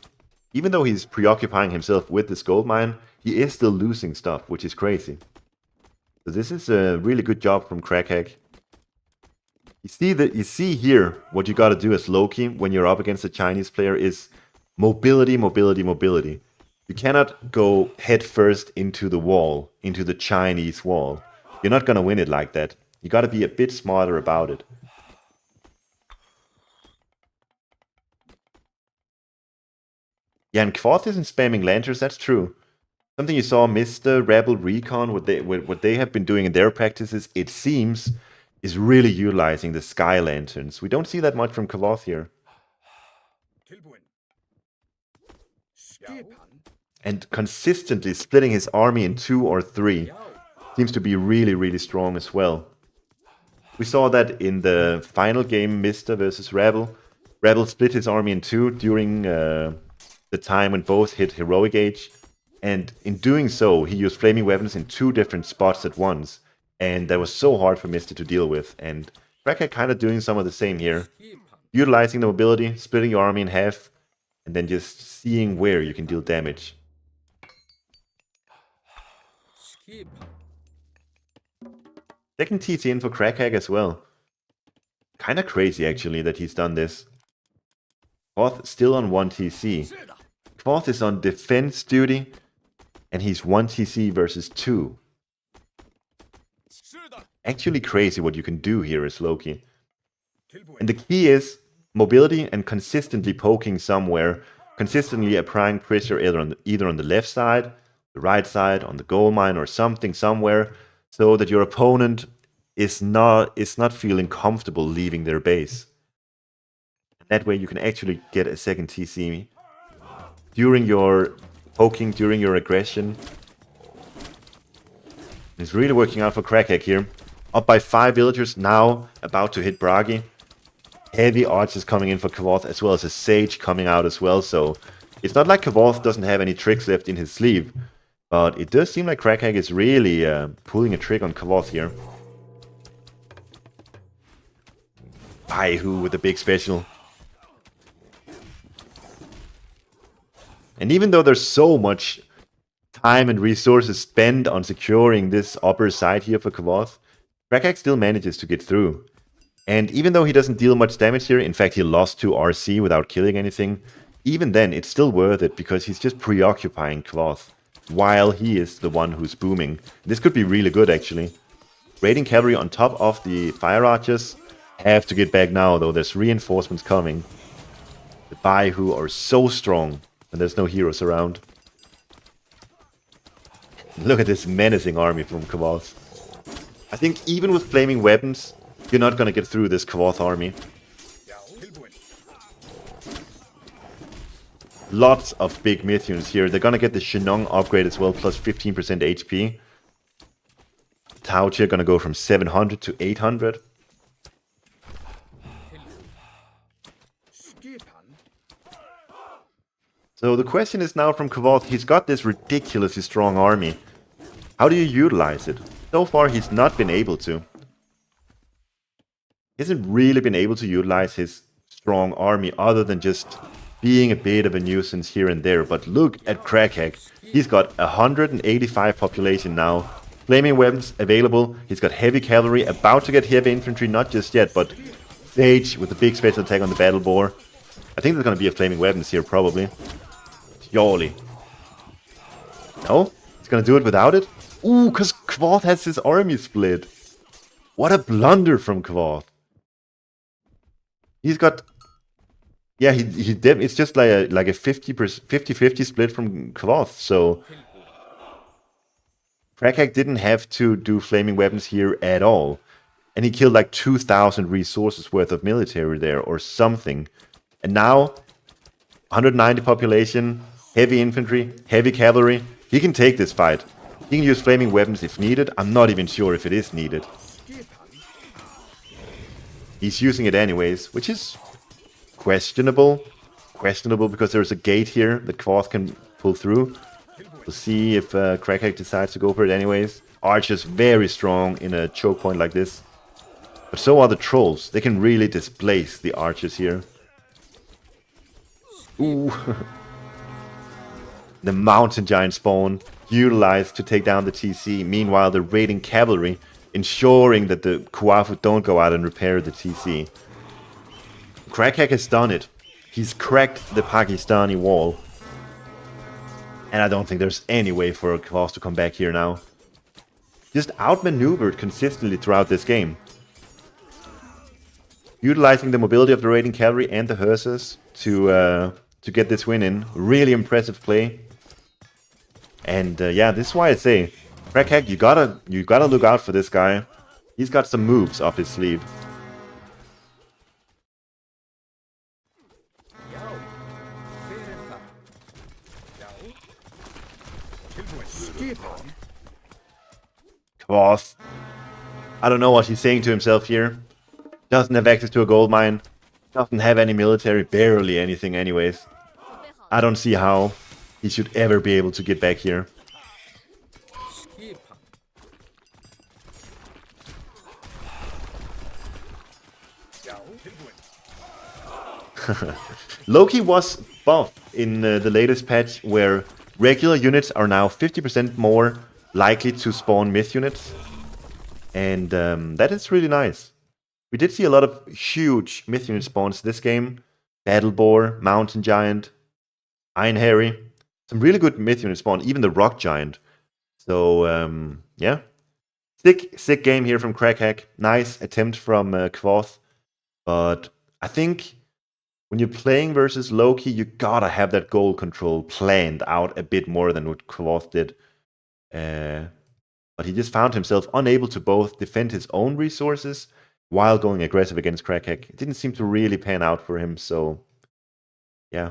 even though he's preoccupying himself with this gold mine, he is still losing stuff, which is crazy. So this is a really good job from Krakak. You see here, what you gotta do as Loki when you're up against a Chinese player is mobility, mobility, mobility. You cannot go head first into the wall, into the Chinese wall. You're not gonna win it like that. You gotta be a bit smarter about it. Yeah, and Kvoth isn't spamming lanterns, that's true. Something you saw Mr. Rebel Recon, what they have been doing in their practices, it seems, is really utilizing the sky lanterns. We don't see that much from Kavoth here. Tilbúin. Skipan. And consistently splitting his army in 2 or 3 seems to be really, really strong as well. We saw that in the final game, Mr. versus Rebel. Rebel split his army in 2 during the time when both hit heroic age. And in doing so, he used flaming weapons in 2 different spots at once. And that was so hard for Mr. to deal with. And Krakak kind of doing some of the same here. Utilizing the mobility, splitting your army in half, and then just seeing where you can deal damage. Second TC in for Krakak as well. Kinda crazy actually that he's done this. Kvoth still on 1 TC. Kvoth is on defense duty, and he's 1 TC versus 2. Actually crazy what you can do here as Loki. And the key is mobility and consistently poking somewhere, consistently applying pressure either on the left side, the right side, on the gold mine or something somewhere, so that your opponent is not feeling comfortable leaving their base. That way you can actually get a second TC during your poking, during your aggression. It's really working out for Krakak here. Up by 5 villagers, now about to hit Bragi. Heavy archers coming in for Kavoth, as well as a sage coming out as well, so it's not like Kavoth doesn't have any tricks left in his sleeve, but it does seem like Krakak is really pulling a trick on Kavoth here. Baihu with the big special. And even though there's so much time and resources spent on securing this upper side here for Kavoth, Krakak still manages to get through. And even though he doesn't deal much damage here, in fact he lost to RC without killing anything, even then it's still worth it because he's just preoccupying Kvoth while he is the one who's booming. This could be really good actually. Raiding cavalry on top of the fire archers. Have to get back now though, there's reinforcements coming. The Baihu are so strong and there's no heroes around. Look at this menacing army from Kavoth. I think even with flaming weapons, you're not gonna get through this Kavoth army. Lots of big Mithuns here. They're gonna get the Shenong upgrade as well, plus 15% HP. Tauchi are gonna go from 700 to 800. So the question is now from Kavoth, he's got this ridiculously strong army. How do you utilize it? So far he's not been able to. He hasn't really been able to utilize his strong army other than just being a bit of a nuisance here and there. But look at Krakak. He's got 185 population now. Flaming weapons available. He's got heavy cavalry, about to get heavy infantry, not just yet, but Sage with the big special attack on the battle boar. I think there's going to be a flaming weapons here probably. Surely. No? He's going to do it without it? Ooh, because Kvoth has his army split. What a blunder from Kvoth. He's got... Yeah, it's just like a 50-50 split from Kvoth, so... Krakak didn't have to do flaming weapons here at all. and he killed like 2,000 resources worth of military there or something. And now, 190 population, heavy infantry, heavy cavalry. He can take this fight. He can use flaming weapons if needed. I'm not even sure if it is needed. He's using it anyways, which is questionable. Questionable because there's a gate here that Kvoth can pull through. We'll see if Crackhack decides to go for it anyways. Archer's very strong in a choke point like this. But so are the trolls. They can really displace the archers here. Ooh. The mountain giant spawn utilized to take down the TC. Meanwhile, the raiding cavalry ensuring that the Kuafu don't go out and repair the TC. Crackhack has done it. He's cracked the Pakistani wall. And I don't think there's any way for Kvoth to come back here now. Just outmaneuvered consistently throughout this game. Utilizing the mobility of the raiding cavalry and the hearses to get this win in. Really impressive play. And yeah, this is why I say, Crackhack, you gotta look out for this guy. He's got some moves up his sleeve. Kvoth. I don't know what he's saying to himself here. Doesn't have access to a gold mine. Doesn't have any military. Barely anything anyways. I don't see how he should ever be able to get back here. Loki was buffed in the latest patch where regular units are now 50% more likely to spawn myth units. And that is really nice. We did see a lot of huge myth unit spawns this game. Battle Boar, Mountain Giant, Iron Harry. Some really good myth unit spawn, even the Rock Giant. So, yeah. Sick game here from Crackhack. Nice attempt from Kvoth. But I think when you're playing versus Loki, you gotta have that goal control planned out a bit more than what Kvoth did. But he just found himself unable to both defend his own resources while going aggressive against Crackhack. It didn't seem to really pan out for him, so yeah.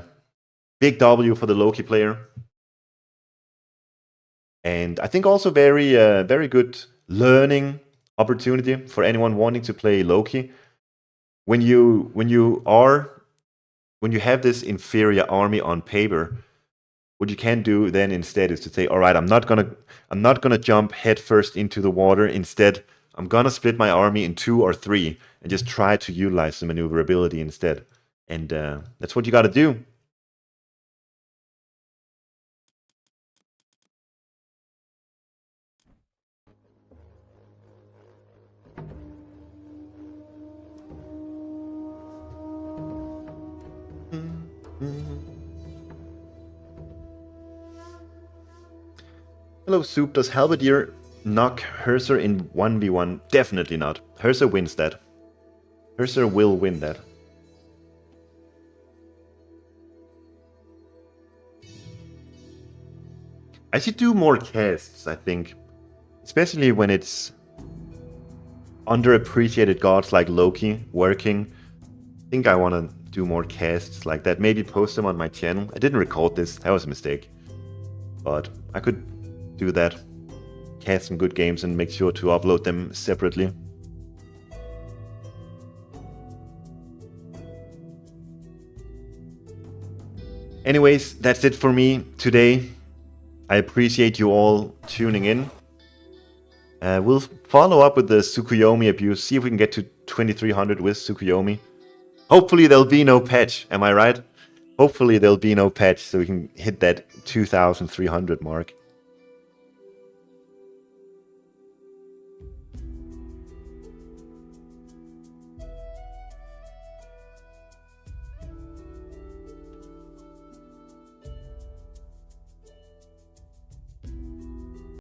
Big W for the Loki player. And I think also very good learning opportunity for anyone wanting to play Loki. When you have this inferior army on paper, what you can do then instead is to say, all right, I'm not gonna jump headfirst into the water. Instead, I'm gonna split my army in 2 or 3 and just try to utilize the maneuverability instead. And that's what you gotta do. Hello, Soup. Does Halberdier knock Herser in 1v1? Definitely not. Herser wins that. Herser will win that. I should do more casts, I think. Especially when it's underappreciated gods like Loki working. I think I want to do more casts like that. Maybe post them on my channel. I didn't record this. That was a mistake. But I could do that. Cast some good games and make sure to upload them separately. Anyways, that's it for me today. I appreciate you all tuning in. We'll follow up with the Tsukuyomi abuse, see if we can get to 2300 with Tsukuyomi. Hopefully there'll be no patch, am I right? Hopefully there'll be no patch so we can hit that 2300 mark.